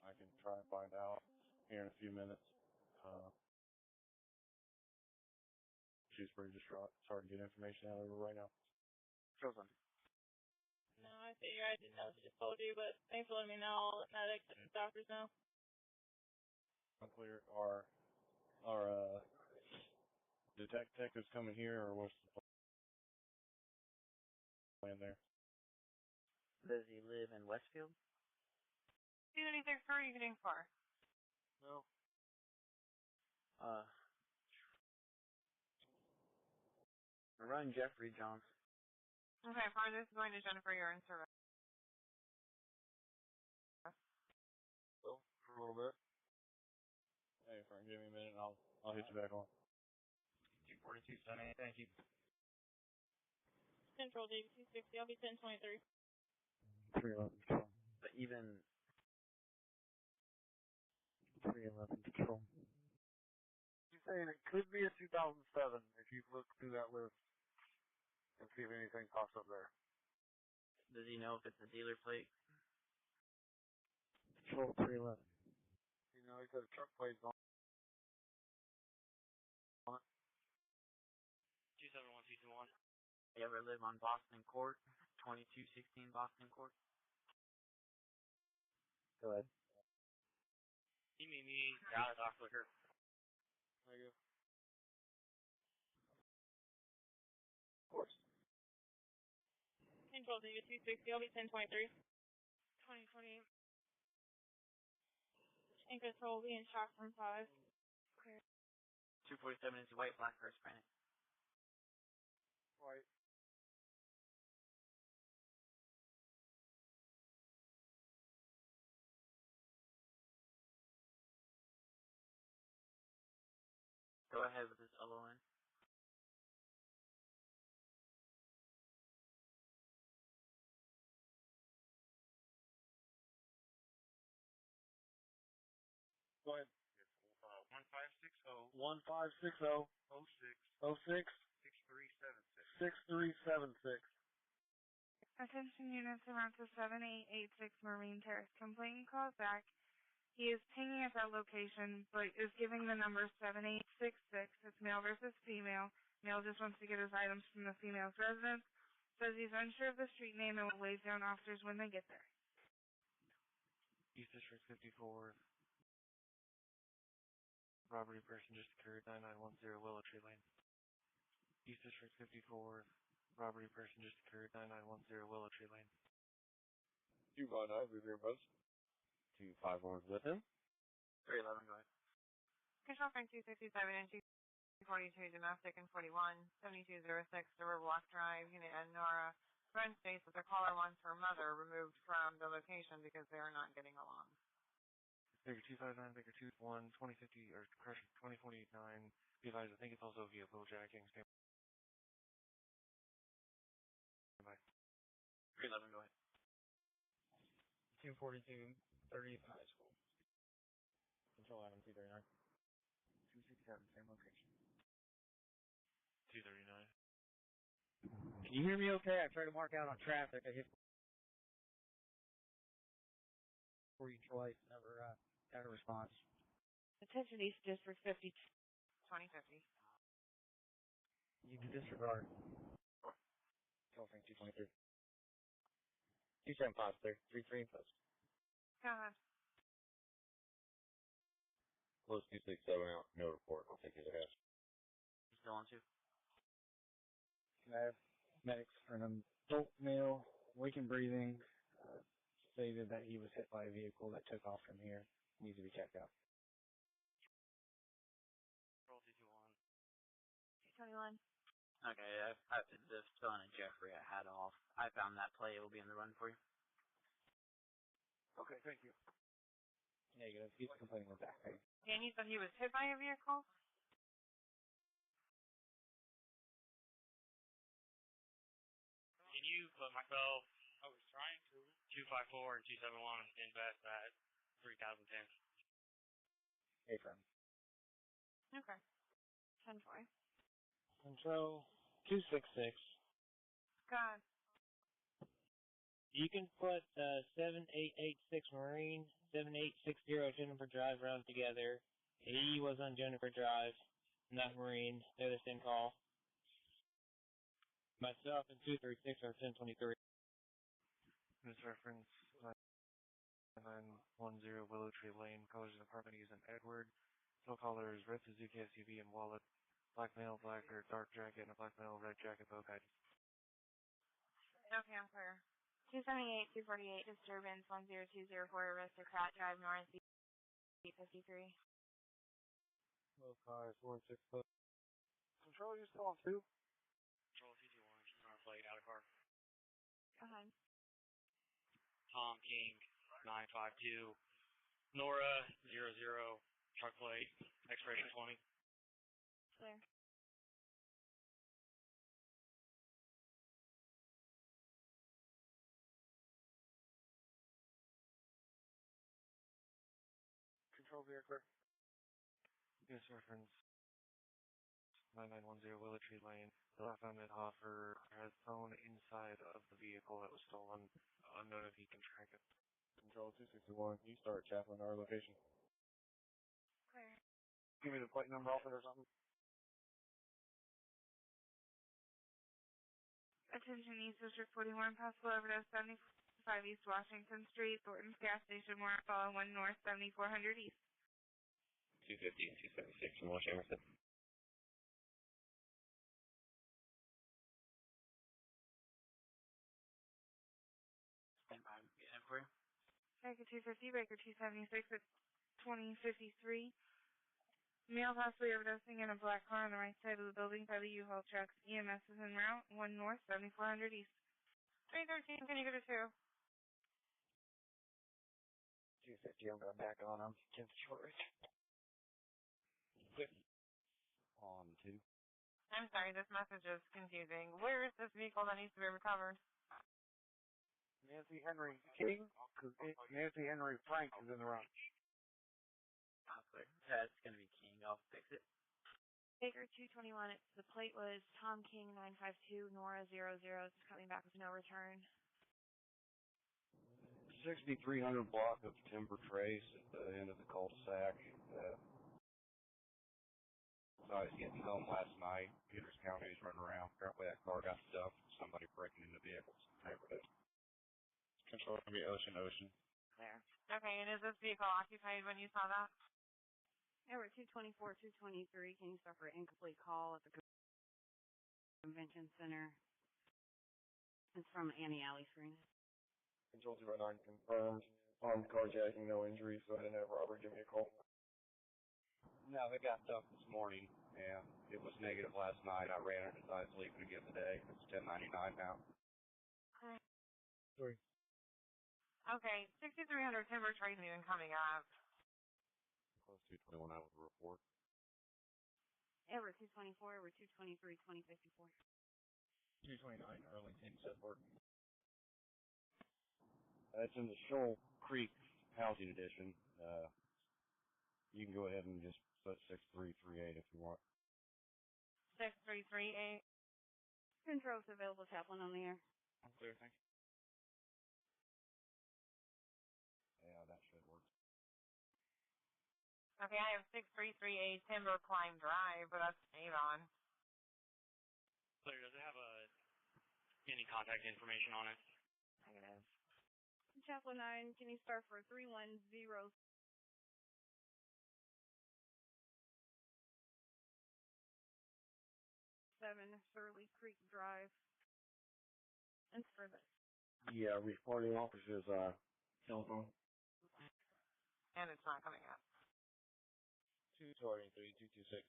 I can try and find out here in a few minutes. She's pretty distraught. It's hard to get information out of her right now. Chosen. No, I figure I didn't know if she just told you, but thanks for letting me know. I'll let medics and doctors know. Unclear. Our detectives coming here, or what's the plan there? Does he live in Westfield? Do anything for you getting far? No. Run Jeffrey Jones. Okay, farthest going to Jennifer, you're in service. Well, for a little bit. Hey, Frank, give me a minute and I'll hit you back on. 242 Sunny, thank you. Control Dave 260, I'll be 1023. 311 Control. But even 311 Control. She's saying it could be a 2007 if you look through that list and see if anything pops up there. does he know if it's a dealer plate? Control 311. You know, he said a truck plate's on it. 271221. You ever live on Boston Court? 2216 Boston Court? Go ahead. You meet me down at Doc Liquor. There you go. Of course. Control Dave 260, I'll be 1023. 2028. And control will be in shock from 5. Clear. 247 is white, black, or Hispanic? White. Go ahead with this LON. Go ahead. 1560 1560 06 6376. Attention units around to 7886 Marine Terrace. Complainant calls back. He is pinging at that location, but is giving the number 7866. It's male versus female. Male just wants to get his items from the female's residence. Says he's unsure of the street name and will wave down officers when they get there. East District 54. Robbery person just occurred, 9910 Willow Tree Lane. East District 54. Robbery person just occurred, 9910 Willow Tree Lane. 259, with your buzz. 251's with him. 311, go ahead. Control Frank 267 and 242 domestic and 41, 7206 the Riverwalk Drive, Unit N Nora. Friend states that the caller wants her mother removed from the location because they are not getting along. Baker 259, Baker 21, 2050, or correction, 2049. Be advised, I think it's also via jacking. Stand by. 311, go ahead. 242, 35 school. Control item 239. 267, same location. 239. Can you hear me okay? I tried to mark out on traffic. I hit for you twice. Never got a response. Attention East District 50. 2050. You can disregard. Telephone 223. 275, sir. 33 post. Go ahead. Close 267 out. No report. I'll take his ass. You still on 2? Can I have medics for an adult male, awake and breathing, stated that he was hit by a vehicle that took off from here. Needs to be checked out. Roll 221. 221. Okay, the phone and Jeffrey I had off. I found that play. It will be in the run for you. Okay, thank you. Negative. He's complaining of back pain. And you said he was hit by a vehicle? Can you put myself, I was trying to, 254 and 271 in Best at 3010. Hey, friend. Okay. 10-4. Control 266. God. You can put 7886 Marine, 7860 Jennifer Drive round together. He was on Jennifer Drive, not Marine. They're the same call. Myself and 236 are 1023. This reference 910 Willow Tree Lane. Colors of the apartment is in Edward. Still colors red Suzuki SUV and wallet. Black male, black or dark jacket, and a black male, red jacket, both IDs. Okay, I'm clear. 278, 248, disturbance 10204 Aristocrat Drive North, 853. Both cars, 464. Control, you still on 2? Control 221, car plate, out of car. Go ahead. Tom King, 952. Nora, 00, truck plate, expiration 20. Clear. Control vehicle. This reference 9910 Willow Tree Lane. The last time that Hoffer has phone inside of the vehicle that was stolen. Unknown if he can track it. Control 261. You start Chaplain our location. Clear. Give me the plate number off it or something. Attention East District 41, possible overdose 75 East Washington Street, Thornton's gas station, Warren Follow 1 North, 7400 East. 250 and 276 from West Emerson. Stand by. Get in for you. Baker 250, Baker 276 at 2053. Male possibly overdosing in a black car on the right side of the building by the U-Haul trucks. EMS is en route, 1 North, 7400 East. 313, can you go to 2? 250, I'm going back on him. 10 short. On 2. I'm sorry, this message is confusing. Where is this vehicle that needs to be recovered? Nancy Henry King? Nancy Henry Frank is in the run. That's going to be King. I'll fix it. Baker 221, the plate was Tom King 952, Nora 00. It's coming back with no return. 6300 block of Timber Trace at the end of the cul-de-sac. I was getting home last night. Peters County's running around. Apparently that car got stuck. Somebody breaking into vehicles in the neighborhood. Control going to be Ocean. There. Okay, and is this vehicle occupied when you saw that? Edward 224, 223. Can you start for an incomplete call at the convention center? It's from Annie Alley screen. Control 209 confirmed. Armed carjacking, no injuries, so I didn't have Robert give me a call. No, it got stuck this morning. Yeah, it was negative last night. I ran it, decided to leave it again today. It's 1099 now. Okay. Sorry. Okay, 6300 Timber Trace isn't even coming up. Close 221 out with a report. Edward 224, Edward 223, 2054. 229, Arlington, Sedford. It's in the Shoal Creek Housing Edition. You can go ahead and just put 6338 if you want. 6338. Control's available, Chaplain on the air. I'm clear, thank you. Yeah, that should work. Okay, I have 6338 Timber Climb Drive, but that's Avon. Clear, does it have any contact information on it? Negative. Chaplain 9, can you start for 3107 Surly Creek Drive? And further. Yeah, responding officer's telephone. And it's not coming up. 223, 226.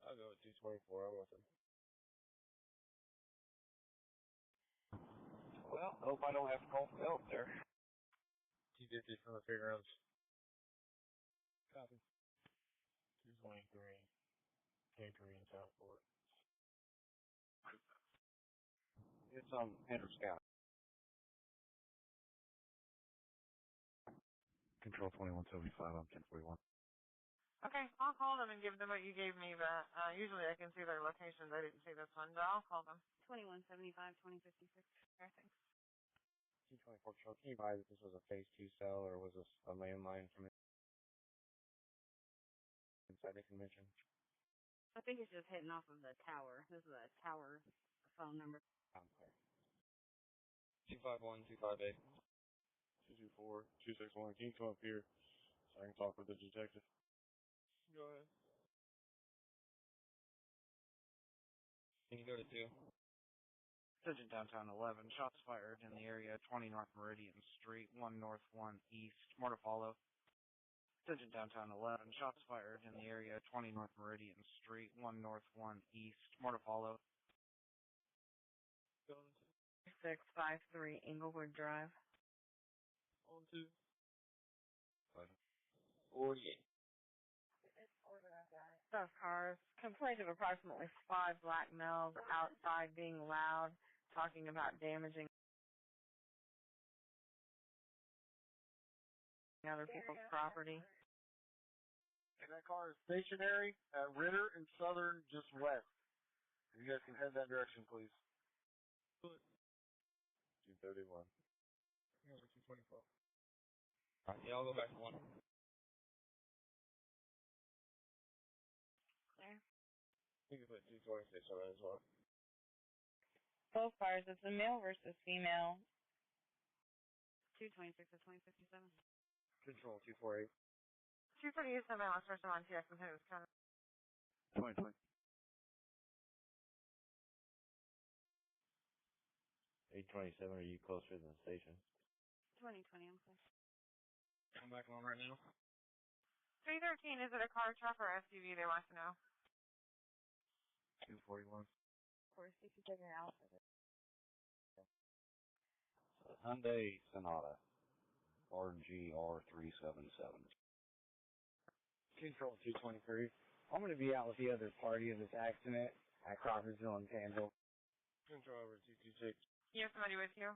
I'll go with 224. I'm with him. Well, hope I don't have to call for help there. 250 from the fairgrounds. Copy. 223. K3 in Southport. It's on Hendricks County. Control 2175, I'm 1041. Okay, I'll call them and give them what you gave me, but usually I can see their locations. I didn't see this one, but I'll call them. 2175, 2056. Okay, thanks. 224 Control, can you advise if this was a phase 2 cell or was this a landline from inside the convention? I think it's just hitting off of the tower. This is a tower phone number. I'm clear. 251, 258. 224, 261. Can you come up here so I can talk with the detective? Go ahead. Can you go to 2? Surgeon downtown 11. Shots fired in the area 20 North Meridian Street, 1 North, 1 East. More to follow. Surgeon downtown 11. Shots fired in the area 20 North Meridian Street, 1 North, 1 East. More to follow. 653 Inglewood Drive. On 2. 48. Stuff cars. Complaint of approximately 5 black males outside being loud, talking about damaging other people's property. And that car is stationary at Ritter and Southern, just west. If you guys can head that direction, please. 231. Yeah, 224. Alright, yeah, I'll go back to 1. There. You can put 226 on that as well. Both cars, it's a male versus female. 226 to 2057. Control 248. 248 somebody last person on TX and it was kind of 2020. 827, are you closer than the station? 2020, I'm close. I'm back on right now. 313, is it a car, truck, or SUV they want to know? 241. Of course, if you take it out. Hyundai Sonata. RGR377. Control 223. I'm going to be out with the other party of this accident at Crawfordsville and Panville. Control over 226. You have somebody with you?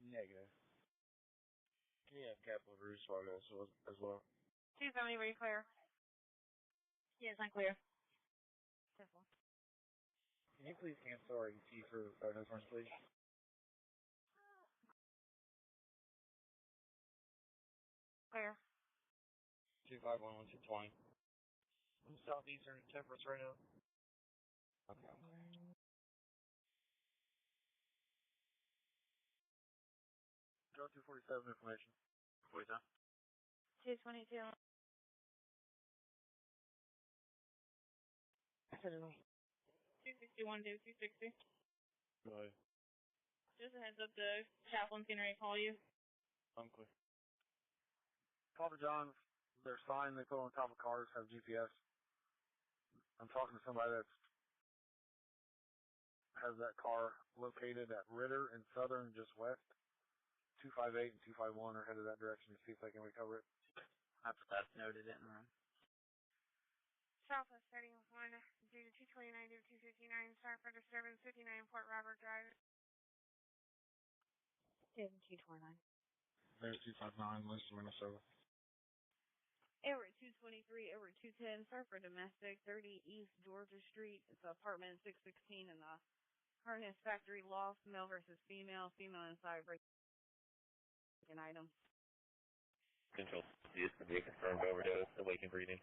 Negative. Can you have Capital Rouge on this as well? 270, were you clear? Yes, I'm clear. Careful. Can you please cancel our ET for photos, please? 251-1220. I'm southeastern Temperance right now. Okay. Go 247 information. 47. 222. 261 to 260. Go ahead. Just a heads up, the chaplain's getting ready to call you. I'm clear. Papa John's, their sign they put on top of cars have GPS. I'm talking to somebody that has that car located at Ritter and Southern, just west. 258 and 251 are headed that direction to see if they can recover it. That's noted in room. Southwest 31, due to 229 to 259, start for disturbance 59 Port Robert Drive. 229. There's 259, Winston, Minnesota. Everett 223, Everett 210, start for domestic, 30 East Georgia Street. It's apartment 616 in the Harness Factory Loft, male versus female, female inside breaking items. Control, this to be a confirmed overdose, awakened breathing.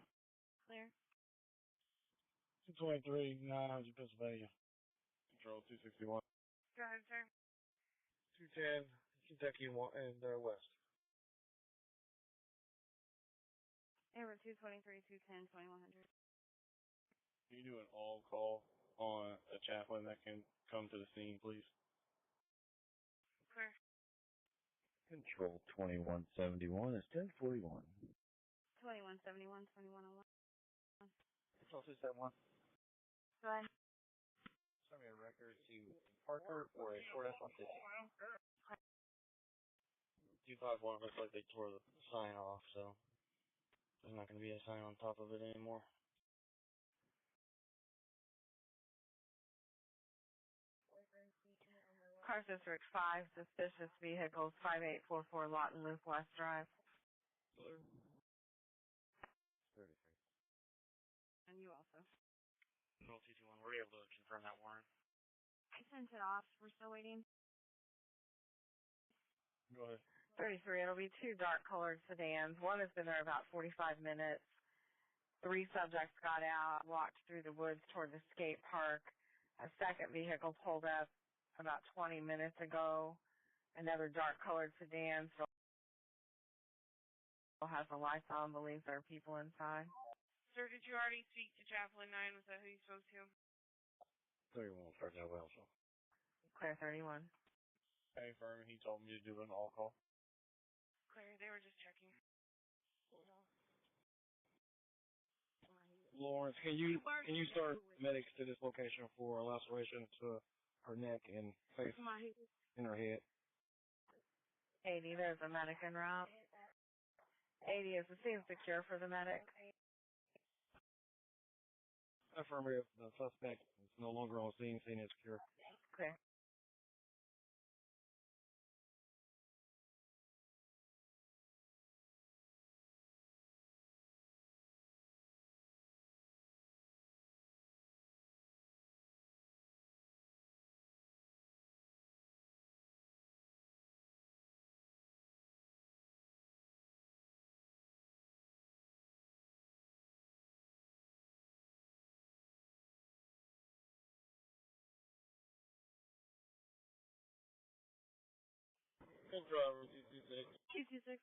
Clear. 223, 900 Pennsylvania. Control 261. Go ahead, sir. 210, Kentucky and west. Everett 223, 210, 2100. Can you do an all call on a chaplain that can come to the scene, please? Clear. Control 2171 is 1041. 2171, 2101. Control 271. Go ahead. Send me a record to Parker or a short S150. 251 looks like they tore the sign off, so there's not going to be a sign on top of it anymore. Car District 5, suspicious vehicles, 5844 Lawton Loop West Drive. 33. And you also. Control 221, were you able to confirm that warrant? I sent it off. We're still waiting. Go ahead. 33, it'll be 2 dark-colored sedans. One has been there about 45 minutes. 3 subjects got out, walked through the woods toward the skate park. A second vehicle pulled up about 20 minutes ago. Another dark-colored sedan still has the lights on, believes there are people inside. Sir, did you already speak to Chaplain 9? Was that who you spoke to? 31, Fresno Wells. Clear 31. Hey, Furman, he told me to do an all call. Clear, they were just checking. Lawrence, can you start medics to this location for a laceration to her neck and face in her head? 80, there's a medic en route. 80, is the scene secure for the medic? Affirmative. The suspect is no longer on scene. Scene is secure. Clear. Good driver, 226. 226.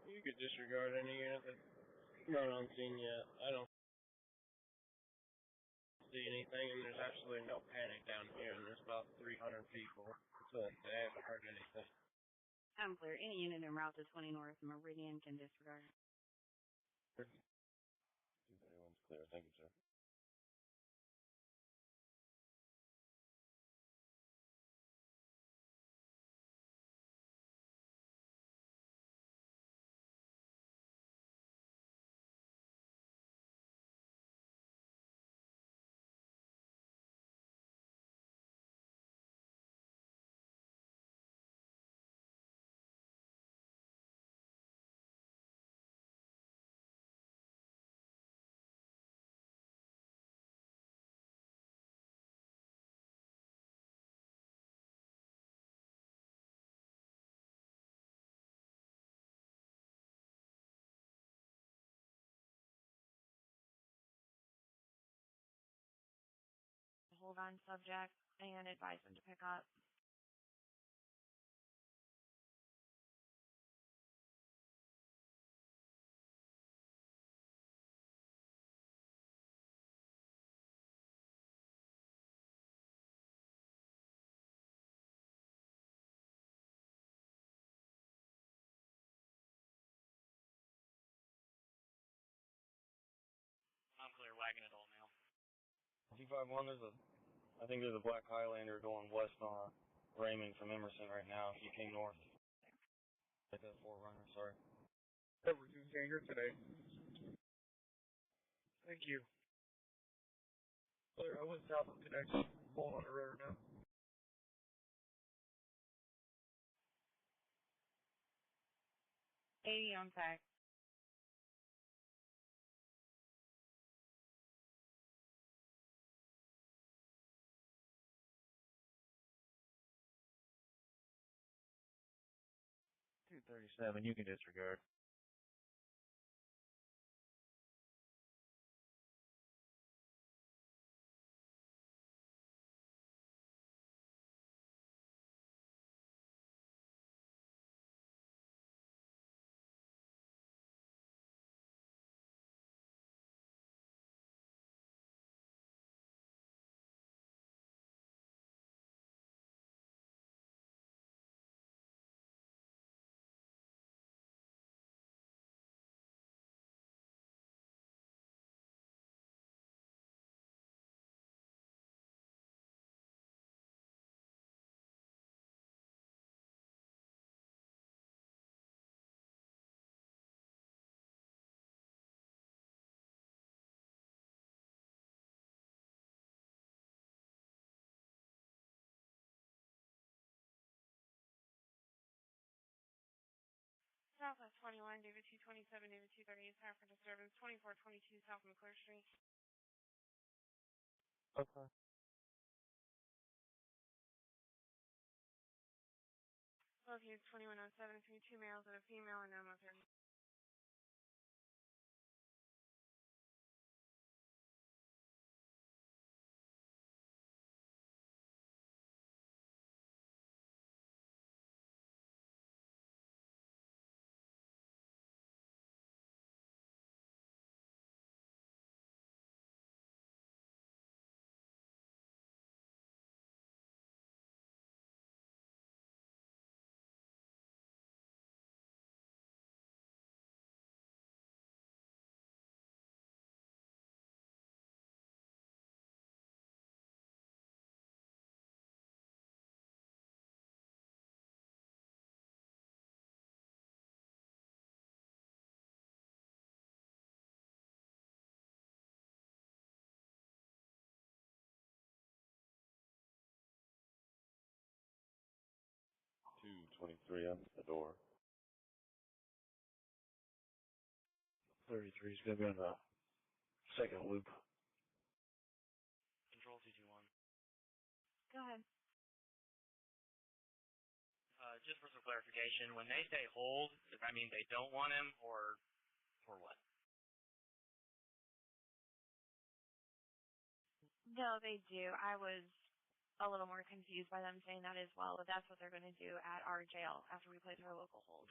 You could disregard any unit that's not on scene yet. I don't see anything, and there's absolutely no panic down here, and there's about 300 people, so they haven't heard anything. I'm clear. Any unit en route to 20 North Meridian can disregard. 231's clear. Thank you, sir. hold on subject and advise them to pick up. Unclear, wagon it all now. 251, I think there's a black Highlander going west on Raymond from Emerson right now. He came north. Like a 4Runner, sorry. Cover 2 Ganger today. Thank you. I went south of connection. Pulling on the road now. On fact. $237, you can disregard. Southwest 21, David 227, David 238, power for disturbance, 2422 South McClure Street. Okay. Located 2107, 2 males and a female and no mother. $223 up the door. 33 is going to be on the second loop. Control 221. Go ahead. Just for some clarification, when they say hold, does that mean they don't want him, or what? No, they do. I was a little more confused by them saying that as well, but that's what they're going to do at our jail after we place our local hold.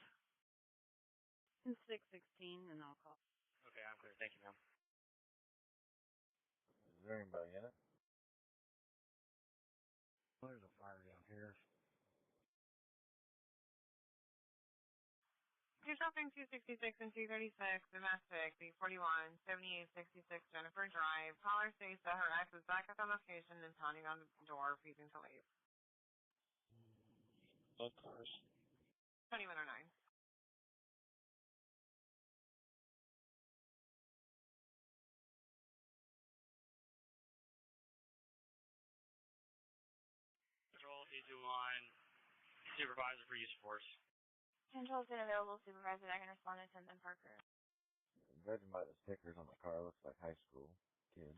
616, and I'll call. Okay, I'm clear. Thank you, ma'am. Is there anybody in it? There's a fire down here. You're shopping 266 and 236, domestic, B41, 7866 Jennifer Drive. Caller states that her ex is back at the location and pounding on the door, refusing to leave. Both cars. 2109. Control 221, supervisor for use of force. Control's unavailable, supervisor. I can respond to 10th and Parker. Judging by the stickers on the car, looks like high school kids.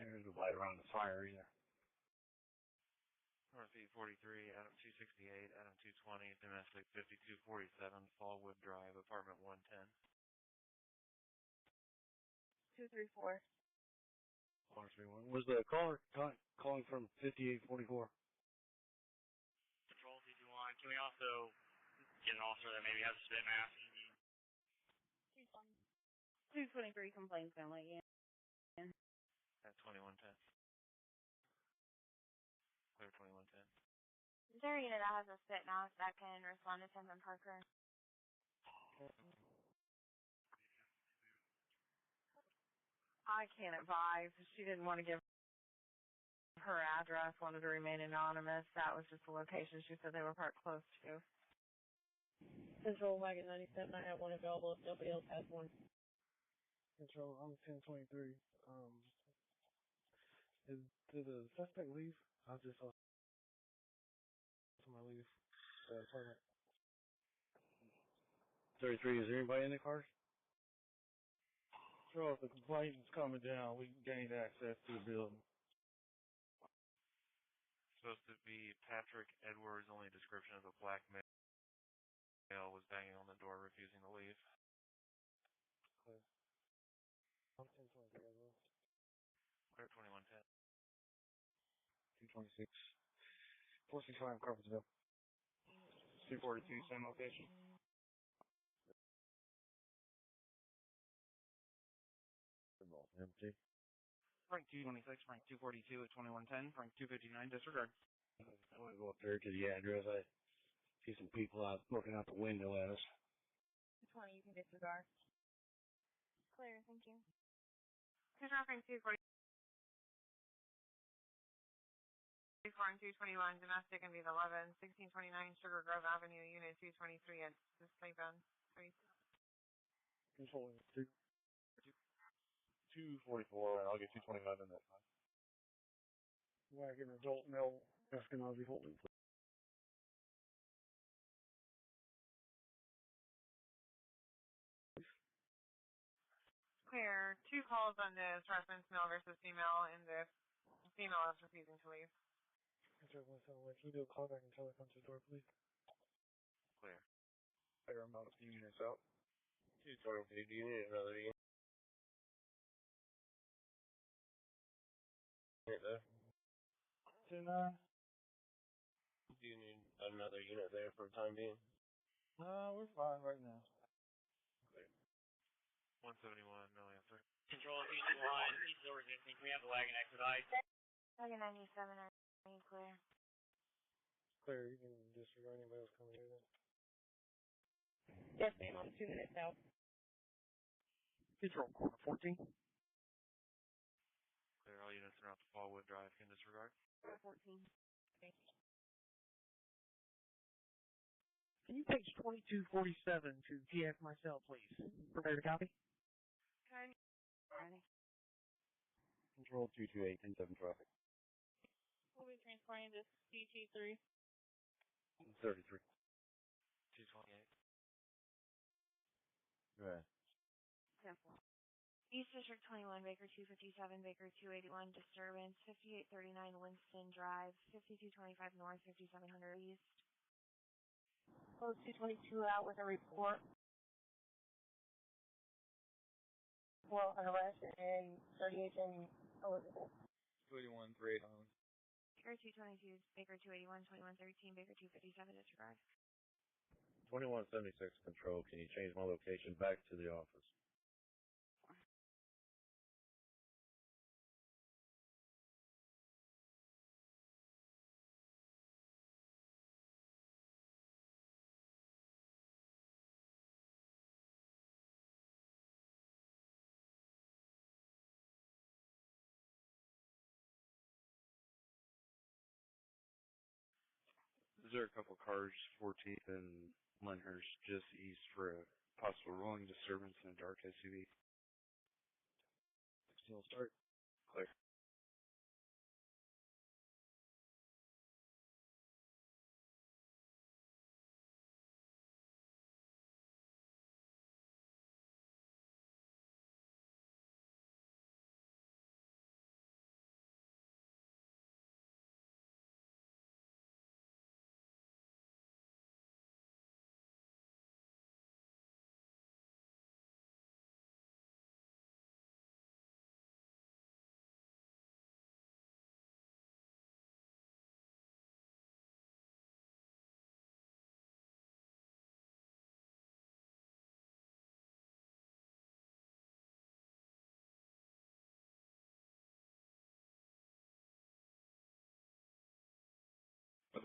There's a light around the fire either. North 843, Adam 268, Adam 220, domestic 5247, Fallwood Drive, apartment 110. 234. R31. Was the caller calling from 5844? Control 221. Can we also get an officer that maybe has a spit mask? 223 complaints family again. At 2110. Clear 2110. Is there a unit that has a spit mask that can respond to 10th and Parker? I can't advise. She didn't want to give her address, wanted to remain anonymous. That was just the location she said they were parked close to. Control Wagon 97, I have one available if nobody else has one. Control, I'm 1023. Did the suspect leave? I just saw somebody leave the apartment. 33, is there anybody in the car? So if the complaint is coming down, we gained access to the building. Supposed to be Patrick Edwards, only description of a black male was banging on the door, refusing to leave. Clear. I'm 1023 as well. Clear 2110. 226. 465 Carpentersville. 242, same location. Empty. Frank 226, Frank 242 at 2110, Frank 259, disregard. I want to go up there to the address. I see some people out looking out the window at us. 20, you can disregard. Clear, thank you. Control Frank 244 and 221, domestic and be 11, 1629 Sugar Grove Avenue, Unit 223 at Display Bend. Controlling 244, and I'll get 225 in that time. Wagon adult male Eskenazi Holden. Clear. 2 calls on this reference male versus female, and this female is refusing to leave. Control 171, can you do a call back and tell her to come to the door, please? Clear. Fair amount of few units out. 222, do you need another unit there? 29. Do you need another unit there for the time being? We're fine right now. 171, no answer. Control 221, he's still resisting. Can we have the wagon expedite? Wagon 97, are you clear? Clear, you can disregard anybody else coming here then. Yes, ma'am, I'm 2 minutes out. Control corner 14. Clear, all units are out to Fallwood Drive, can disregard. 14. Thank you. Can you page 2247 to TF Marcel, please? Prepare to copy. Ready. Control 228, 10-7 traffic. We'll be transporting this CT3. 33. 228. Go ahead. 10-4. East District 21, Baker 257, Baker 281, disturbance, 5839 Winston Drive, 5225 North, 5700 East. Close 222 out with a report for an arrest and 38 in Elizabeth. 281, 38 Island. Baker 222, Baker 281, 2113, Baker 257, disregard. 2176 control, can you change my location back to the office? Is there a couple cars, 14th and Lyndhurst, just east for a possible rolling disturbance in a dark SUV? 16 will start. Clear.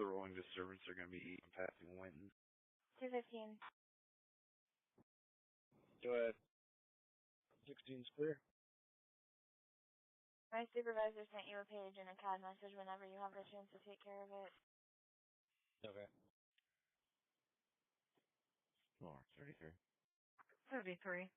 the rolling disturbance are going to be passing Winton. 215. Go ahead. 16's clear. My supervisor sent you a page and a CAD message whenever you have the chance to take care of it. Okay. More, 33. 33.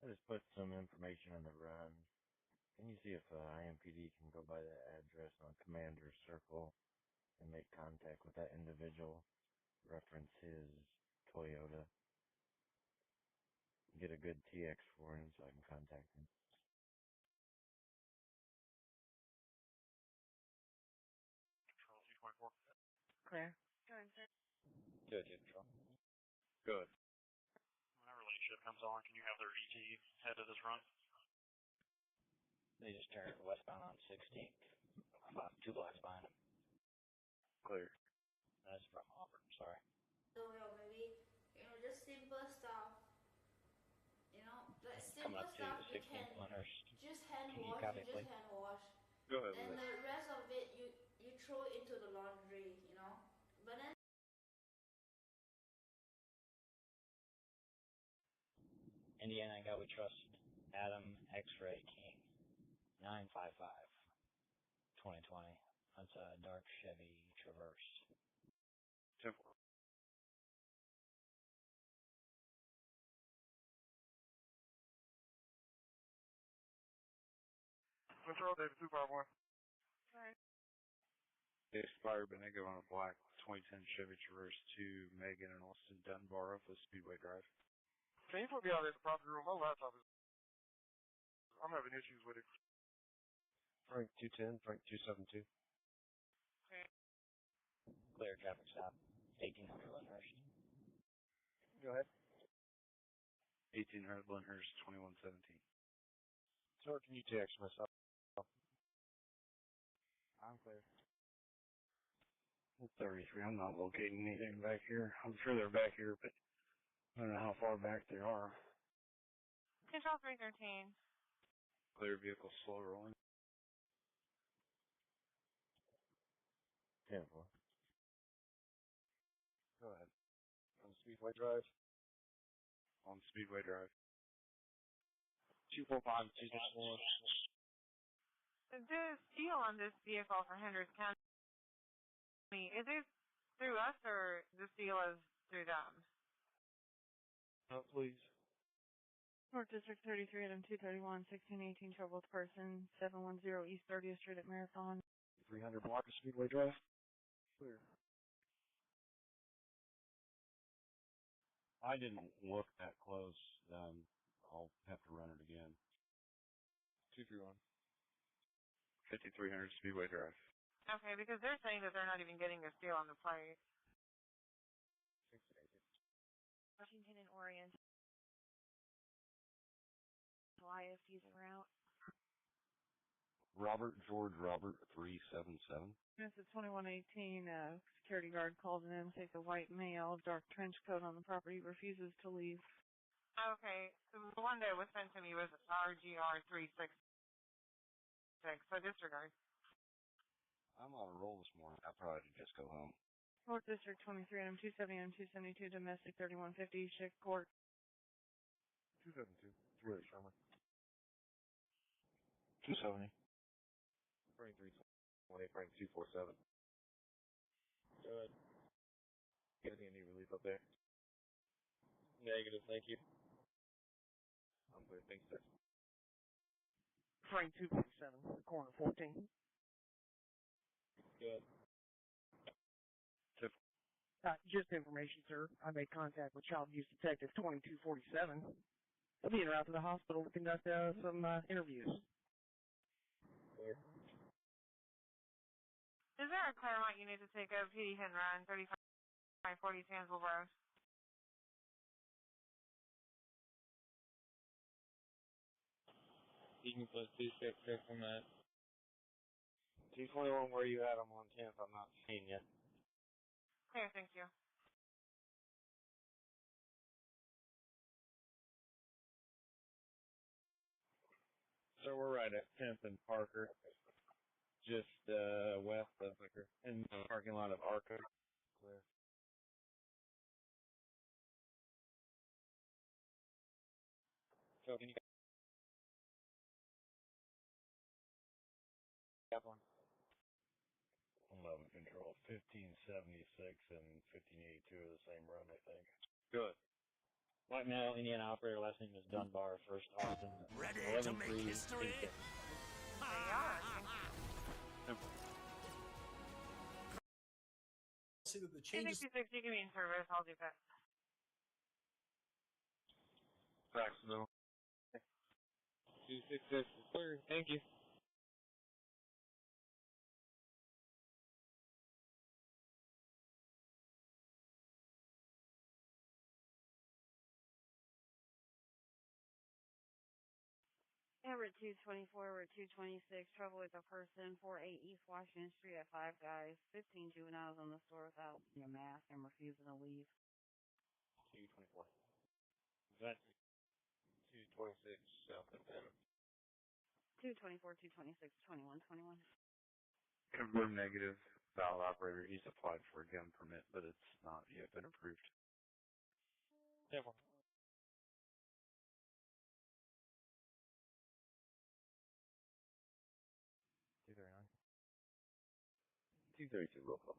I just put some information on the run. Can you see if IMPD can go by that address on Commander's Circle and make contact with that individual? Reference his Toyota. Get a good TX for him so I can contact him. Control 224. Clear. Go ahead, sir. Good, control. Good. Whenever late shift comes on, can you have their ET head of this run? They just turned westbound on 16th. About 2 blocks behind them. Clear. That's from Auburn, sorry. So, maybe, just simple stuff. Like simple Coming up to stuff the you 16th can Lyndhurst. just hand Can you wash, copy, you just please? hand wash. Go ahead, And Liz. the rest of it, you throw into the laundry, But then Indiana God We Trust, Adam X-Ray King, 955, 2020. That's a dark Chevy Traverse. 10-4. Control, David 251. Sorry. Expired Benega on a black 2010 Chevy Traverse to Megan and Austin Dunbar off of Speedway Drive. Can you put me out in the property room? My laptop is... I'm having issues with it. Frank 210, Frank 272. Okay. Clear traffic stop, 1800 Lyndhurst. Go ahead. 1800 Lyndhurst 2117. Sir, can you text myself? I'm clear. 33. I'm not locating anything back here. I'm sure they're back here, but I don't know how far back they are. Control 313. Clear vehicle slow rolling. 10-4. Go ahead. On Speedway Drive. On Speedway Drive. 245, 261. The deal on this vehicle for Hendricks County, is it through us or the deal is through them? Please. North District 33, item 231, 1618, troubled person, 710 East 30th Street at Marathon. 300 block of Speedway Drive. Clear. I didn't look that close. I'll have to run it again. 231. 5300 Speedway Drive. Okay, because they're saying that they're not even getting a steal on the plate. Washington and Orion. ISD's en route. Robert George Robert 377. This is 2118, security guard calls in, takes a white male, dark trench coat on the property, refuses to leave. Okay, so the one that was sent to me was RGR 366, so disregard. I'm on a roll this morning. I probably should just go home. North District 23, item 270, item 272, domestic 3150, Schick Court. 272. Where's Sherman? 270. Frank 320, Frank 247. Go ahead. Got any relief up there? Negative, thank you. I'm clear, thanks, sir. Frank 247, corner 14. Good. Just information, sir. I made contact with Child Abuse Detective 2247. They'll be en route to the hospital to conduct some interviews. Clear. Is there a Claremont you need to take a PD hit and run 3540 Sandsville Road? Eaton plus 266 on that. 221, where you at? I'm on 10th. I'm not seeing you. Clear, thank you. So we're right at 10th and Parker, just west of Liquor, in the parking lot of Arco. Clear. So can you got one? 11 control, 1576 and 1582 are the same run, I think. Good. Right now, Indiana operator, last name is Dunbar, first Austin. Ready 11-3, to make history? See that the changes. 266, you can be in service. I'll do that. Jacksonville. 266 is clear. Thank you. Route 224, Route 226, trouble with a person, 48 East Washington Street at Five Guys, 15 juveniles on the floor without a mask and refusing to leave. 224. That's 226 South of Benham. 224, 226, 2121. Confirm negative. Valid operator. He's applied for a gun permit, but it's not yet been approved. 10-4. Two 232 roll call.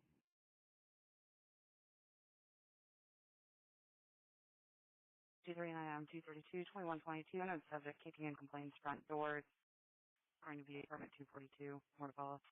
I'm 232, 2122. I know the subject kicking in complaints front doors. Trying to be apartment 242. More to follow.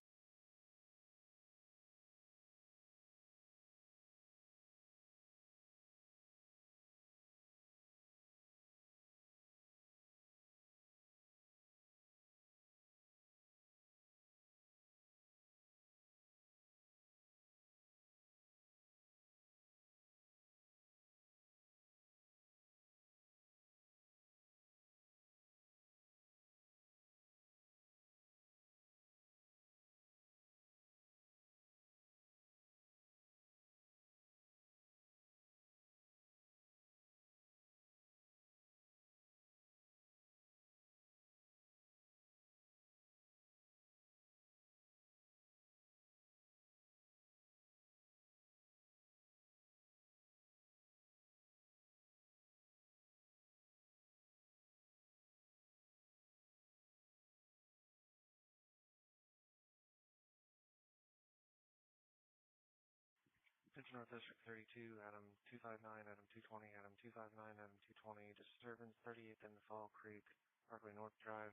Central North District 32, Adam 259, Adam 220, Adam 259, Adam 220, disturbance 38th in the Fall Creek, Parkway North Drive.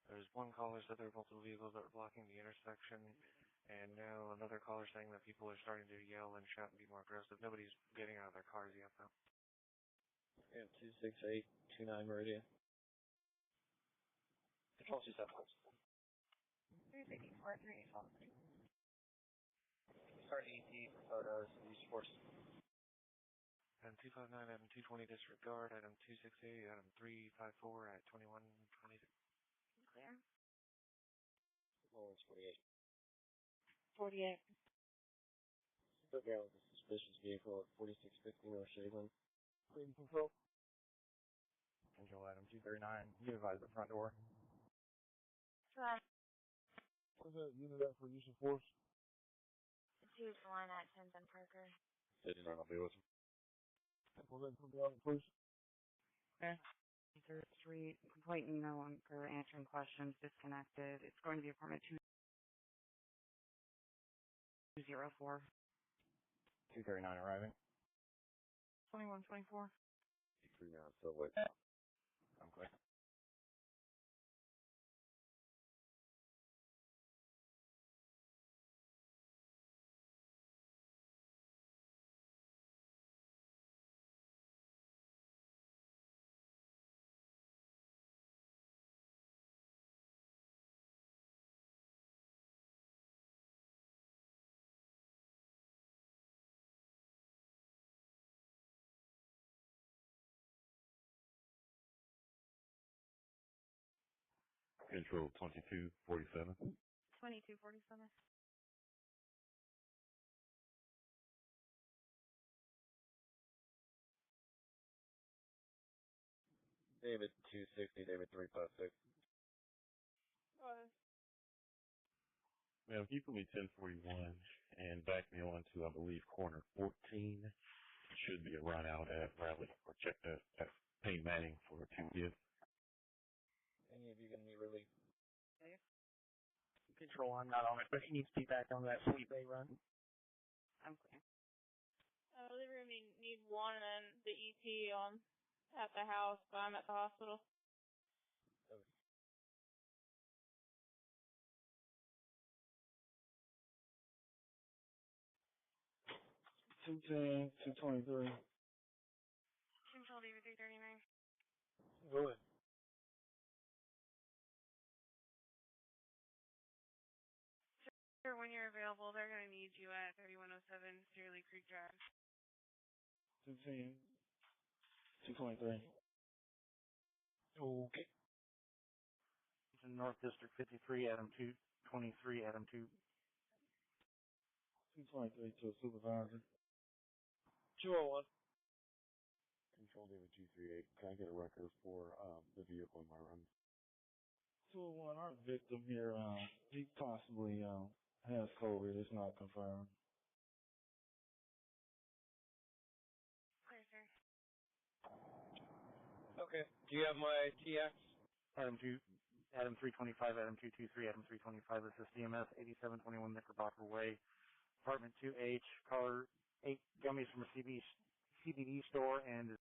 There's one caller said there were multiple vehicles that were blocking the intersection, and now another caller saying that people are starting to yell and shout and be more aggressive. Nobody's getting out of their cars yet, though. Yeah, 268, 29 Meridian. Control 27. 384, 384. Start ET for photos, use force. Adam 259, Adam 220 disregard, Adam 268, Adam 354 at 2126. Clear. Lawrence 48. 48. Put down with a suspicious vehicle at 4650 North Shadeland. Clean control. Control Adam 239. You advise the front door. Sure. What's that unit at for use of force? 2-1 at 10th and Parker. Sitting on, I'll be with him. Well, then, come down, please. Okay. 3rd Street, complaint no longer answering questions, disconnected. It's going to be apartment 204. 239 arriving. 2124. 3 now, so wait. I'm clear. Control 2247. 2247. David 260, David 356. Go ahead. Ma'am, can you put me 1041 and back me on to, I believe, corner 14? Should be a run out at Bradley, or check that at Payne Manning for a 2-give. Any of you going to need relief? Okay. Control, I'm not on it, but he needs to be back on that Sweet Bay run. I'm clear. They really need one and then the ET at the house, but I'm at the hospital. Okay. $210, $223. Control David 339. Go ahead. Sure, when you're available, they're going to need you at 3107 Shirley Creek Drive. 210, 223. Okay. North District 53, Adam 223, Adam 2. 223 to a supervisor. 201. Control David 238. Can I get a record for the vehicle in my run? 201, our victim here, he possibly has COVID. It's not confirmed. Clear, sir. Okay. Do you have my TX? Adam 325, Adam 223, Adam 325. This is CMS 8721 Knickerbocker Way, Apartment 2H. Caller 8 gummies from a CBD store and is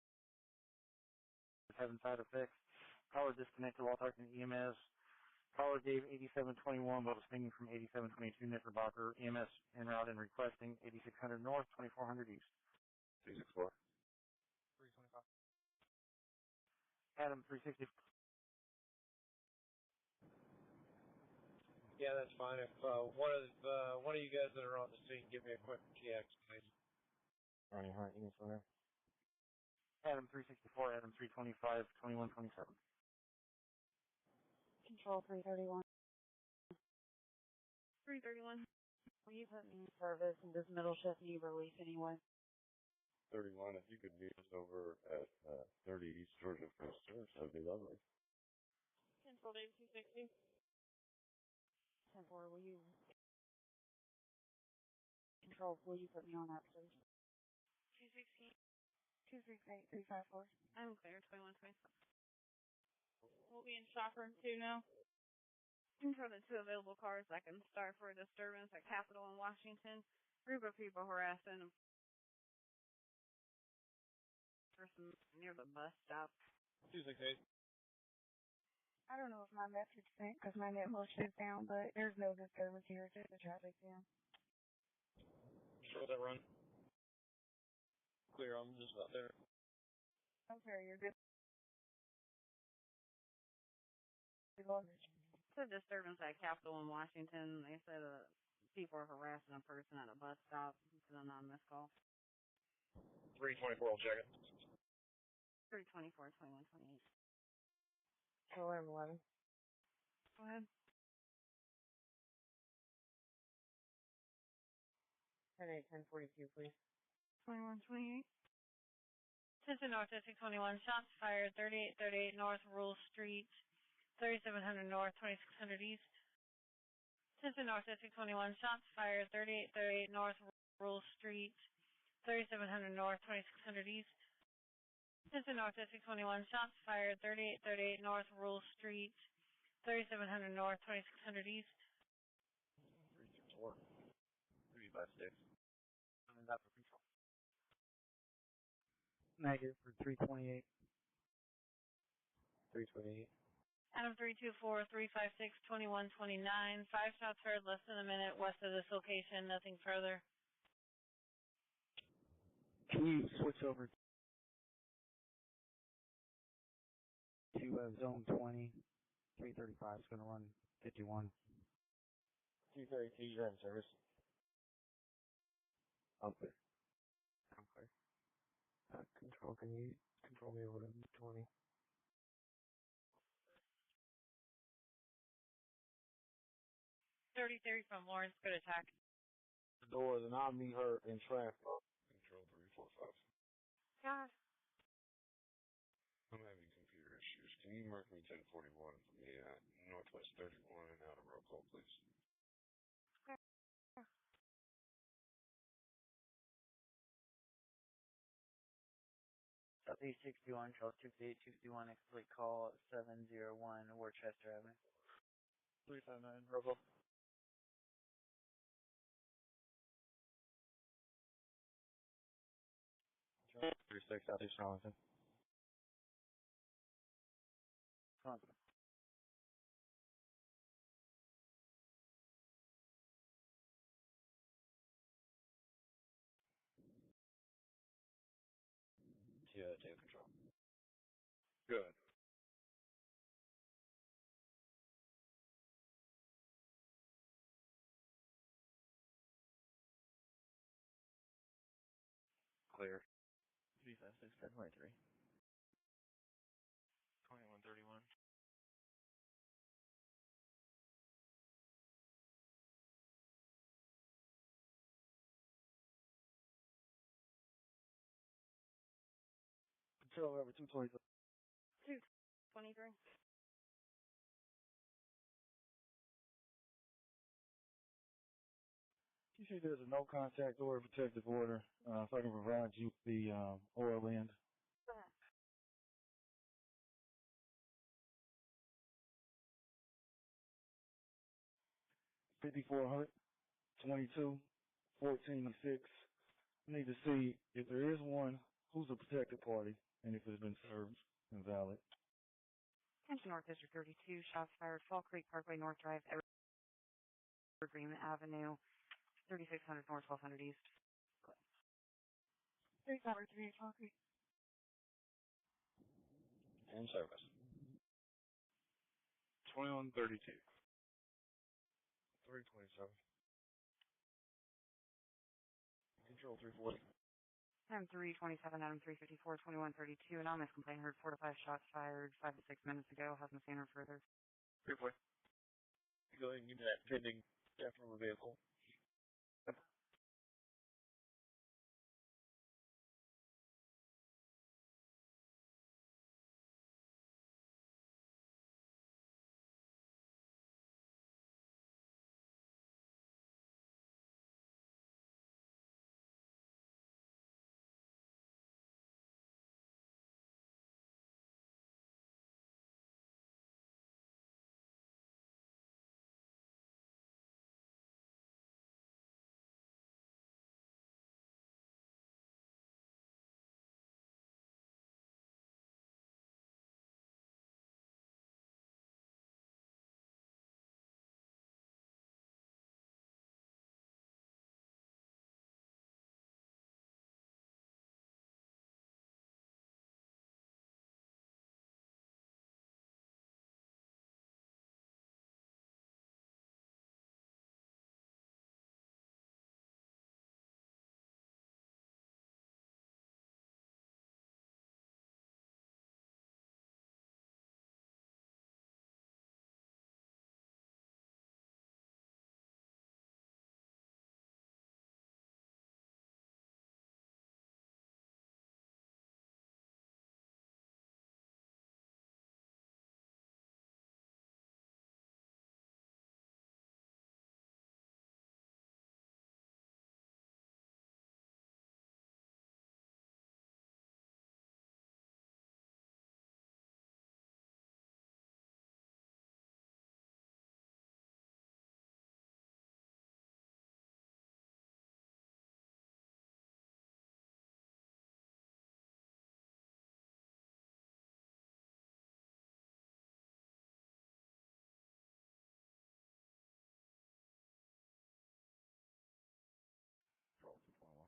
having side effects. Caller disconnected while talking to EMS. Caller gave 8721 but was thinking from 8722 Knickerbocker. EMS en route and requesting 8600 North, 2400 East. 264. 325. Adam 360. Yeah, that's fine. If one of you guys that are on the scene, give me a quick TX, please. Ronnie Hart, you can still there? Adam 364, Adam 325, 2127. Control 331. 331. Will you put me in service and this middle shift need release anyway? 31, if you could meet us over at 30 East Georgia First Church, that'd be lovely. Control Dave 260. 10-4, will you... Control, will you put me on that, please? 216. 268 354. I'm clear, 2127. We'll be in shop room 2 now. Control the 2 available cars that can start for a disturbance at Capitol in Washington. Group of people harassing a person near the bus stop. 268. I don't know if my message sent because my net motion is down, but there's no disturbance here. It's just a traffic jam. Sure that run. Clear, I'm just about there. Okay, you're good. It's a disturbance at Capitol in Washington. They said people are harassing a person at a bus stop. It's an anonymous call. 324, I'll check it. 324, 2128. Control 11. Go ahead. 10-8-10-42, please. 2128. Attention North District 21. Shots fired 3838 North Rural Street, 3700 North, 2600 East. Attention North District 21. Shots fired 3838 North Rural Street, 3700 North, 2600 East. Attention North District 21. Shots fired 3838 North Rural Street, 3700 North, 2600 East. 364. 356. And that's for control. Negative for 328. 328. Adam 324, 356, 2129. 5 shots heard less than a minute west of this location. Nothing further. Can you switch over to zone 20? 335 is going to run 51. 232, you're in service. I'm clear. I'm clear. Control, can you control me over to 20? 33 from Lawrence, go to attack. The doors, and I'll meet her in traffic. Control 345. God. I'm having computer issues. Can you mark me 1041 for me at Northwest 31 and out of roll call, please? Southeast 61, Charles 258, 251, exploit call 701 Worcester Avenue. 359, Robo. Charles 36, Southeast Arlington. Come on. Take control. Good. Clear. 356, 723. 2131. Control over 223. 223. You see there's a no contact order, protective order, so I can provide you the oil end. 5400, 22, 14, and 6. I need to see if there is one, who's the protected party, and if it's been served and valid. Attention North District 32, shots fired, Fall Creek Parkway North Drive, Evergreen Avenue, 3600 North, 1200 East. 353, Fall Creek. In service. 2132. 327. Control 340. Item 327, item 354, 2132. Anonymous complaint heard 4 to 5 shots fired 5 to 6 minutes ago. Hasn't seen her further. 3-4. Go ahead and give me that pending death from a vehicle. Control 221.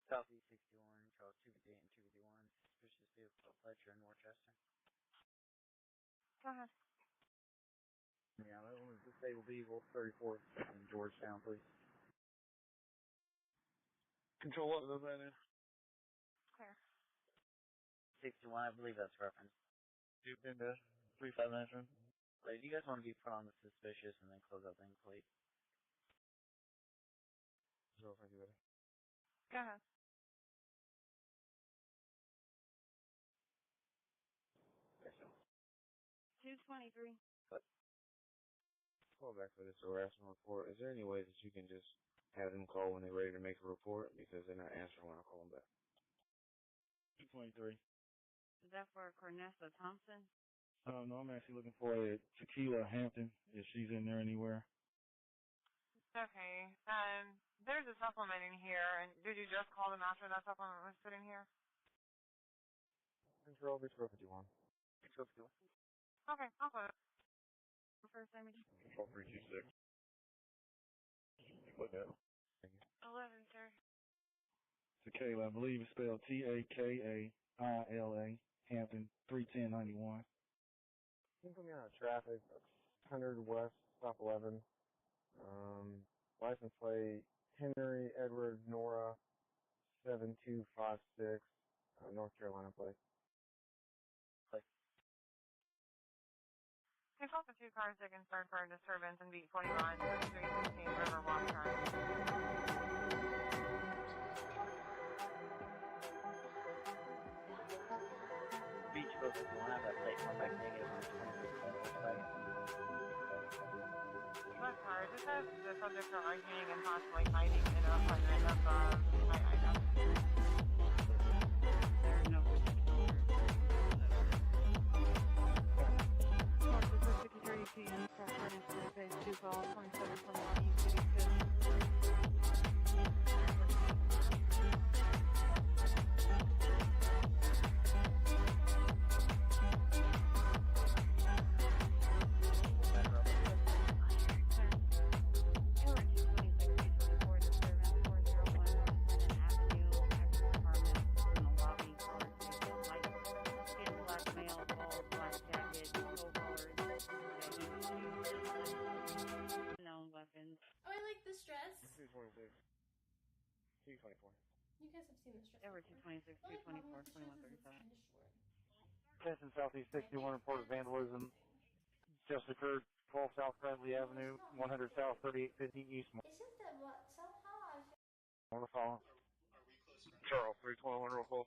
Southeast 61, Charles 258 and 251. Suspicious vehicle Fletcher in Worcester. Go ahead. Yeah, that one is disabled Eagle 34th in Georgetown, please. Control what was that in? Clear. 61, I believe that's reference. You've been to 359. Like, do you guys want to be put on the suspicious and then close out the plate? So if I do that. Go ahead. $223. Call back for this harassment report. Is there any way that you can just have them call when they're ready to make a report? Because they're not answering when I call them back. 223. Is that for Cornessa Thompson? No, I'm actually looking for a Tequila Hampton, if she's in there anywhere. Okay. There's a supplement in here, and did you just call them after that supplement was put in here? Control, Beach Road 51. Beach Road 51. Okay, I'll put it. First name again? Control 326. Look at it. 11, sir. Tequila, I believe it's spelled Takaila, Hampton, 31091. You can put me out of traffic. 100 West, stop 11. License plate Henry Edward Nora 7256, North Carolina plate. Control the 2 cars that can start for a disturbance and beat 41, 316 Riverwalk Drive. Beach Road 51, have that plate come back negative on 26. Look, cars, it says the subjects are arguing and possibly fighting in an apartment above my item. There are no North of 5032 units, Crawford and Phase 2 call, 2721 East City 226. 224. You guys have seen this dress. There were 226, 224, 2137. Attention Southeast 61 reported vandalism just occurred 12 South Bradley Avenue, 100 South 3850 East. Isn't that what somehow I feel? Want to follow? Charles 321 real close.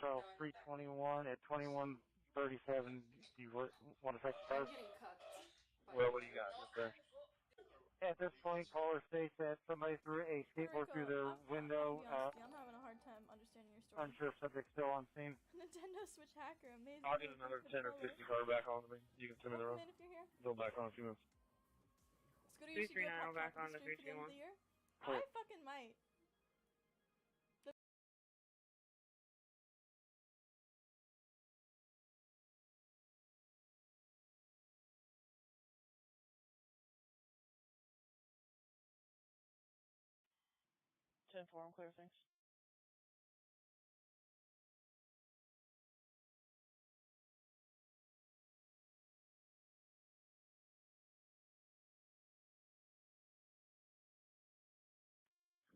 Charles 321 at 2137. Do you want to fix the car? I'm getting cooked. Well, what do you got? Okay. At this point, caller states that somebody threw a skateboard through their window. I'm having a hard time understanding your story. Unsure subject still on scene. Nintendo Switch hacker, amazing. I'll get another 10 or 50 car back on to me. You can send me the road. If you're here. Go back on a few minutes. Scooter, you should go back on to 321. I fucking might. 10-4, I'm clear, thanks.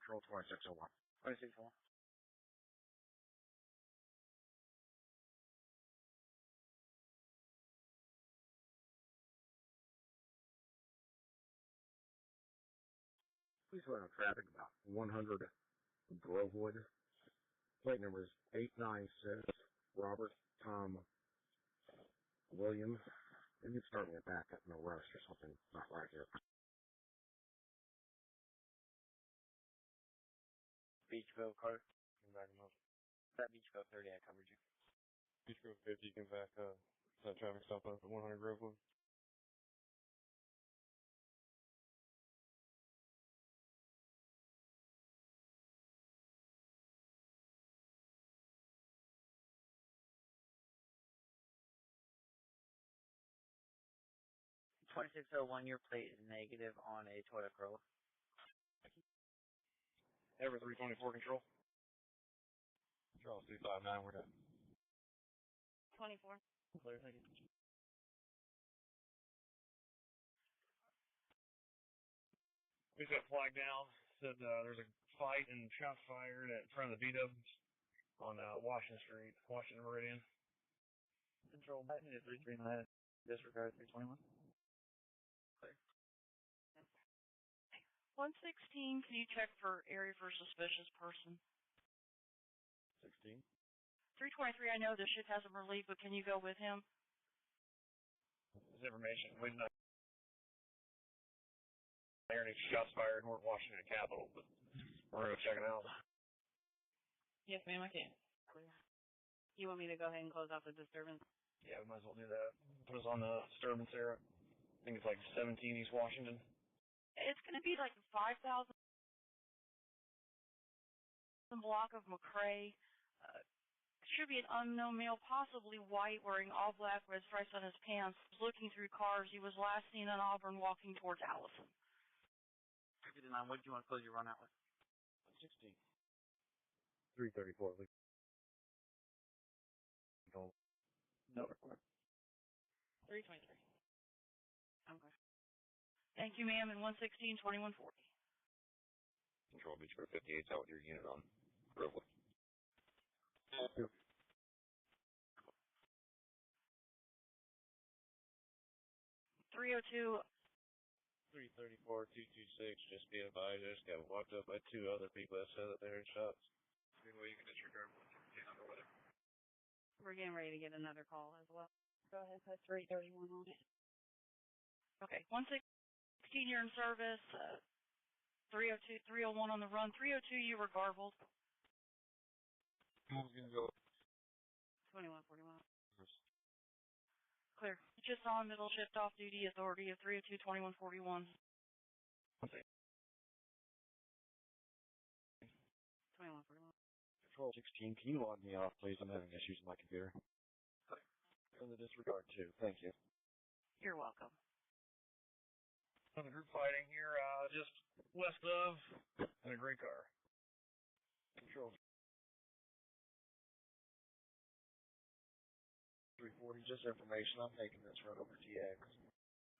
Control 2601. 2601. Please run on traffic about 100 Grovewood. Plate number is 896 Robert Tom William. Maybe it's starting it back at no rush or something. Not right here. Beachville car. Come back up. That Beachville 30, I covered you. Beachville 50, you can back up. That traffic stop up at 100 Grovewood. $2601, your plate is negative on a Toyota Corolla. Ever 324 control. Charles 259, we're done. 24. Clear, thank you. We got flagged down. Said there's a fight and shots fired at front of the B-Dubs on Washington Street, Washington Meridian. Control back to 339. Disregard 321. 116, can you check for area for suspicious person? 16. 323, I know this shit hasn't relieved, but can you go with him? This information, we know any shots fired in Washington Capitol, but we're going to check it out. Yes, ma'am, I can. You want me to go ahead and close off the disturbance? Yeah, we might as well do that. Put us on the disturbance area. I think it's like 17 East Washington. It's going to be like the 5,000 block of McRae. Should be an unknown male, possibly white, wearing all black, red stripes on his pants, looking through cars. He was last seen in Auburn walking towards Allison. 59, what do you want to close your run out with? 16. 334. No report. 323. Okay. Thank you, ma'am, and 116, 2140. Control Beach for 58 out with your unit on. Brooklyn. 302. 334, 226, just be advised, I just got walked up by two other people that said that they heard shots. Anyway, you can disregard or whatever. We're getting ready to get another call as well. Go ahead, put 331 on it. Okay, 116, you're in service. 302, 301 on the run. 302, you were garbled. Who's going to go? 2141. Clear. Just on middle shift off duty authority of 302, 2141. 2141. Control 16, can you log me off, please? I'm having issues with my computer. From the disregard, too. Thank you. You're welcome. Another group fighting here, just west of, in a gray car. Control 340, just information. I'm making this run over TX.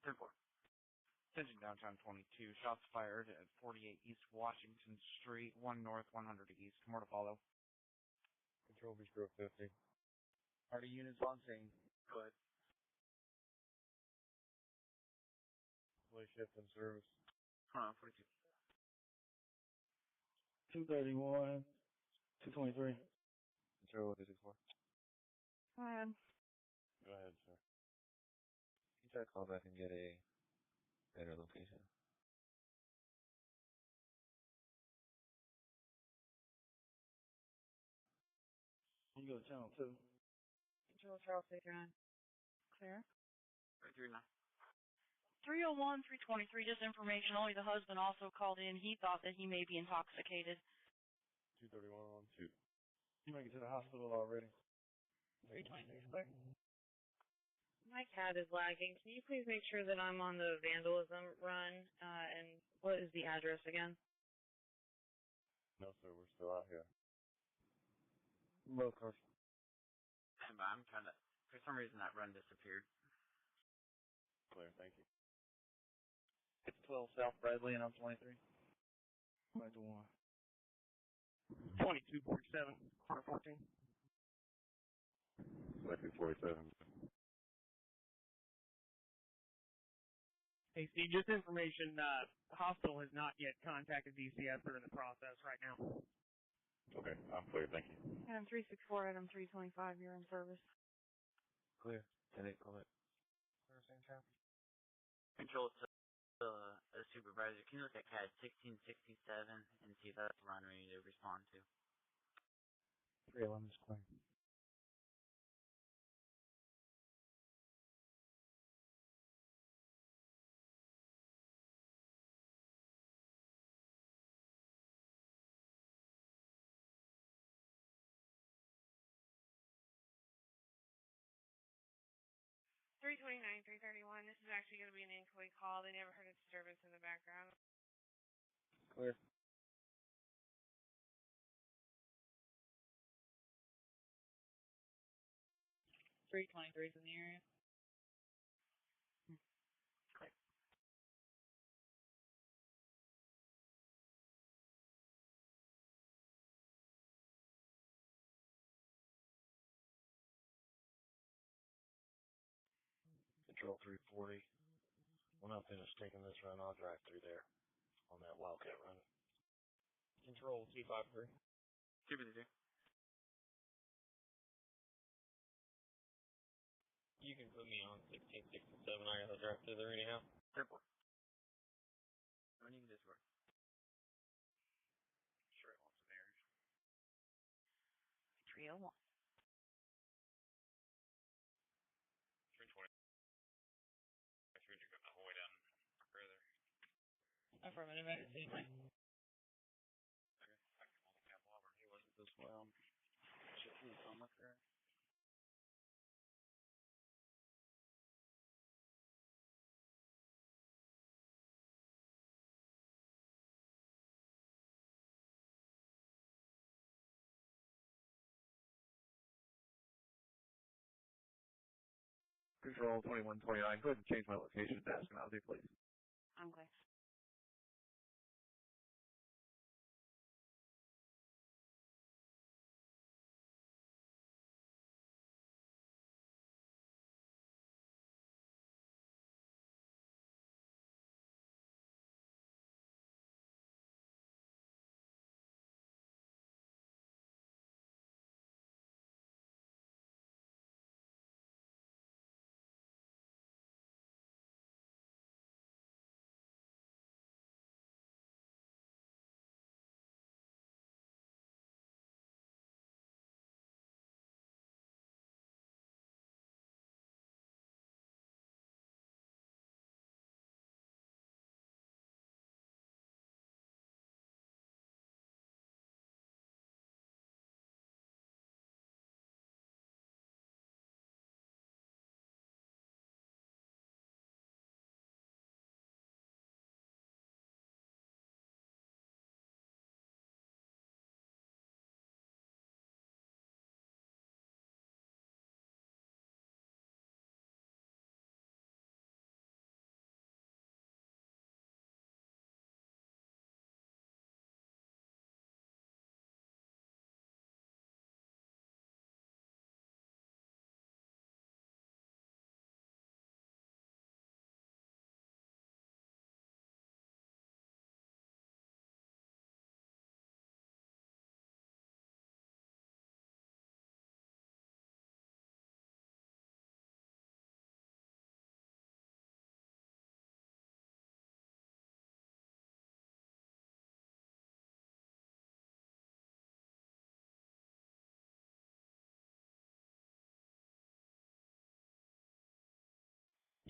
10-4. Attention downtown 22. Shots fired at 48 East Washington Street, 1 north, 100 east. More to follow. Control Beach Grove 50. Party units on scene. Go ahead. Play shift in service. 42. 231, 223. Control 264. Go ahead. Go ahead, sir. Can you try to call back and get a better location? You go to channel 2. Control Charles 69. Clear. 339. 301, 323, just information. Only the husband also called in. He thought that he may be intoxicated. 231 on 2. You make it to the hospital already. 323 clear. My CAD is lagging. Can you please make sure that I'm on the vandalism run? And what is the address again? No, sir. We're still out here. Low cost. I'm trying to, for some reason that run disappeared. Clear, thank you. It's 12 South Bradley and I'm 23. 21. 2247, corner 14. 2247. Hey, Steve, just information, the hospital has not yet contacted DCS. They're in the process right now. Okay, I'm clear, thank you. Adam 364, Adam 325, you're in service. Clear. 10-8, call it. Control to a supervisor. Can you look at CAD 1667 and see if that's the run we need to respond to? 311 is clear. $329, $331. This is actually going to be an inquiry call. They never heard a disturbance in the background. Clear. $323's in the area. Control 340. When I'm finished taking this run, I'll drive through there on that Wildcat run. Control 253. 252. You can put me on 1667. I gotta drive through there anyhow. Airport. When you can just work. Sure, it wants some airs. 301. 320. I figured you're going the whole way down further. Affirmative, I see. Okay, I can hold the Cap Auburn. He wasn't this well. Shit, he's on up there. Control 2129. Go ahead and change my location to Eskenazi, please. Okay.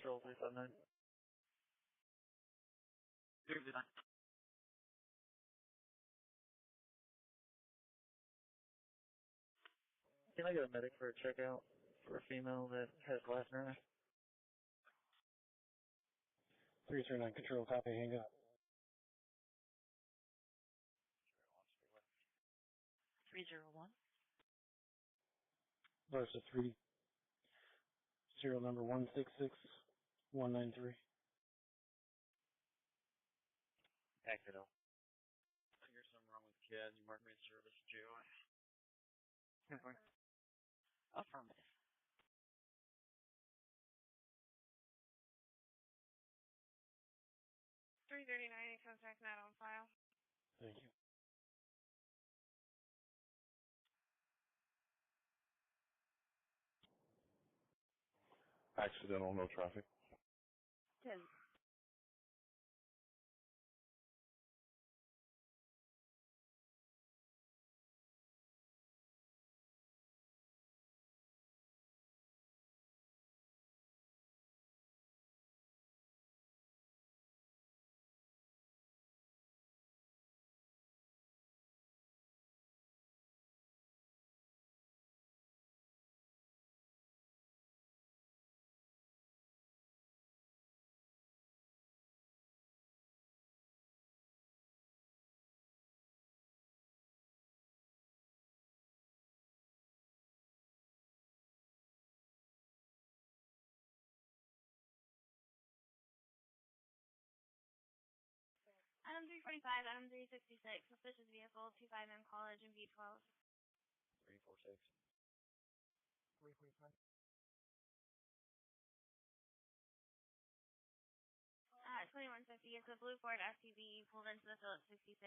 Control 379. 359. Can I get a medic for a checkout for a female that has glass in her eye? 339. Control, copy, hang up. 301. Versa 3. Serial number 166193. Acted out. I hear something wrong with the kid. You mark me in service, JOI. Affirmative. $339 contact not on file. Thank you. Accidental, no traffic. 10. Item 345, item 366, suspicious vehicle, 25M College and B12. 346. 345. 2150, it's a blue Ford SUV pulled into the Phillips 66.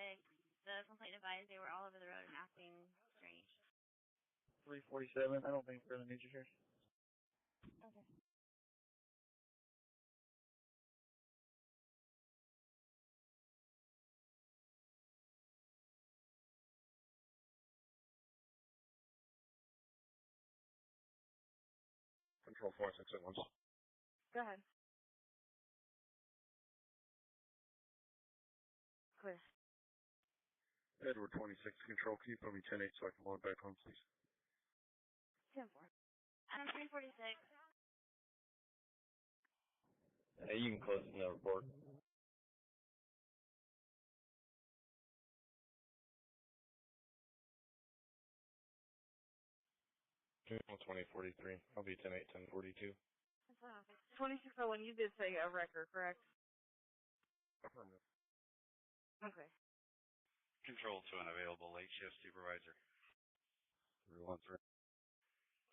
The complaint advised they were all over the road and acting strange. 347, I don't think we're going to need you here. Okay. Control 4681. Go ahead. Clear. Edward 26, Control, can you put me 10-8 so I can log back home, please? 10-4. Adam 346. Hey, you can close the report. Control 2043. I'll be 10-8, 1042. 2601, you did say a record, correct? Affirmative. Okay. Control to an available late shift supervisor. 313.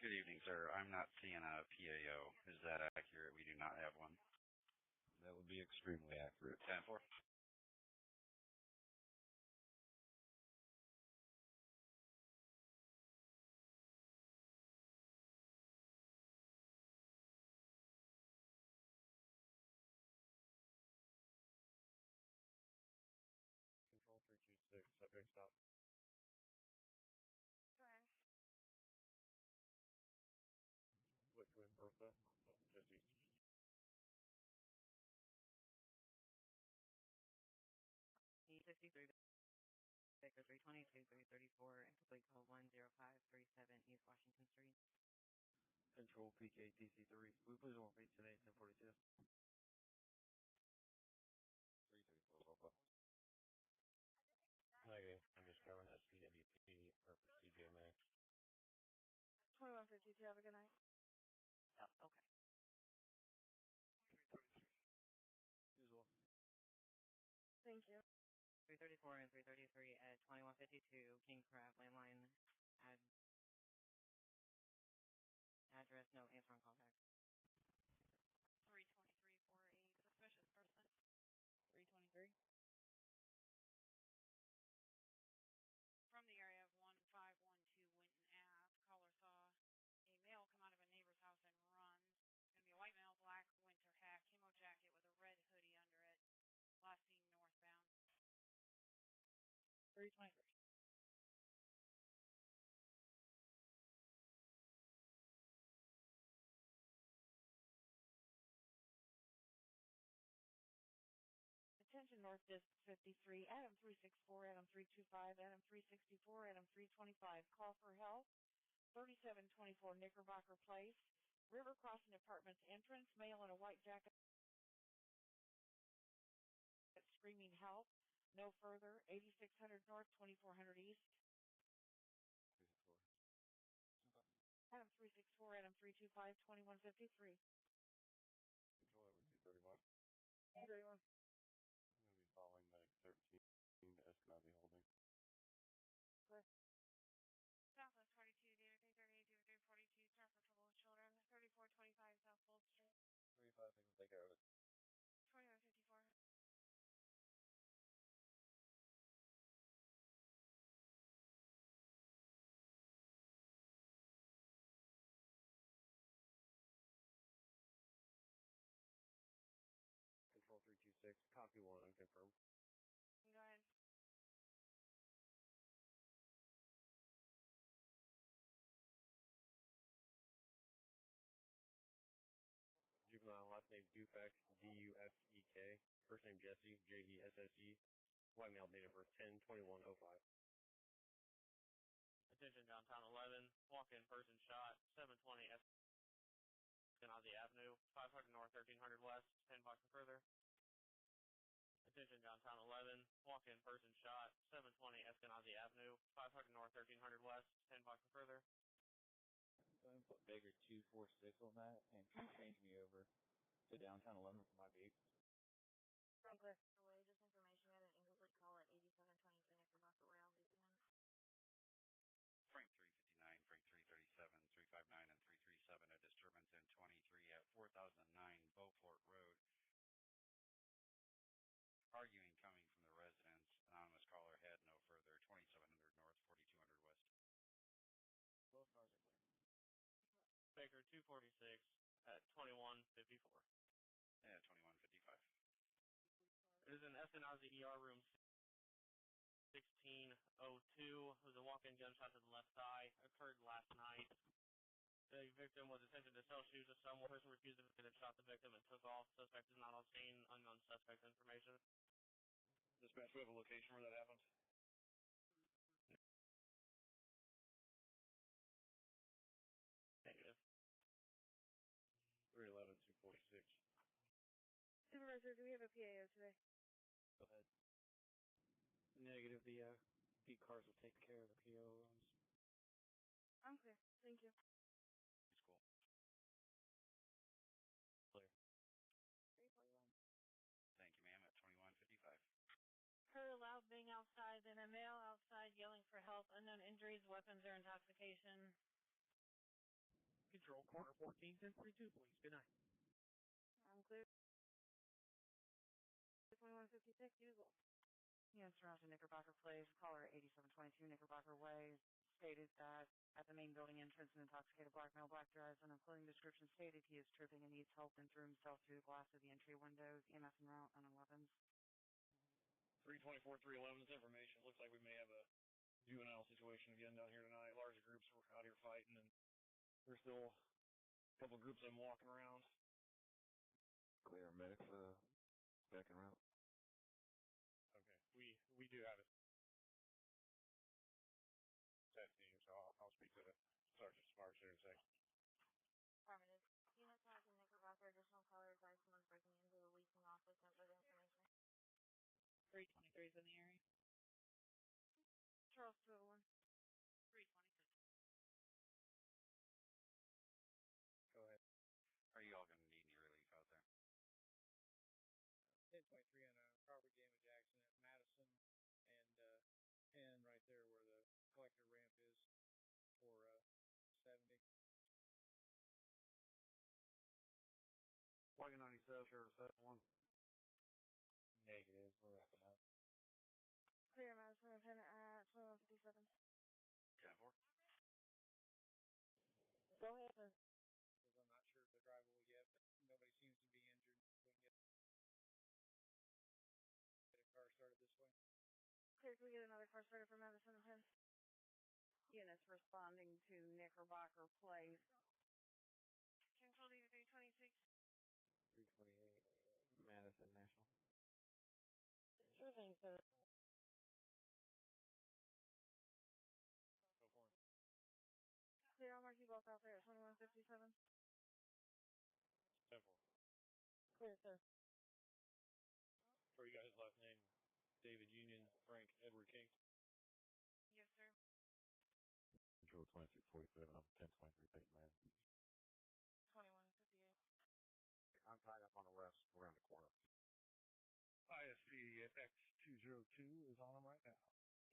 Good evening, sir. I'm not seeing a PAO. Is that accurate? We do not have one. That would be extremely accurate. 10-4. Control 326, subject stop. Go ahead. Liquid Bertha, just east. E53, Baker 322, 334, and complete call 10537 East Washington Street. Control PKTC3, we please won't be 10-8, 1042. 334, Alpha. Negative, I'm just grabbing that CWP or CJ Max. 2152, have a good night. Oh, okay. Usual. Thank you. 334 and 333 at 2152 King Crab landline. Address, no answer on callback. 32348, suspicious person. 323. From the area of 1512 Winton Ave, caller saw a male come out of a neighbor's house and run. It's going to be a white male, black winter hat, camo jacket with a red hoodie under it. Last seen northbound. 323. Attention North District 53, Adam 364, Adam 325, Adam 364, Adam 325. Call for help. 3724 Knickerbocker Place. River Crossing Apartments entrance. Male in a white jacket screaming help. No further. 8600 North, 2400 East. 364. Adam 364, Adam 325, 2153. Control over 231. 231. I'm going to be following Medic 13 to Eskenazi Holding. Clear. Southwest 42, David 338, David 342, start for trouble with children. 3425 South Gold Street. 35, they can take care of it. 2154. Control 326, copy 1, unconfirmed. Go ahead. Juvenile, last name Dufek, D-U-F-E-K. First name Jesse, J-E-S-S-E. White male, date of birth 10/21/05. Attention downtown 11, walk-in person shot, 720 Eskenazi Avenue, 500 North, 1300 West, 10 blocks and further. Attention downtown 11, walk-in person shot, 720 Eskenazi Avenue, 500 North, 1300 West, 10 blocks and further. Go ahead and put Baker 246 on that, and can you change me over to downtown 11 for my beat? Franklin, away, just information, we had an incomplete call at 8723 Knickerbocker Rail, Frank 359, Frank 337, 359, and 337, a disturbance in 23 at 4009 Beaufort Road. 246 at 2154. Yeah, 2155. It is an SNRZ ER room 1602. It was a walk-in gunshot to the left thigh. Occurred last night. The victim was attempting to sell shoes to someone. The person refused to and shot the victim and took off. Suspect is not on scene. Unknown suspect information. Dispatch, we have a location where that happened. Negative. 311, 246. Supervisor, do we have a PAO today? Go ahead. Negative. The beat cars will take care of the PO runs. I'm clear. Thank you. It's cool. Clear. 341. Thank you, ma'am, at 2155. Heard a loud bang outside, then a male outside yelling for help. Unknown injuries, weapons, or intoxication. Control, corner 14, 1032, please. Good night. I'm clear. 2156, usual. Yes, Roger Knickerbocker Place, caller 8722 Knickerbocker Way, stated that at the main building entrance, an intoxicated black male, black drives, and a clothing description stated he is tripping and needs help and threw himself through the glass of the entry windows, EMS en route on 11s. 324, 311's information. Looks like we may have a juvenile situation again down here tonight. Larger groups are out here fighting, and there's still a couple of groups of them walking around. Clear medics, back en route. Okay, we do have it. That team, so I'll speak to the Sergeant Smarts here in a second. Affirmative. Unit has a Knickerbocker. Additional caller advised someone's breaking into the leasing office and further information. 323 is in the area. Charles 201. 326. Go ahead. Are you all going to need any relief out there? 1023 on a property damage accident at Madison and 10 right there where the collector ramp is for 70. Wagon 97, Sheriff 71. Negative. We're wrapping up. Clear, Madison, Lieutenant at 2157. 10-4. Go ahead, sir. Because I'm not sure if they're drivable yet, but nobody seems to be injured. We can get a car started this way. Clear, can we get another car started for Madison and 10? Units responding to Knickerbocker Place. Control D 326. 328. Madison National. Sure thing, sir. Go for it. Clear, I'll mark you both out there at 2157. 10-4. Clear, sir. For you guys' last name, David Union, Frank Edward King. Yes, sir. Control 2647, I'm 1023 Peyton Man. 2158. I'm tied up on the west around the corner. ISP X202 is on them right now.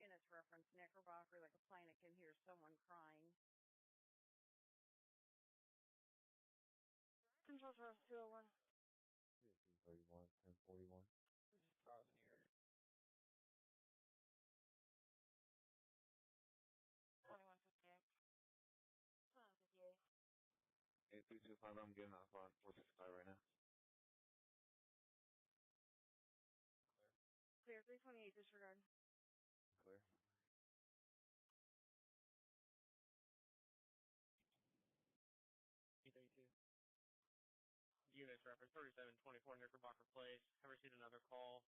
Units reference Knickerbocker. The complainant can hear someone crying. Control Charles 201. 31, 1041. Causing here. 2158. 2158. 8325, I'm getting off on 465 right now. Clear, 328, disregard. Clear. P32. Units reference 3724 Knickerbocker Place. Have received another call.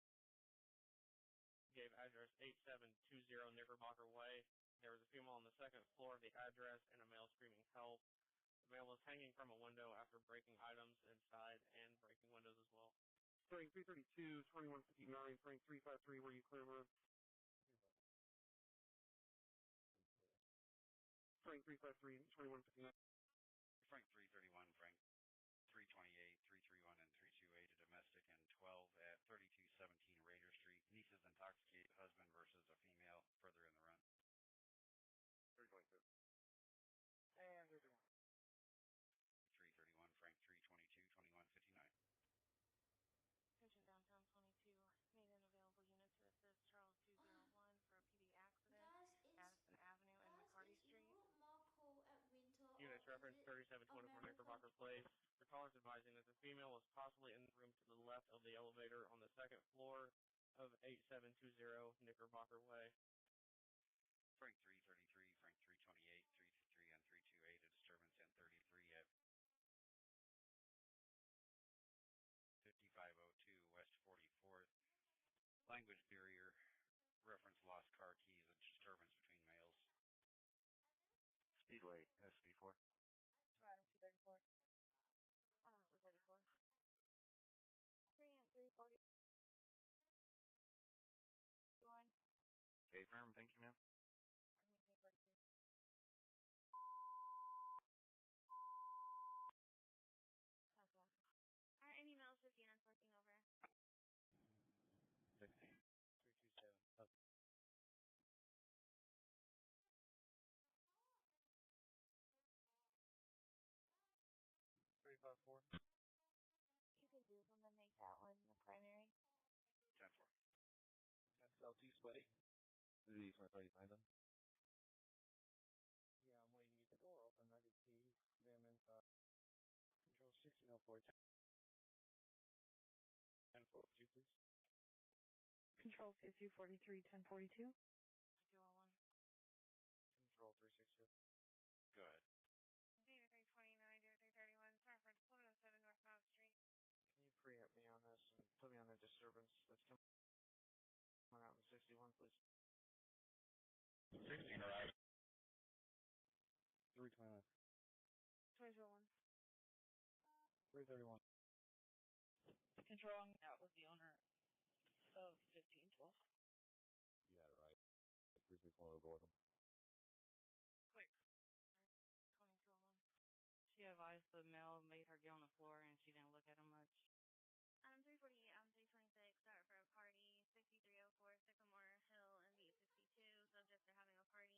Gave address 8720 Knickerbocker Way. There was a female on the second floor of the address and a male screaming help. The male was hanging from a window after breaking items inside and breaking windows as well. Frank 332, 2159, Frank 353, where you clear road? Frank 353, 2159. Frank 331, Frank 328, 331, and 328, a domestic, and 12 at 3217 Raider Street. Niece is intoxicated, husband versus a female, further in the run. 322. And 31. 331, Frank 322, 2159. Attention downtown 22. Made an available unit to assist Charles 201 for a PD accident. That is Addison Avenue and McCarty Street. Marco at Winter. Units reference 3724 Knickerbocker Place. The caller is advising that the female was possibly in the room to the left of the elevator on the second floor of 8720 Knickerbocker Way. Frank 333, Frank 328, 323 and 328, a disturbance in 33 at 5502 West 44th. Language barrier, reference lost car keys, a disturbance between males. Speedway, SB4. Adam 234. 234. 3 and 340. One. Okay, firm, thank you, ma'am. 342. That's one. Alright, any males 15 and 14 over. 16. 327. Okay. You can do them and make that one the primary. 10-4. That's LT Sweaty. These are 35 then? Yeah, I'm waiting to get the door open. I can see them inside. Control 1604. 1042, please. Control 5243, 1042. 201. Control 360. Go ahead. David 329, David 331, Starford 107 North Mount Street. Can you preempt me on this and put me on the disturbance that's coming out in 61, please? 16 arrived. 329. 201. 331. Control, I'm out with the owner of 1512. You had it right. 361 will go with them. Quick. 2201. She advised the male made her get on the floor and she didn't look at him much. Adam 348, Adam 326, start for a party, 6304 Sycamore Hill and B62. Subjects are having a party.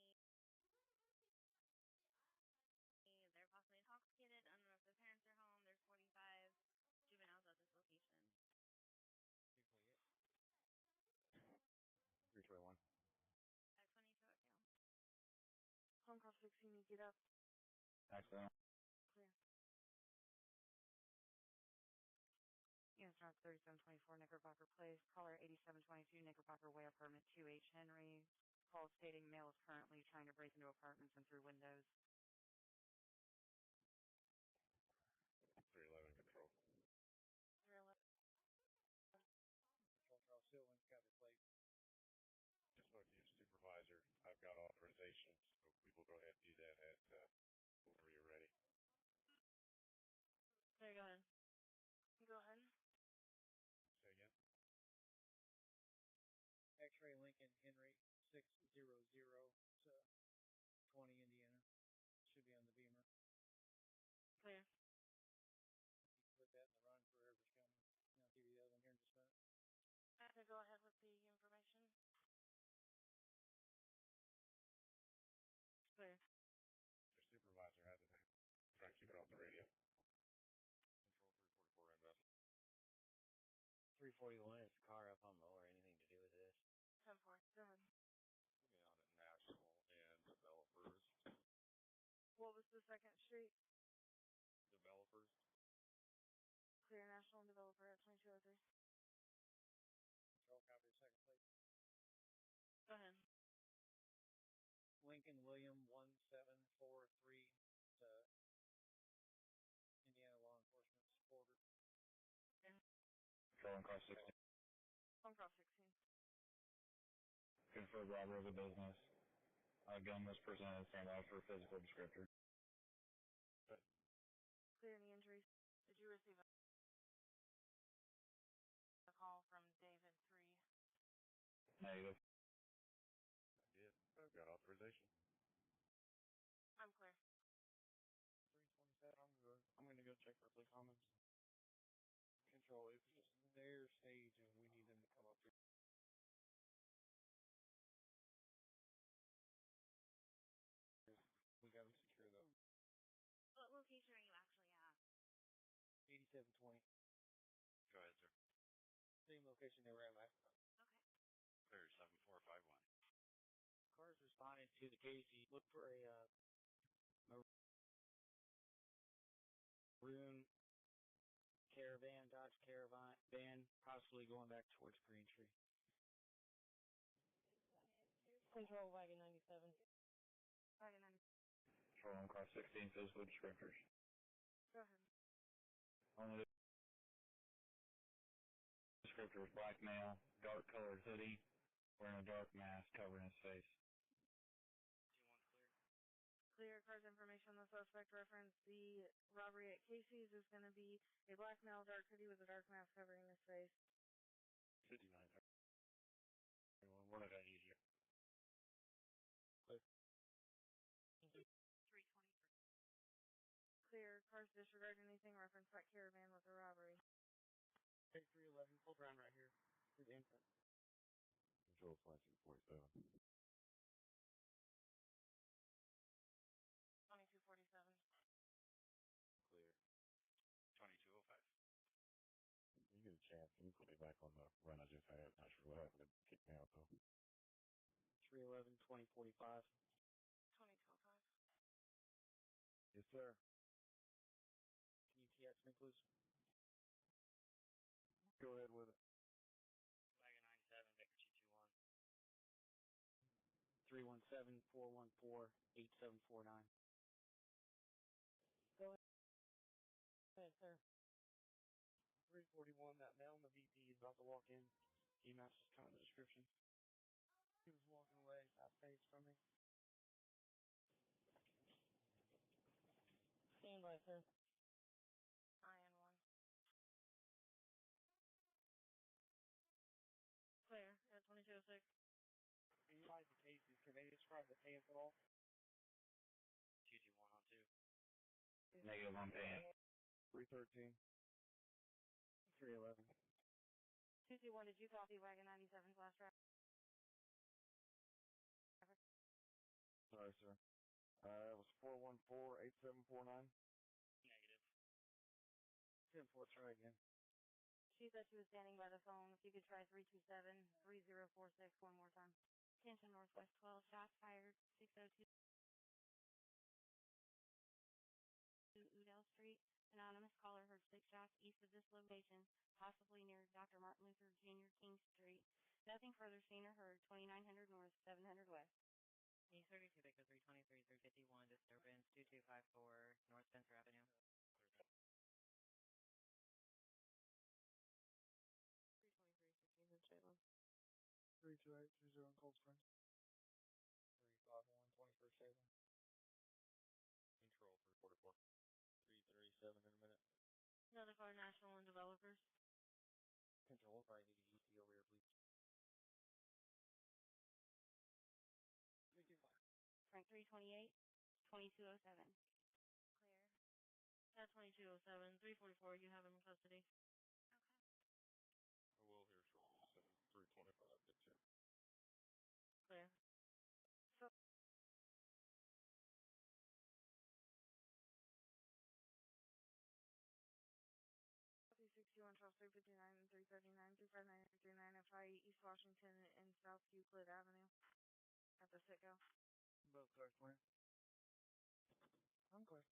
They're possibly intoxicated. I don't know if the parents are home. There's 45 juveniles at this location. 321. At 22 at Gale. Home call 16, you get up. Excellent. Clear. Unit North 3724 Knickerbocker Place. Caller 8722 Knickerbocker Way, apartment 2H Henry. Call stating male is currently trying to break into apartments and through windows. 311 control. 311. Control Charles Silvin's got their plate. Just want to use supervisor. I've got authorization, so we will go ahead and do that at whenever you're ready. There you go ahead. Go ahead. Say again. X-ray Lincoln Henry 600 to 20 Indiana. Should be on the beamer. Clear. You can put that in the run for whoever's coming. I'll give you the other one here in just a minute. I have to go ahead with the information. Clear. Your supervisor has it. Try to keep it off the radio. Control 344 inbound. 341, is the car up on mow or anything to do with this? 10-4. Go ahead. Be on at National and Developers. What was the second street? Developers. Clear. National and Developer at 2203. Control copy the second plate. Go ahead. Lincoln William 1743 to Indiana Law Enforcement Supporter. Control on car 16. Home call 16. Confirmed robbery of a business. Gun was presented, standby for physical descriptor. Clear. Any injuries? Did you receive a call from David 3? Negative. I did. I've got authorization. I'm clear. 327, I'm good. I'm going to go check for play comments. Control, if it's their stage and we need them to come up here. We got to secure them. What location are you actually at? 8720. Go ahead, sir. Same location they were at last time. Okay. Clear 7451. Cars responding to the case. Look for a van, possibly going back towards Green Tree. Control wagon 97. Wagon 97. Control on car 16, physical descriptors. Go ahead. On the descriptors, black male, dark colored hoodie, wearing a dark mask covering his face. Clear. Car's information on the suspect reference. The robbery at Casey's is going to be a black male, dark hoodie with a dark mask covering his face. 59. One of that easier. Clear. 323. Clear. Cars disregard anything reference that caravan with a robbery. Take 311, hold around right here. To the entrance. Control 5247. 2247. Clear. 2205. You get a chance. Can you put me back on the run I just had? Not sure what happened. It kicked me out though. 311, 2045. 2205. Yes, sir. Can you TX me, please? Go ahead with it. Wagon 97, Victor 317-414-8749. 221. Go ahead, sir. 341, that male in the VP is about to walk in. He matches kind of the description. He was walking away, that face from me. Stand by, sir. IN1. Clear. At 2206. Can you guys the cases? Can they describe the pants at all? 221 on 2. Negative on pants. 313. 311. 221, did you copy wagon 97's last traffic? Sorry, sir. It was 414-8749. Negative. 10-4, try again. She said she was standing by the phone. If you could try 327-3046 one more time. Attention Northwest 12, shots fired, 602 Udell Street. Anonymous caller heard 6 shots east of this location, possibly near Dr. Martin Luther Jr. King Street. Nothing further seen or heard, 2900 North, 700 West. East 32, Victor 323, 351, disturbance, 2254, North Spencer Avenue. 323, 16 in Salem. 32830 in Cold Spring. 351, 21st Salem. Control 344. 337 in a minute. Another car, National and Developers. Control, we'll probably need a ET over here, please. 325. Frank 328, 2207. Clear. At 2207, 344, you have him in custody. Okay. I will hear shortly. 325 gets here. Clear. So, C61, Charles 359 and 339, 359 and 339 FI East Washington and South Euclid Avenue at the Citgo. Both cars clear. I'm clear.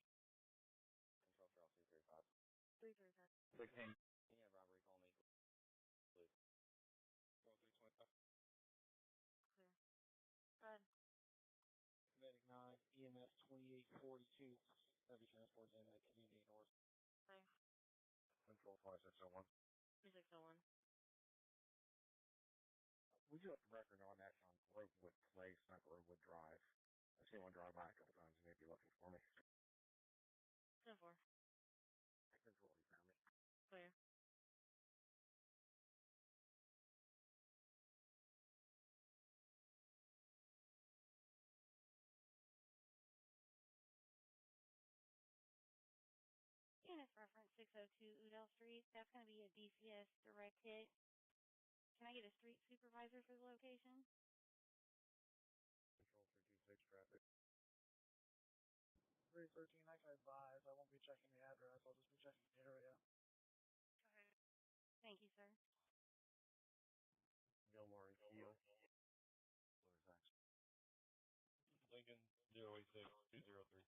Control Charles 335. 335. 16. Yeah, robbery, call me. Please. Control 325. Clear. Go ahead. Medic 9, EMS 2842. Heavy transport in the community north. Clear. Control 5601. 2601. We do have the record on that on Grovewood Place, not Grovewood Drive. I've seen one drive by a couple times. You may be looking for me. 10-4. Control, you found me. Clear. Unit reference 602 Udell Street. That's going to be a DCS direct hit. Can I get a street supervisor for the location? Control 326 traffic. 313, I can advise. I won't be checking the address. I'll just be checking the area. Go ahead. Thank you, sir. Gilmore and Keel. Where's that? Lincoln 086 203.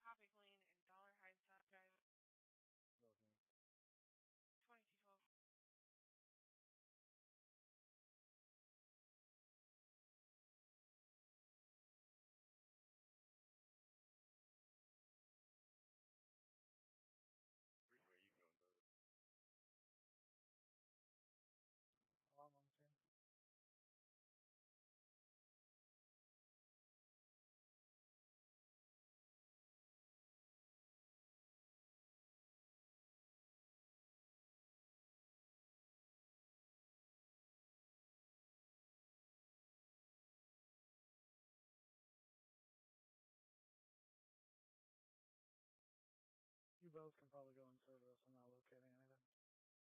Copy Clean, and Dollar High South Drive. Looking. 2212. Where you going, brother? Alarm on 10. You both can probably go in service. I'm not locating anything. Thank you.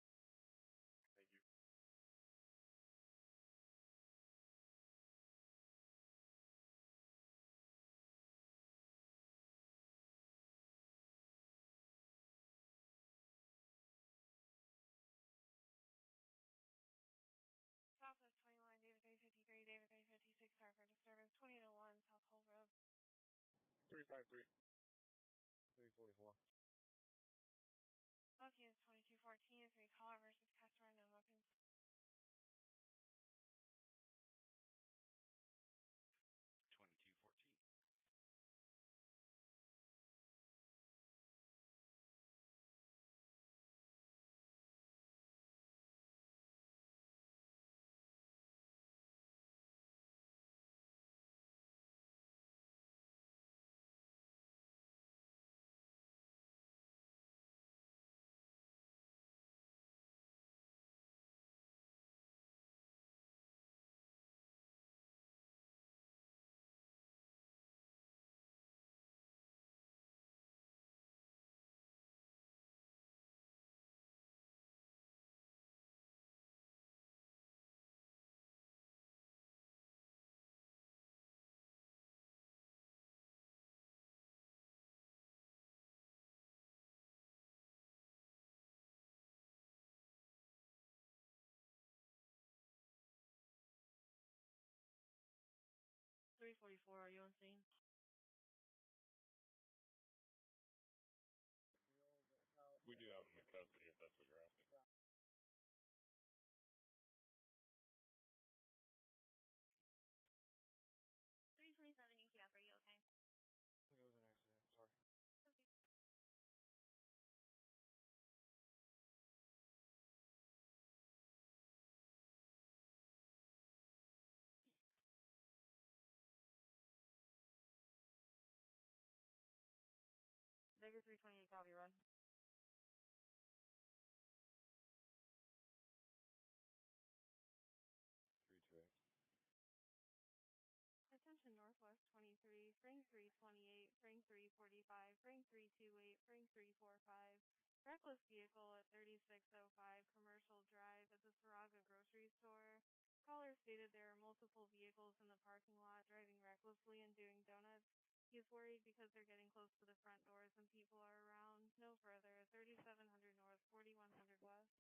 Southwest 21, David 353, David 356, sorry for disturbance. 2801, South Hole Road. 353. 344. Lucky is 2214, 3 caller versus customer, no weapons. 2214. .344, are you on scene? We do have them in custody if that's what you're asking. 327 UCF, are you okay? It was an accident. Sorry. Okay. Vegas 328, copy, run. Attention Northwest 23, Frank 328, Frank 345, Frank 328, Frank 345. Reckless vehicle at 3605 Commercial Drive at the Saraga grocery store. Caller stated there are multiple vehicles in the parking lot driving recklessly and doing donuts. He's worried because they're getting close to the front doors and people are around. No further. 3700 North, 4100 West.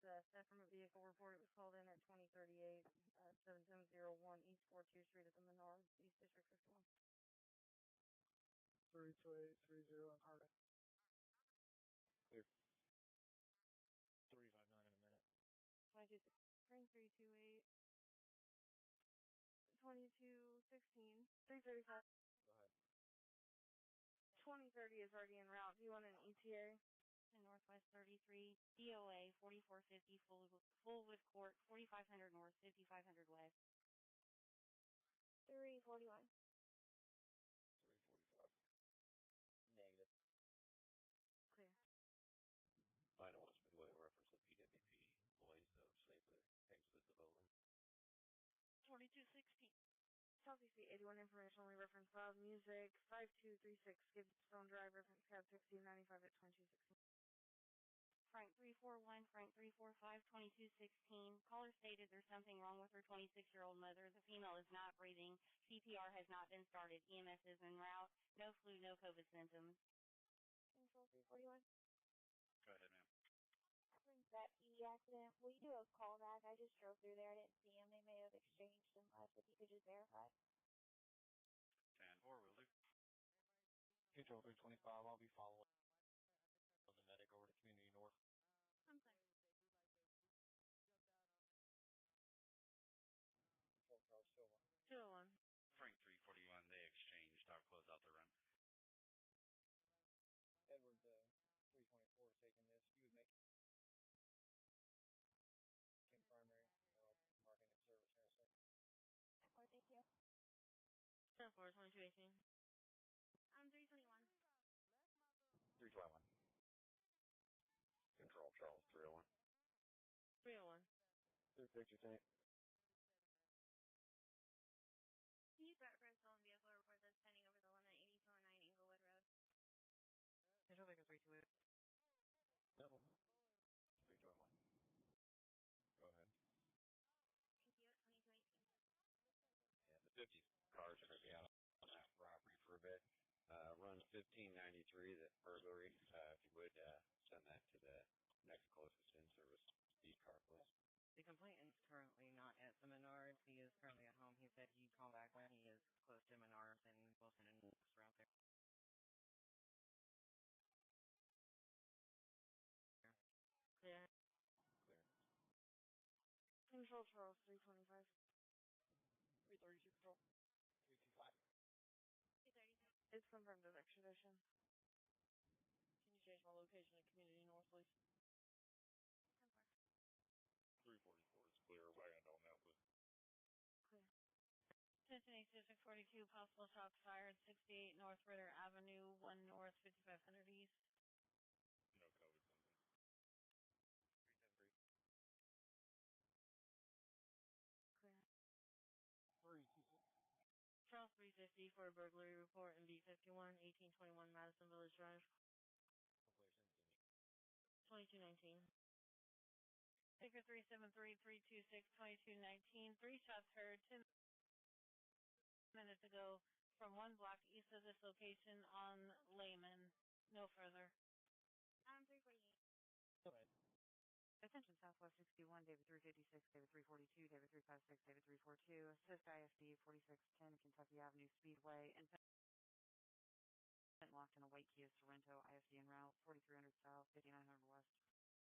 The theft from a vehicle report was called in at 2038, 7701 East 42th Street at the Menard, East District 51. 32830 on Harding. Clear. 359 in a minute. 22, Frank 328, 2216, 335. Go ahead. 2030 is already en route. Do you want an ETA? Northwest 33, DOA 4450, Fullwood Court, 4500 North, 5500 West. 341. 345. Negative. Clear. I don't want to speculate or reference the PWP employees of safely exit the building. 2216. Southeast 81 information only reference loud music. 5236 Gibson Drive reference cab 1695 at 2216. Frank 341, Frank 345, 2216. Caller stated there's something wrong with her 26-year-old mother. The female is not breathing. CPR has not been started. EMS is en route. No flu, no COVID symptoms. Control 341. Go ahead, ma'am. That PD accident, will you do a call back? I just drove through there. I didn't see him. They may have exchanged and left. If you could just verify. 10-4, will do. Control 325, I'll be following the medic over to Community North. I'm clear. 201. Frank 341, they exchanged. I'll close out the run. Edward 324 taking this. You would make Kim primary. I'll mark in service here in a second. Oh, thank you. 10-4, 2218. 321. 321. Control Charles 301. 301. 350 tank. Can you start for a stolen vehicle report that's pending over the limit 8209 Inglewood Road? Control Baker 328. No. 321. Go ahead. Thank you. 2218. Yeah, the 50 cars are going to be out on that property for a bit. Run 1593, that burglary. If you would, send that to the next closest in-service speed car, please. The complainant's currently not at the Menards. He is currently at home. He said he'd call back when he is close to Menards, and we'll send an officer out there. Clear. Clear. Control Charles 325. 332 Control. 325. 232. It's confirmed as extradition. Can you change my location to Community North, please? 10-4. 344 is clear. Wagon on that, please. Clear. Cincinnati District 42, possible shots fired, 68 North Ritter Avenue, 1 North, 5500 East. No COVID symptoms. 373. Clear. 326. Charles 350 for a burglary report in B51, 1821 Madison Village Drive. Clear, send it to me. 2219. Baker 373, 326, 2219. 3 shots heard 10 minutes ago from 1 block east of this location on Lehman. No further. 348. Go ahead. Attention Southwest 61, David 356, David 342, David 356, David 342. Assist ISD 4610 Kentucky Avenue Speedway. Infant locked in a white Kia Sorrento. ISD en route 4300 South, 5900 West.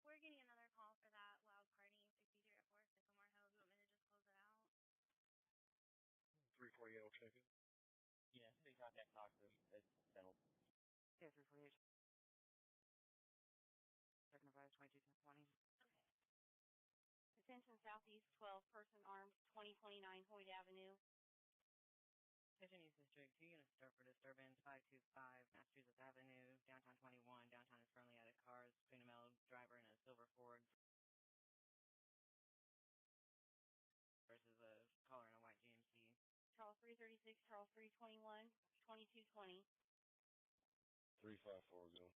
We're getting another call for that loud party 6304 Sycamore Hill. Do you want me to just close it out? 348 will check it. Yeah, city contact Knoxville. It's settled. Yeah, 348. Second advice 2220. Okay. Attention Southeast 12, person armed, 2029 Hoyt Avenue. Attention East District 2 units start for disturbance 525 Massachusetts Avenue, downtown 21. Downtown is currently out of cars between a male driver and a silver Ford versus a caller in a white GMC. Charles 336, Charles 321, 2220. 354 go. 324 as well.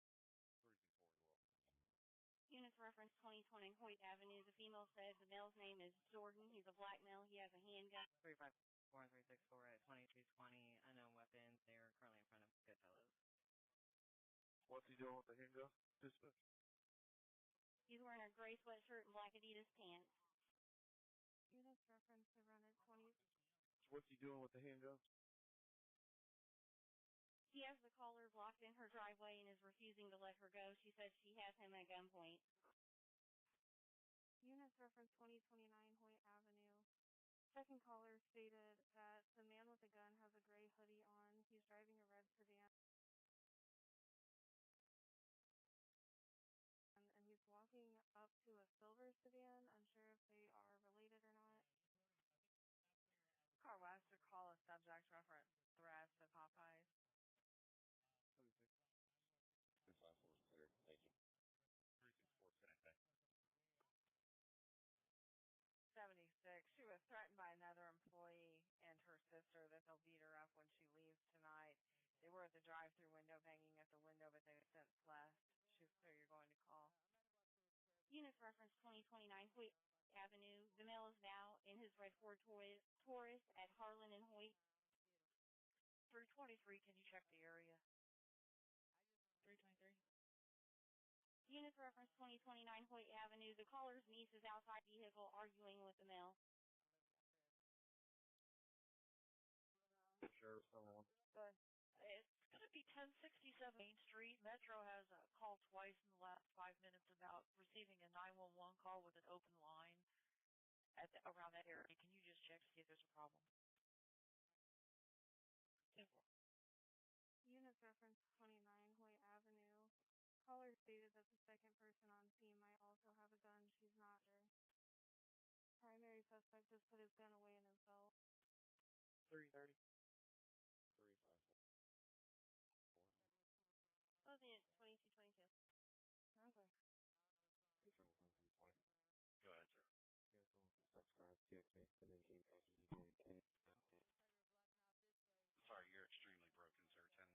Units reference 2020 Hoyt Avenue. The female said the male's name is Jordan. He's a black male. He has a handgun. 354 and 364 at 2220. Unknown weapons. They are currently in front of Goodfellas. What's he doing with the handgun? Dispatch. He's wearing a gray sweatshirt and black Adidas pants. Units reference to run at 20. What's he doing with the handgun? He has the caller blocked in her driveway and is refusing to let her go. She said she has him at gunpoint. Units reference 2029 Hoyt Avenue. Second caller stated that the man with the gun has a gray hoodie on. He's driving a red sedan. And he's walking up to a silver sedan. Unsure if they are related or not. Car West to call a subject reference threat to Popeyes. 254 is clear. Thank you. 364 10. 76. She was threatened by another employee and her sister that they'll beat her up when she leaves tonight. They were at the drive-through window, banging at the window, but they have since left. She's clear you're going to call. Units reference 2029 Hoyt Avenue. The male is now in his red Ford Taurus at Harlan and Hoyt. 323, can you check the area? 323. Units reference 2029 Hoyt Avenue. The caller's niece is outside vehicle arguing with the male. Sheriff's on one. Good. It's going to be 1067 Main Street. Metro has called twice in the last 5 minutes about receiving a 911 call with an open line around that area. Can you just check to see if there's a problem? Units reference 29 Hoyt Avenue. Caller stated that the second person on scene might also have a gun. She's not sure. Primary suspect just put his gun away in his belt. 330. 354. Closing at 2222. Okay. Go ahead, sir. Subscribe, text me, and then keep talking. Sorry, you're extremely broken, sir. 10-9.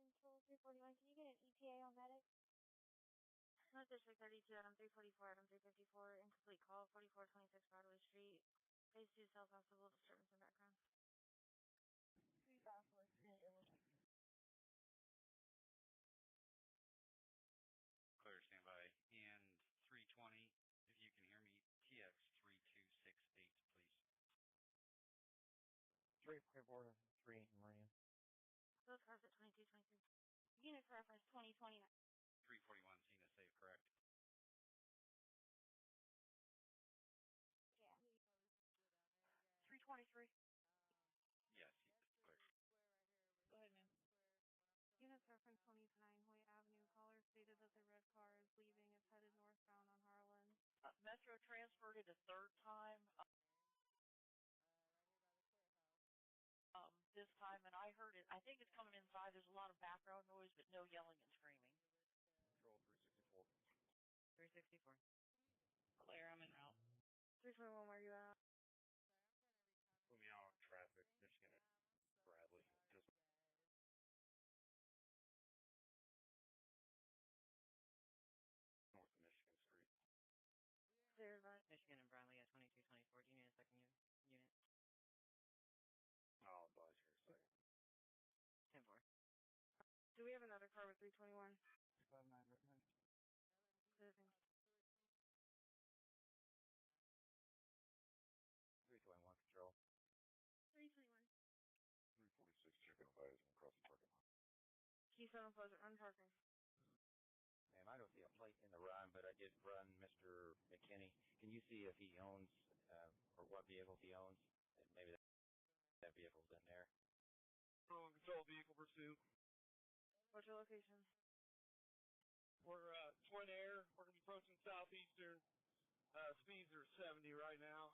Control 341, can you get an ETA on medic? North District 32, Adam 344, Adam 354, incomplete call, 4426 Broadway Street. Phase 2, cell possible disturbance in background. 354. Clear, standby. And 320, if you can hear me, TX 3268, please. 344, 3 Meridian. Those cars at 2223. Unit reference 2029. 341, seen as safe, correct? Yeah. 323. Yes, clear. Go ahead, ma'am. Units reference 29 Hoyt Avenue. Caller stated that the red car is leaving. It's headed northbound on Harlan. Metro transferred it a third time. This time, and I heard it. I think it's coming inside. There's a lot of background noise, but no yelling and screaming. Control 364. 364. Claire, I'm en route. 321, where you at? Put me out on traffic, Michigan at Bradley. Just north of Michigan Street. Clear, right? Michigan and Bradley at 2224. Do you need a second unit? I'll advise here a second. 10-4. Do we have another car with 321? 59 recommend. Clear, thanks. 321 control. 321. 346 chicken advisor across the parking lot. Keystone Pleasant, run parking. Ma'am, I don't see a plate in the run, but I did run Mr. McKinney. Can you see if he owns, or what vehicles he owns? Maybe that vehicle's in there. Control vehicle pursuit. What's your location? We're Twin Air. We're going to be approaching Southeastern. Speeds are 70 right now.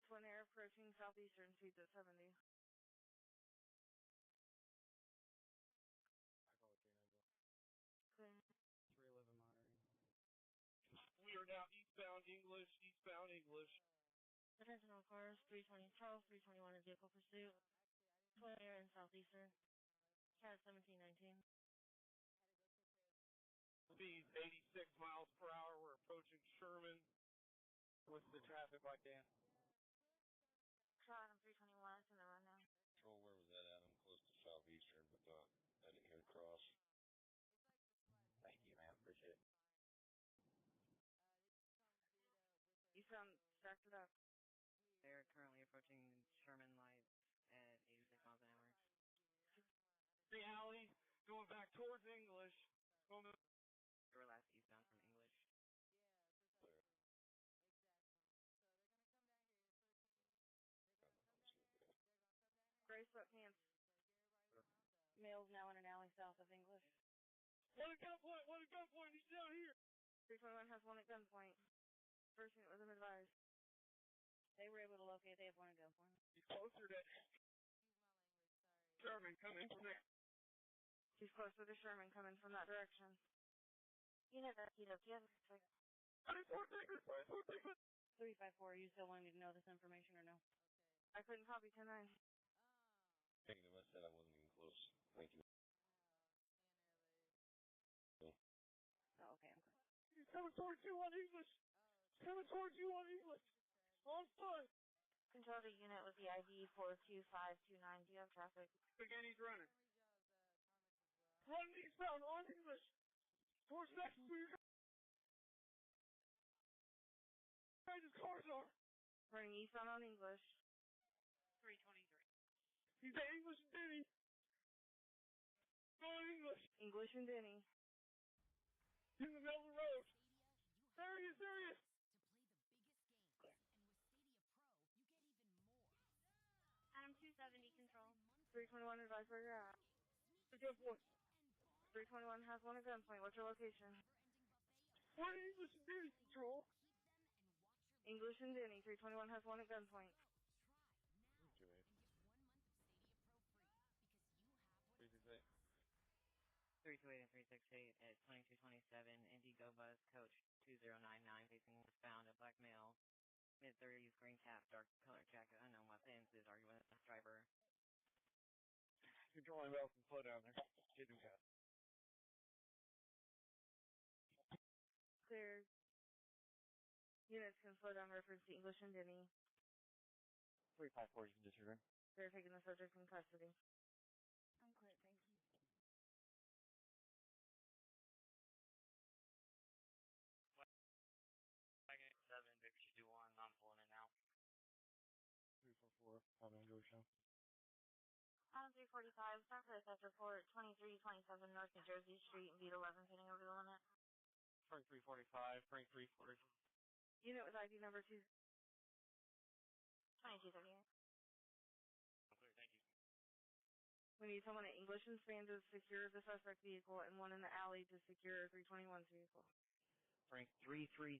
Twin Air approaching Southeastern, speeds at 70. I call it K9. Clear. 311 monitoring. We are now eastbound English. Attention all cars, 320 Charles, 321 in vehicle pursuit. Twin Air in Southeastern. Cat 1719. Speed 86 miles per hour. We're approaching Sherman. What's the traffic like, Dan? Adam 321, it's in the run now. Control, where was that at? I'm close to Southeastern, but I didn't hear it cross. Thank you, ma'am. Appreciate it. You sound stacked it up. They're currently approaching Sherman Lights at 86 miles an hour. The alley going back towards English. They were last eastbound from English. Clear. Gray sweatpants. Male's now in an alley south of English. One at gunpoint, he's down here. 321 has one at gunpoint. First unit was advised. They were able to locate, they have one at gunpoint. He's closer to Sherman coming from there. He's closer to Sherman coming from that direction. Unit Keto, do you have a 354, are you still wanting to know this information or no? I couldn't copy 10-9. Negative, I said I wasn't even close. Thank you. Oh, okay, I'm good. He's coming towards you on English. On foot. Control the unit with the ID 42529. Do you have traffic? Again, he's running. Run eastbound on English. Towards next to you. Where his cars are. Running eastbound on English. You say English and Denny. Go on English. English and Denny. In the middle of the road. Serious. Adam 270 control. 321 advised where you're at. 321 has one at gunpoint. What's your location? What English and Denny control? English and Denny. 321 has one at gunpoint. 328 and 368 at 2227 Indigo Bus Coach 2099 facing westbound. A black male, mid-30s, green cap, dark colored jacket, unknown weapons, is arguing with the driver. Controlling well from slow down there. Get him cut. Clear. Units can slow down reference to English and Denny. 354, you can disregard. They're taking the subject in custody. I'm clear, thank you. Wagon 7, Victor 21, I'm pulling it now. 344, I'm in Georgetown. Adam 345, start for the theft report, 2327 North New Jersey Street, and beat 11, heading over the limit. Frank 345, Frank 345. Unit with ID number 2238. I'm clear, thank you. We need someone at English and Span to secure the suspect vehicle and one in the alley to secure 321's vehicle. Frank 333.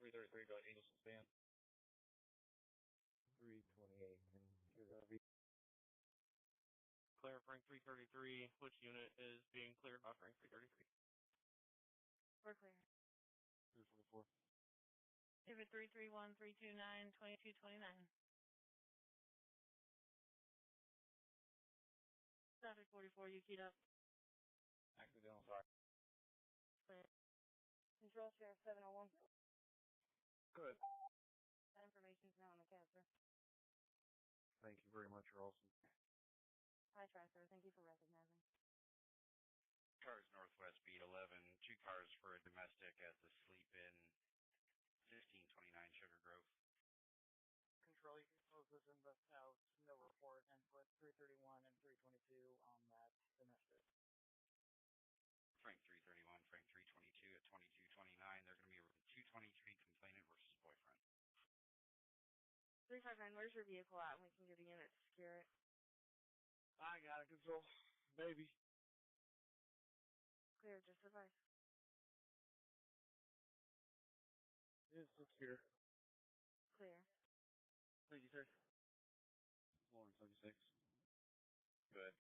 333, go English and Span. 328. Clear Frank 333. Which unit is being cleared by Frank 333? We're clear. 344. David 331, 329, 2229. Traffic 44, you keyed up. Accidental, sorry. Clear. Control Sheriff 701. Good. That information's now in the cab, sir. Thank you very much, you're awesome. Hi, sir. Thank you for recognizing. Cars Northwest beat 11. 2 cars for a domestic at the Sleep Inn 1529 Sugar Grove. Control, you can close this in bus out. No report, and put 331 and 322 on that domestic. Frank 331, Frank 322 at 2229. They're going to be a 223 complainant versus boyfriend. 359, where's your vehicle at? And we can get a unit to secure it. I got it, Control. Baby. Clear, just advice. It's secure. Clear. Thank you, sir. Florence 76. Good.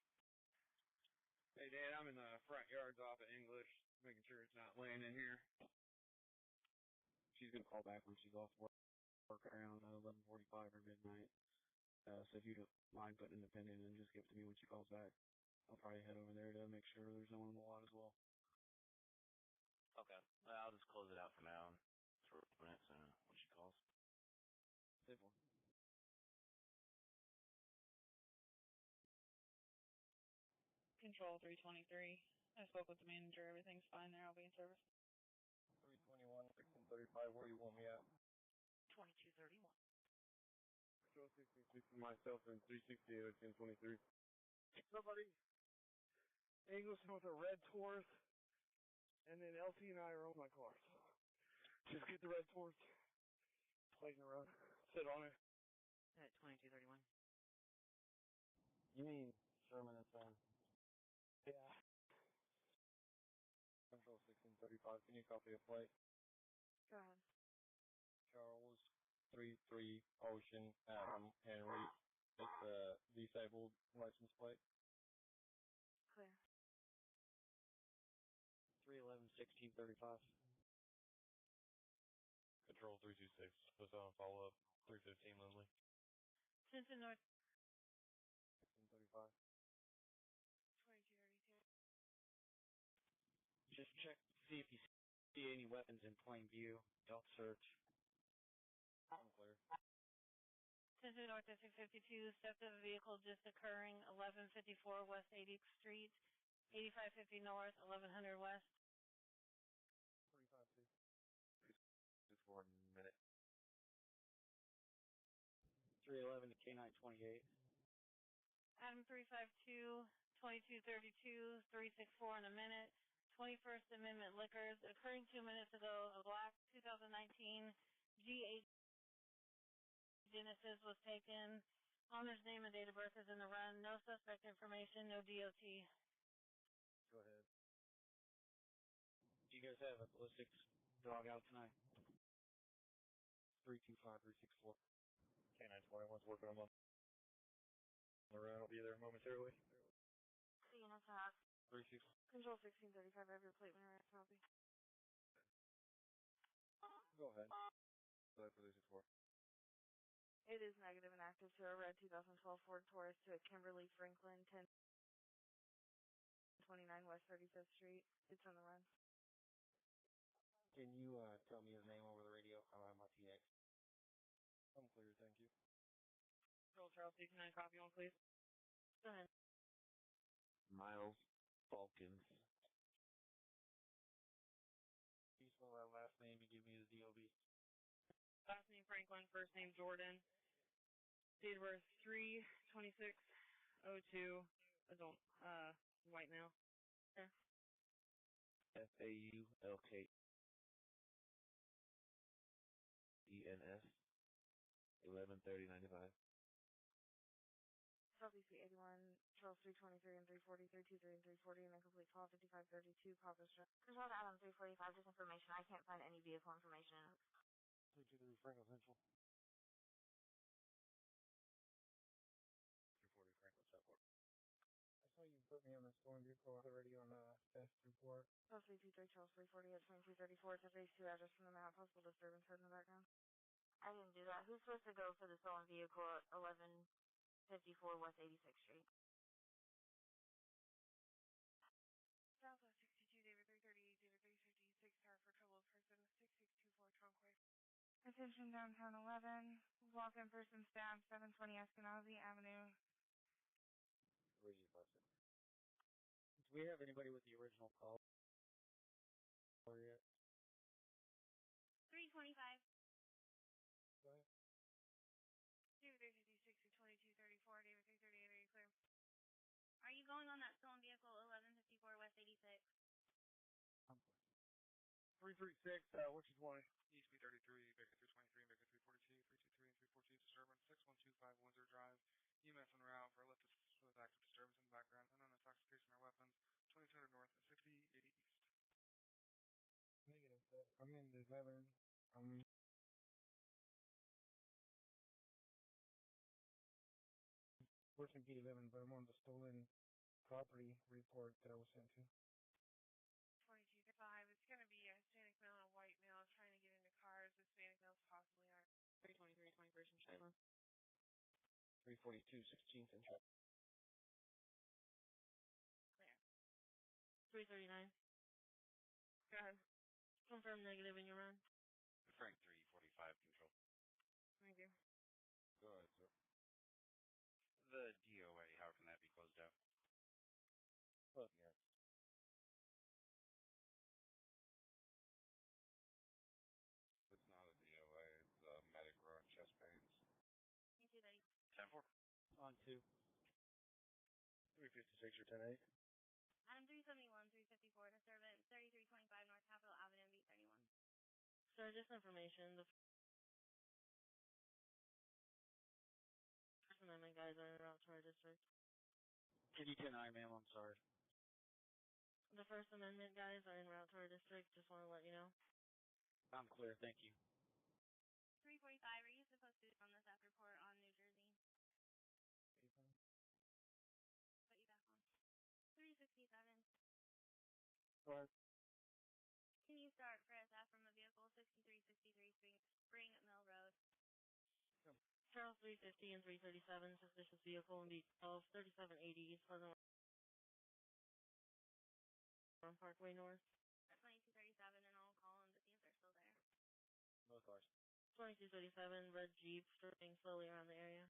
Hey, Dad, I'm in the front yards off of English, making sure it's not laying in here. She's going to call back when she's off work around 11:45 or midnight. So if you don't mind putting an opinion and just give it to me when she calls back, I'll probably head over there to make sure there's no one in the lot as well. Okay. I'll just close it out for now. For minutes, when she calls. Safe one. Control 323. I spoke with the manager. Everything's fine there. I'll be in service. 321, 1635, where you want me at? 2231. Control 666 for myself and 368 at 1023. Somebody, English with a red Taurus, and then LT and I are on my cars. Just get the red Taurus, plate in the road, sit on it. At 2231. You mean Sherman and Son? Yeah. Control 1635, can you copy a plate? Go ahead. Charles 33 Ocean Adam Henry. It's a disabled license plate. Clear. 311, 1635. Control 326, what's on follow-up? 315 Lindley. Simpson North. 1635. 2232. Just check to see if you see any weapons in plain view. Don't search. I'm clear. Simpson North at 652. Theft of a vehicle just occurring. 1154 West 80th Street. 8550 North. 1100 West. 352. Just 1 minute. 311 to K928. Adam 352, 2232, 364 in a minute. 21st Amendment liquors. Occurring 2 minutes ago, a black 2019 G8 Genesis was taken. Owner's name and date of birth is in the run. No suspect information, no DOT. Go ahead. Do you guys have a ballistics dog out tonight? 325364. K921's working on the run. I'll be there momentarily. See you in a sec. 36. Control 1635, I have your plate when you're ready, copy. Go ahead. Go ahead for 364. It is negative and active to a red 2012 Ford Taurus to Kimberly Franklin, 1029 West 35th Street. It's on the run. Can you tell me his name over the radio? I'll have my TX. I'm clear, thank you. Control Charles 69, copy on, please. Go ahead. Miles Falcons. Can you spell that last name and give me the DOB? Last name Franklin, first name Jordan. Date of birth 3/26/02. Adult, white male. Yeah. FAULKENS. 113095. Southeast 81, Charles 323 and 340, 323 and 340, and then complete 125532, Papa Street. Control to Adam 345, just information. I can't find any vehicle information in it. 323 Franklin Central. 240 Franklin Southport. I saw you put me on the stolen vehicle already on the test report. Charles 323, Charles 340 at 2234. It's a phase 2 address from the map. Possible disturbance heard in the background. I didn't do that. Who's supposed to go for the stolen vehicle at 1154 West 86th Street? Southwest 62, David 338, David 356, car for troubled person, 6624 Tronquay. Attention downtown 11, walk-in person stabbed, 720 Eskenazi Avenue. Where's your bus? Do we have anybody with the original call yet? 325. Go ahead. David 356 to 2234, David 338, are you clear? Are you going on that stolen vehicle, 1154 West 86? 336, what's your 20? East B33, Baker 323, Baker 342, 323 and 342 disturbance, 6125 Windsor Drive. EMS en route for left with active disturbance in the background, unknown intoxication or weapons, 2200 North, 6080 East. Negative, sir. I'm in the 11. I'm working P11, but I'm on the stolen property report that I was sent to. 2225, it's going to be a Hispanic male and a white male trying to get into cars. Hispanic males possibly are. 323, 21st and Shaylin. 342, 16th and Shaylin. Clear. 339. Go ahead. Confirm negative in your run. Frank 345 control. Thank you. Go ahead, sir. The DOA, how can that be closed out? Well, yes. It's not a DOA, it's a medic run chest pains. 2230. 10-4. On 2. 356 or 10-8. Adam 371, 354, disturbance, 3325 North Capitol Avenue, Beat 31. Sir, just information. The First Amendment guys are en route to our district. Can you 10-9, ma'am? I'm sorry. The First Amendment guys are en route to our district. Just want to let you know. I'm clear, thank you. 345, are you supposed to be on this after report on New Jersey? Put you back on. 367. Go ahead. Can you start for SF from a vehicle 6363 Spring Mill Road? Charles 350 and 337, suspicious vehicle in B12, 3780 East Pleasant on Parkway North. 2237, and I'll call them to see if they're still there. Both cars. 2237, red Jeep, driving slowly around the area.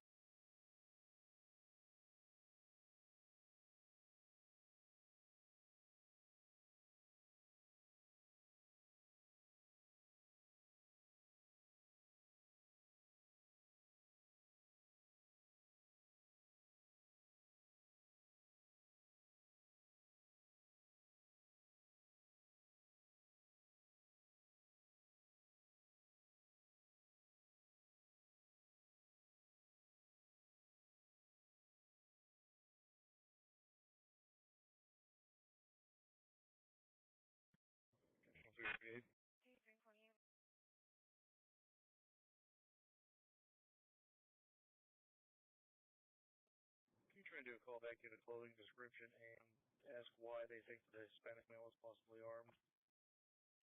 do a call back, get a clothing description, and ask why they think the Hispanic male is possibly armed.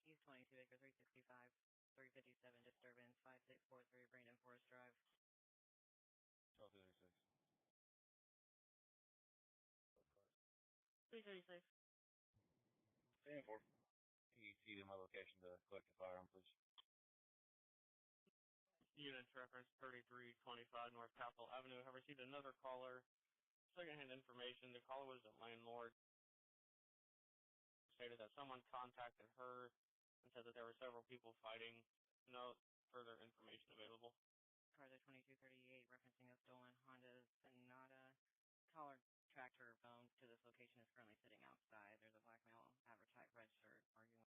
East 22 acre 365, 357 disturbance, 5643 Brandon Forest Drive. Charles 36. 336. Stand for. Can you see to my location to collect the firearm, please? Units reference 3325 North Capitol Avenue. Have received another caller. Secondhand information. The caller was a landlord. Stated that someone contacted her and said that there were several people fighting. No further information available. Carter 2238 referencing a stolen Honda Sonata. Caller tracked her phone to this location, is currently sitting outside. There's a black male advertised red shirt arguing. Okay.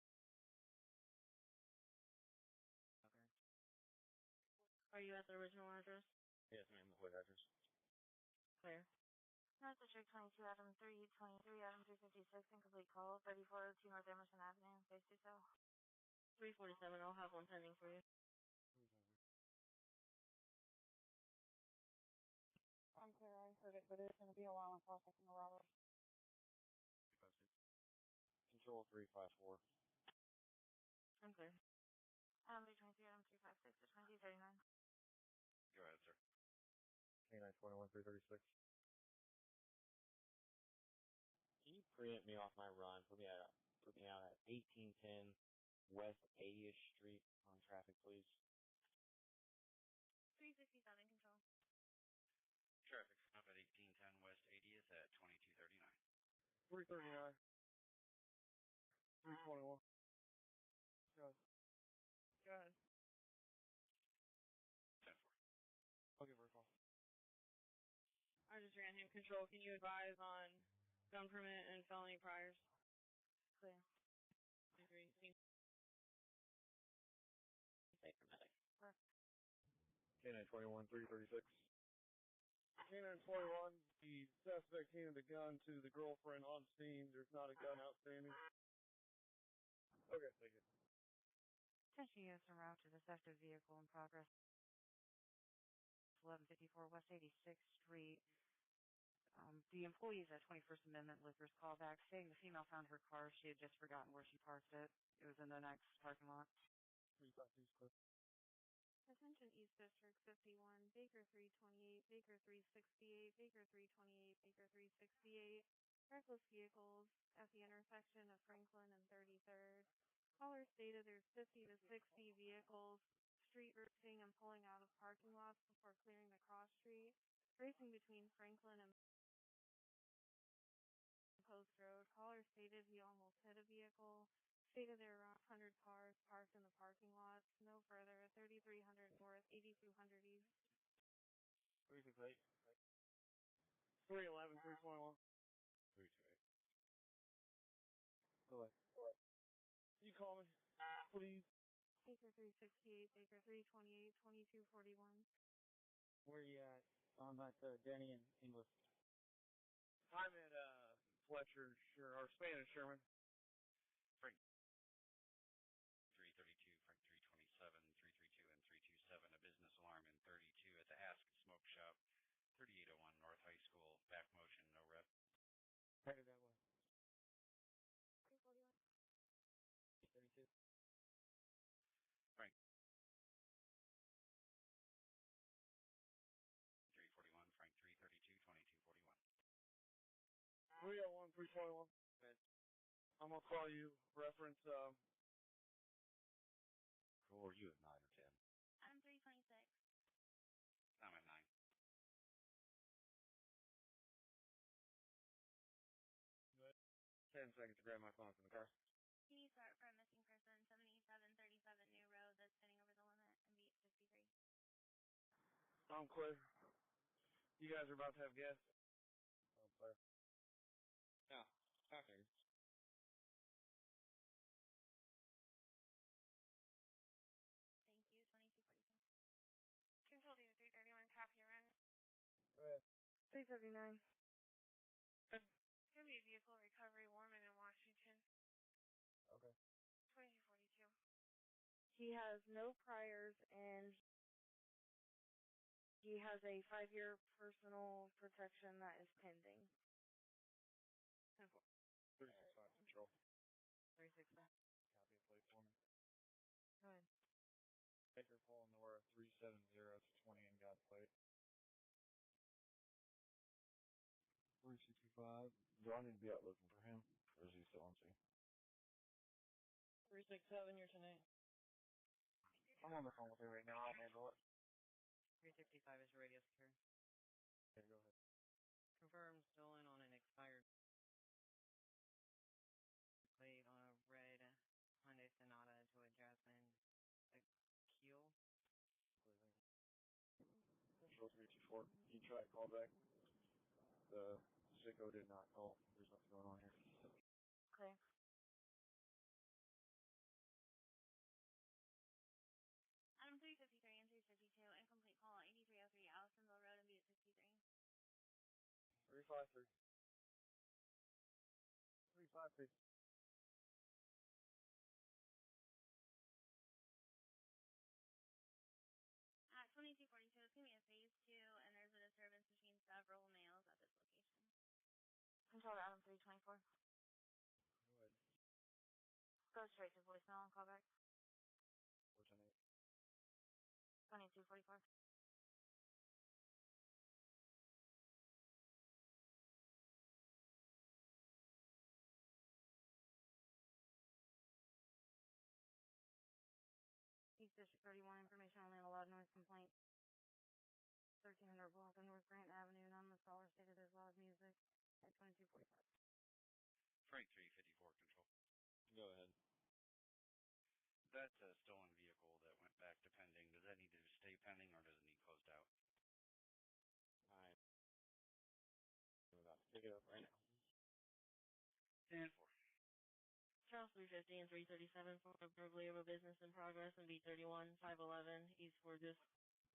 Are you at the original address? Yes, ma'am. What address? Clear. North District 22, Adam 323, Adam 356, incomplete call, 3402 North Emerson Avenue, base 20. 347. I'll have one pending for you. I'm clear, I heard it, but it's going to be a while in processing the robbery. Control 354. I'm clear. Adam 323, Adam 356 to 2039. Go ahead, sir. K9 21 336. Can you preempt me off my run? Put me out at 1810 West 80th Street on traffic, please. 367, control. Traffic up at 1810 West 80th at 2239. 339. 321. Go ahead. Go ahead. 10-4. I'll give her a call. I just ran him control. Can you advise on gun permit and felony priors? Clear. Agree. K9 21 336. K9 21, the suspect handed the gun to the girlfriend on scene. There's not a gun outstanding. Okay, thank you. Attention units en route to the defective vehicle in progress. 1154 West 86th Street. The employees at 21st Amendment Liquors call back saying the female found her car. She had just forgotten where she parked it. It was in the next parking lot. 352 Cliff. Attention East District 51, Baker 328, Baker 368, Baker 328, Baker 368. Reckless vehicles at the intersection of Franklin and 33rd. Caller stated there's 50 to 60 vehicles street racing and pulling out of parking lots before clearing the cross street. Racing between Franklin and Post Road. Caller stated he almost hit a vehicle. Stated there were around 100 cars parked in the parking lots. No further. 3300 North, 8200 East. 368. 311, 321. 328. Go ahead. You call me, please. Baker 368, Baker 328, 2241. Where are you at? I'm at Denny and English. I'm at Fletcher, or Spanish Sherman. Frank 332, Frank 327, 332, and 327. A business alarm in 32 at the Ask Smoke Shop, 3801 North High School. Back motion, no rep. Headed that way. 341. 32. Frank 341, Frank 332, 2241. 301, 321. Good. I'm gonna call you. Reference. Who are you at 9 or 10? I'm 326. I'm at 9. Go ahead. 10 seconds to grab my phone from the car. Can you start for a missing person, 7737 New Road that's heading over the limit and beat 53? I'm clear. You guys are about to have guests. I'm clear. Yeah, okay. Thank you, 2247. Control to 331, copy your run. Go ahead. 379. Could be a vehicle recovery warrant in Washington. Okay. 2242. He has no priors and He has a 5-year personal protection that is pending. 10-4. 365 control. 365. Copy and plate for me. Go ahead. Baker Paul Nora 370 to 20 and got plate. 365. Do I need to be out looking for him, or is he still on scene? 367, you're tonight. I'm on the phone with her right now. I'll handle it. 365 is radio secure. Okay, go ahead. Confirmed stolen on an expired plate on a red Hyundai Sonata to a Jasmine Keel. Control 324. You try to call back. The sicko did not call. There's nothing going on here. Okay. Adam 353 and 352, incomplete call on 8303 Allisonville Road and Butte 63. 353. 353. At 2242, it's going to be a phase 2, and there's a disturbance between several males at this location. Control to Adam 324. Go ahead. Go straight to voicemail and call back. What's your name? 2244. East District 31, information only on a loud noise complaint. 1300 block on North Grant Avenue, anonymous caller stated there's loud music at 2245. Frank 354 control. Go ahead. That's a stolen vehicle that went back to pending. Does that need to stay pending, or does it need closed out? I'm about to pick it up right now. 10-4. Charles 350 and 337 for a burglary of a business in progress in B31, 511, East Forges.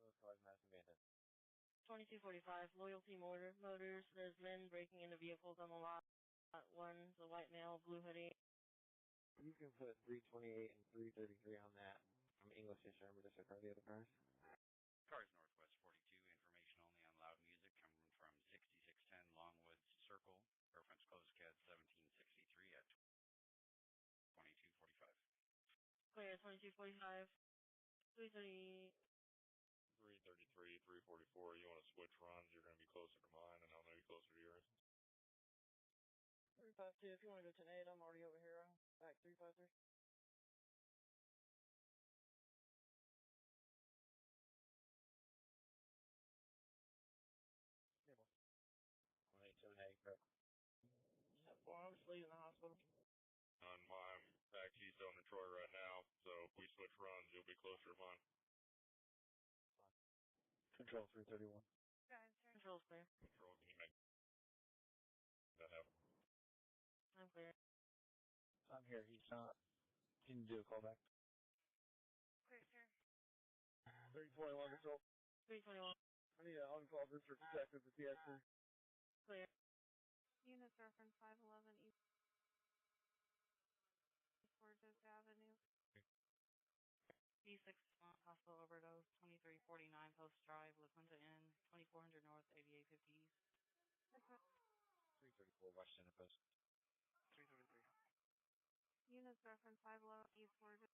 Those cars massive abandoned. 2245, Loyalty Motors. There's men breaking into vehicles on the lot. One's a white male, blue hoodie. You can put 328 and 333 on that. I'm English insurance, but disregard the other cars. Cars Northwest 42, information only on loud music coming from 6610 Longwoods Circle. Reference closed CAD 1763 at 2245. Clear, 2245. 330. 333, 344. You want to switch runs? You're going to be closer to mine, and I'm going to be closer to yours. 352, if you want to go 10-8, I'm already over here. Back 353. Yeah, boy. 182 correct. Yeah, boy, I'm just leaving the hospital. I'm back to Keystone and Troy right now, so if we switch runs, you'll be closer to mine. Control 331. Guys, sir. Control's clear. Control, can you make that happen? I'm clear. I'm here. He's not. Can you do a callback? Clear, sir. 321 control. 321. I need an on-call district detective to TX3. Clear. Units reference 511 East Forges Avenue. B6 hospital overdose, 2349 Post Drive, La Quinta Inn, 2400 North, 8850 East. 334 Washington Post. 333. Units reference 511 East Forges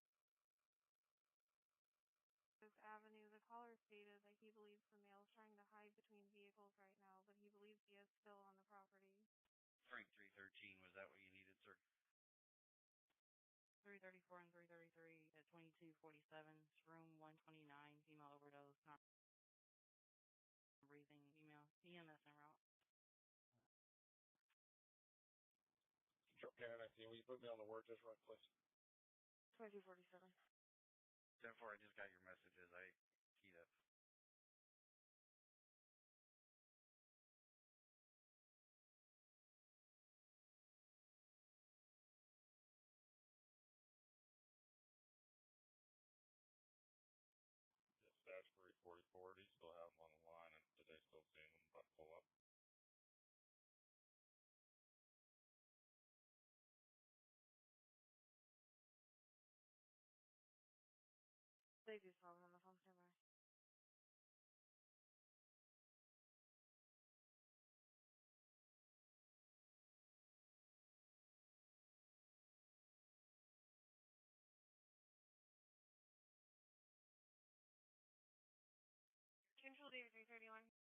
Avenue. The caller stated that he believes the male is trying to hide between vehicles right now, but he believes he is still on the property. Frank 313, was that what you needed, sir? 334 and 333 at 2247, room 129, female overdose, not breathing, EMS en route. Karen, will you put me on the work just right, please? 2247. 10-4, I just got your messages. I keyed up. Dispatch 344, do you still have them on the line, and did they still see them about to pull up? They do solve on the phone, stand by. doing?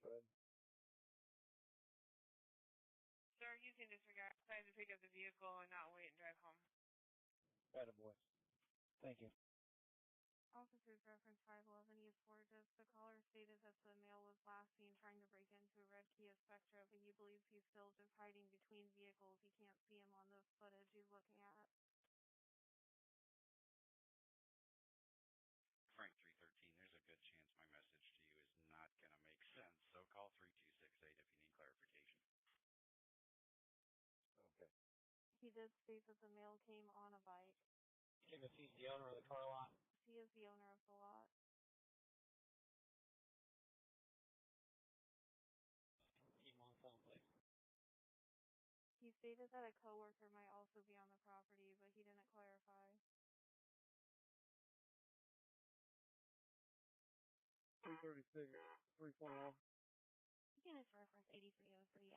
Good. Sir, you can disregard. Decide to pick up the vehicle and not wait and drive home. Attaboy. Thank you. Officers reference 511 East Forges. The caller stated that the male was last seen trying to break into a red Kia Spectra, but he believes he's still just hiding between vehicles. He can't see him on the footage he's looking at. Frank 313, there's a good chance my message to you is not going to make sense, so call 3268 if you need clarification. Okay. He did state that the male came on a bike. If he's the owner of the car lot. He is the owner of the lot. Keep him on the phone, please. He stated that a coworker might also be on the property, but he didn't clarify. 236, 321. Units reference 8303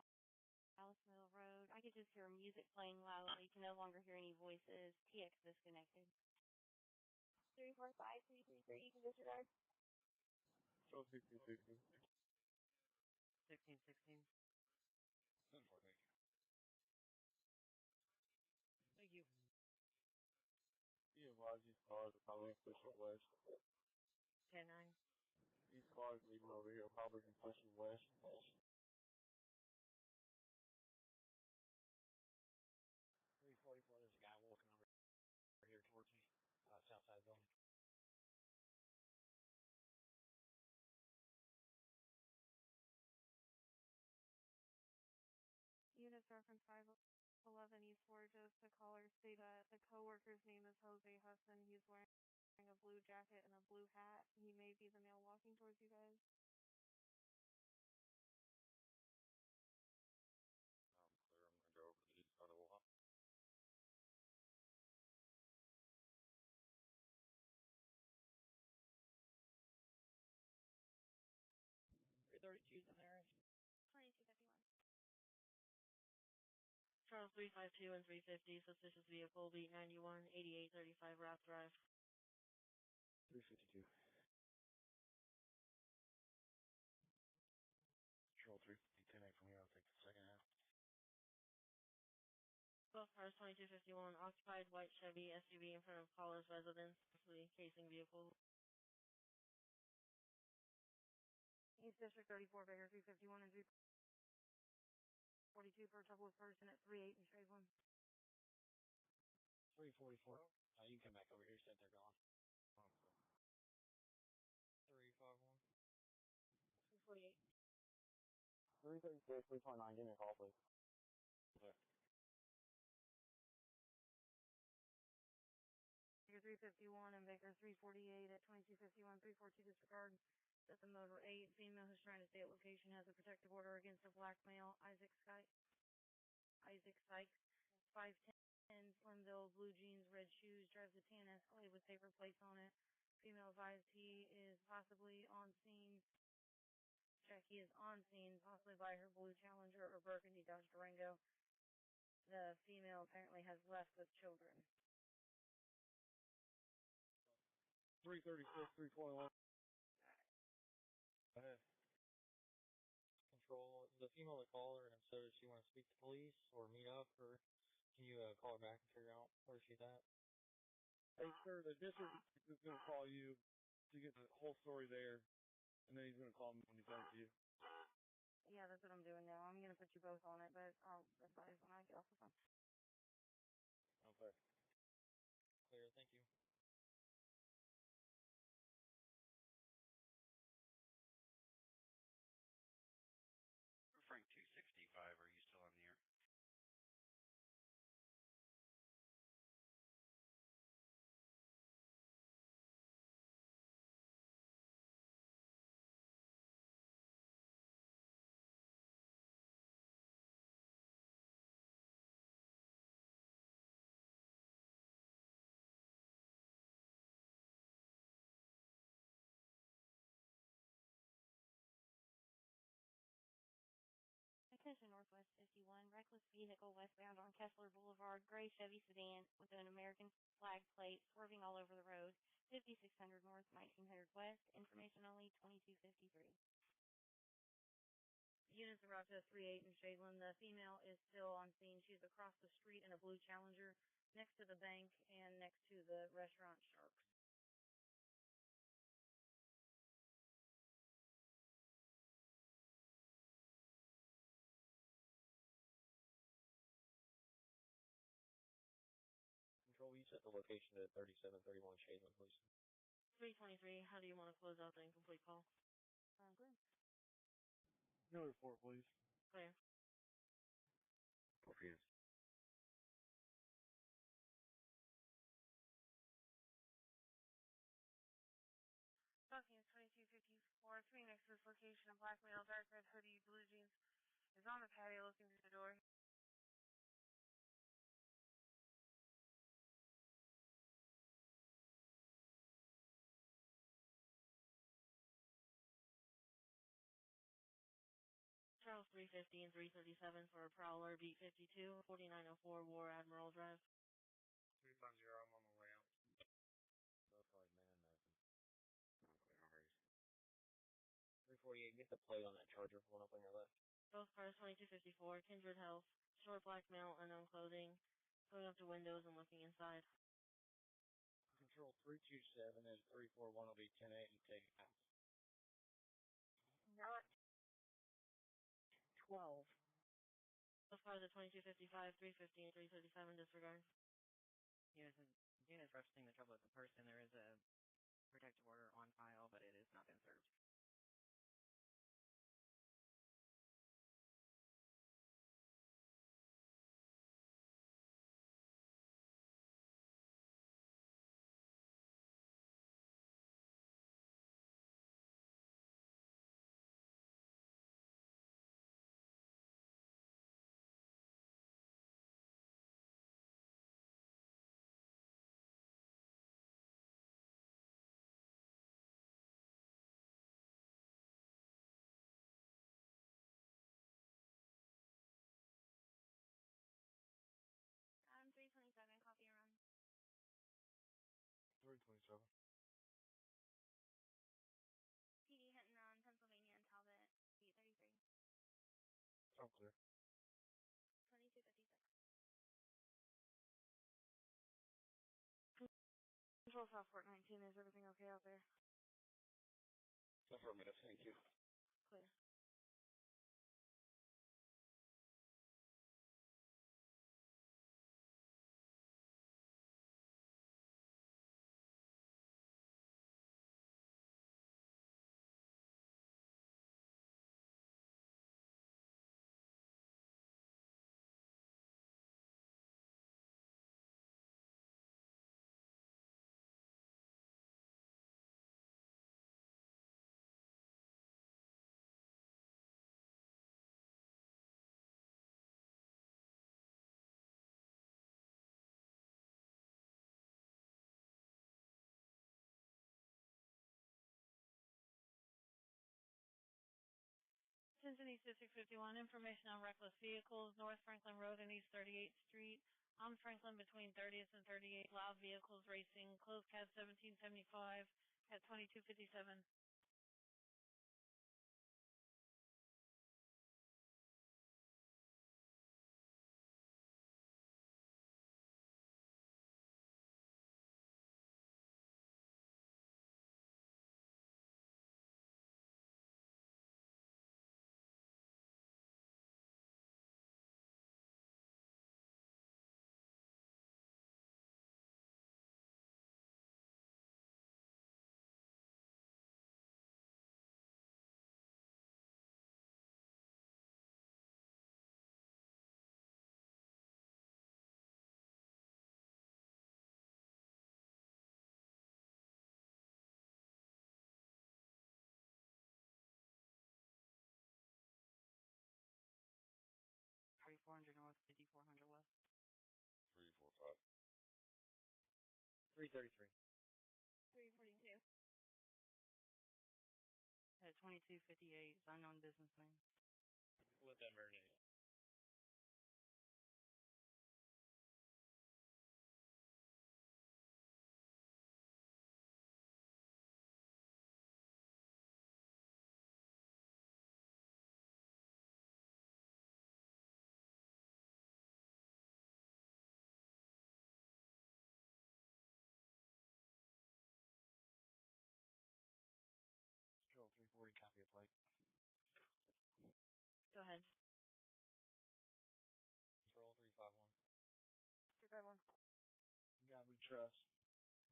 Alice Middle Road. I could just hear music playing loudly. You can no longer hear any voices. TX disconnected. 345333, you can disregard. Show 1660. 1616. 10-4, thank you. Thank you. Be advised these cars are probably pushing west. 10-9. These cars leaving over here probably pushing west. 344, there's a guy walking over here towards me, south side of the building. Units reference 511 East Forges. The caller stated that the coworker's name is Jose Hudson. He's wearing a blue jacket and a blue hat. He may be the male walking towards you guys. I'm clear. I'm going to go over to the east side of the lot. .32's in there. 2251. Charles 352 and 350, suspicious vehicle, beat 91, 8835 Raft Drive. 352. Control 350, 10-8 from here. I'll take the second half. 12 cars, 2251, occupied white Chevy SUV in front of caller's residence, casing vehicle. East District 34, Baker 351 and 342 for a troubled person at 38 and trade 1. 344. You can come back over here, sit there going. 351. 248. 336, 329, give me a call, please. Okay. Baker 351 and Baker 348 at 2251, 342 disregard. Set the motor 8. Female who's trying to stay at location has a protective order against a black male. Isaac Sykes, 5'10", slim build, blue jeans, red shoes, drives a tan Escalade with paper plates on it. Female advised he is possibly on scene. Check, he is on scene, possibly by her blue Challenger or burgundy Dodge Durango. The female apparently has left with children. 336, 321. Go ahead. Control, is the female the caller, and so does she want to speak to police or meet up, or can you call her back and figure out where she's at? Hey, sir, the district is going to call you to get the whole story there, and then he's going to call me when he's done with you. Yeah, that's what I'm doing now. I'm going to put you both on it, but I'll advise when I get off the phone. Okay. Clear, thank you. Frank 265, are you still on the air? Attention Northwest 51, reckless vehicle westbound on Kessler Boulevard, gray Chevy sedan with an American flag plate swerving all over the road. 5600 North, 1900 West. Information only, 2253. Units arrived at 38 in Shadeland. The female is still on scene. She's across the street in a blue Challenger next to the bank and next to the restaurant Sharks. Control, you set the location to 3731 Shadeland, please. 323, how do you want to close out the incomplete call? Clear. No report, please. Clear. Confused. Docking 2254, 3 next to this location, a black male, dark red hoodie, blue jeans, is on the patio looking through the door. Charles 350 and 337 for a Prowler, beat 52, 4904 War Admiral Drive. 350, I'm on the way out. Both like man, nothing. Okay, no worries. 348, get the plate on that Charger one up on your left. Both cars 2254, Kindred Health, short black male, unknown clothing, going up to windows and looking inside. Control 327 and 341 will be 10-8 and take it out. Not 12. Both cars are 2255, 350, and 337 disregard. Units referencing the trouble with the person. There is a protective order on file, but it has not been served. I'm 327, copy and run. 327. PD hit and run, Pennsylvania and Talbot, beat 33. I'm clear. 2256. Control Southport 19, is everything okay out there? Affirmative, thank you. Clear. Cincinnati District 51, information on reckless vehicles, North Franklin Road and East 38th Street. On Franklin between 30th and 38th, loud vehicles racing, closed cab 1775 at 2257. $3,400 north, $5,400 west. 345. 333. 342. At 2258, unknown business name. With that marinade. Green copy of plate. Go ahead. Control 351. 351. God we trust.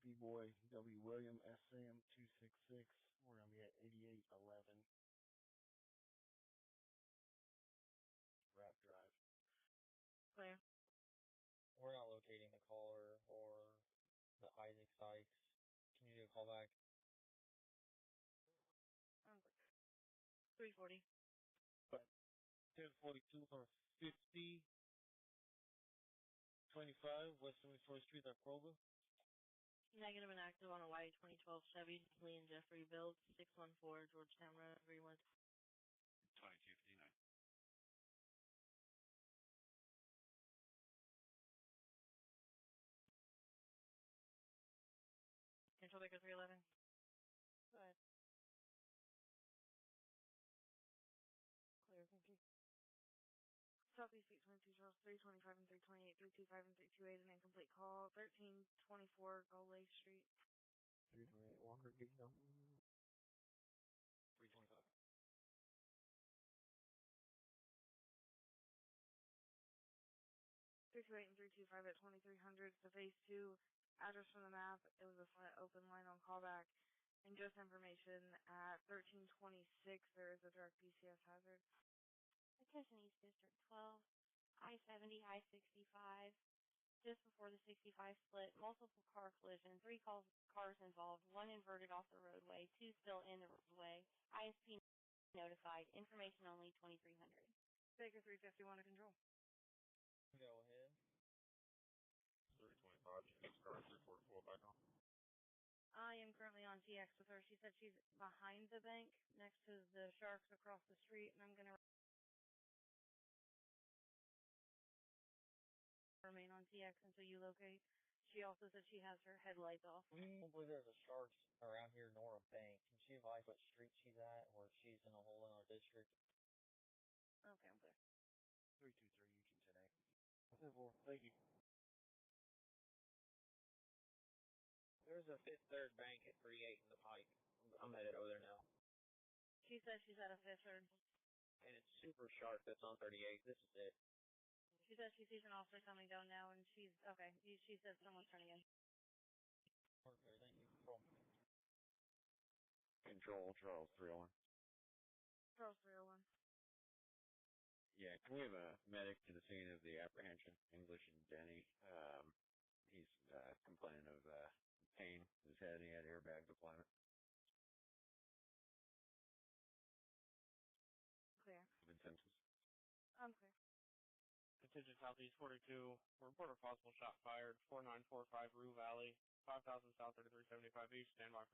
B-Boy, W. William, SM 266. We're going to be at 8811. Rap Drive. Clear. We're not locating the caller or the Isaac Sykes. Can you do a callback? 340. But 1042 for 50. 25 West 74th Street at Kroger. Negative and active on a white 2012 Chevy, Lee and Jeffrey build, 614 Georgetown Road, everyone. 2259. Control Baker 311. Go ahead. Clear, thank you. Southeast 822 Charles 325 and 328, 325 and 328, an incomplete call. 1324 Golay Street. 328 Walker Gate. 325. 328 and 325 at 2300. The phase 2 address from the map. It was a flat open line on callback. And just information at 1326, there is a direct PCS hazard. Attention East District 12, I-70, I-65. Just before the 65 split, multiple car collision, 3 cars involved, 1 inverted off the roadway, 2 still in the roadway. ISP notified. Information only 2300. Baker 351 to control. Go ahead. 325, car 344 back on. I am currently on TX with her. She said she's behind the bank, next to the Sharks across the street, and I'm going to remain on TX until you locate. She also said she has her headlights off. I believe there's a Sharks around here, Nora Bank. Can she advise what street she's at, or if she's in a hole in our district? Okay, I'm clear. 323 Eugene 10A. 10-4. Thank you. There's a Fifth Third Bank at 38 in the Pike. I'm headed over there now. She said she's at a Fifth Third. And it's Super Shark that's on 38. This is it. She said she sees an officer coming down now, and she's, okay, she said someone's turning in. Okay, thank you. Control. Control, Charles 301. Charles 301. Yeah, can we have a medic to the scene of the apprehension? English and Denny. He's complaining of pain in his head, and he had airbag deployment. Clear. Vincentus. I'm clear. Contingent Southeast 42. Report of possible shot fired. 4945 Rue Valley. 5000 South 3375 East. Stand by.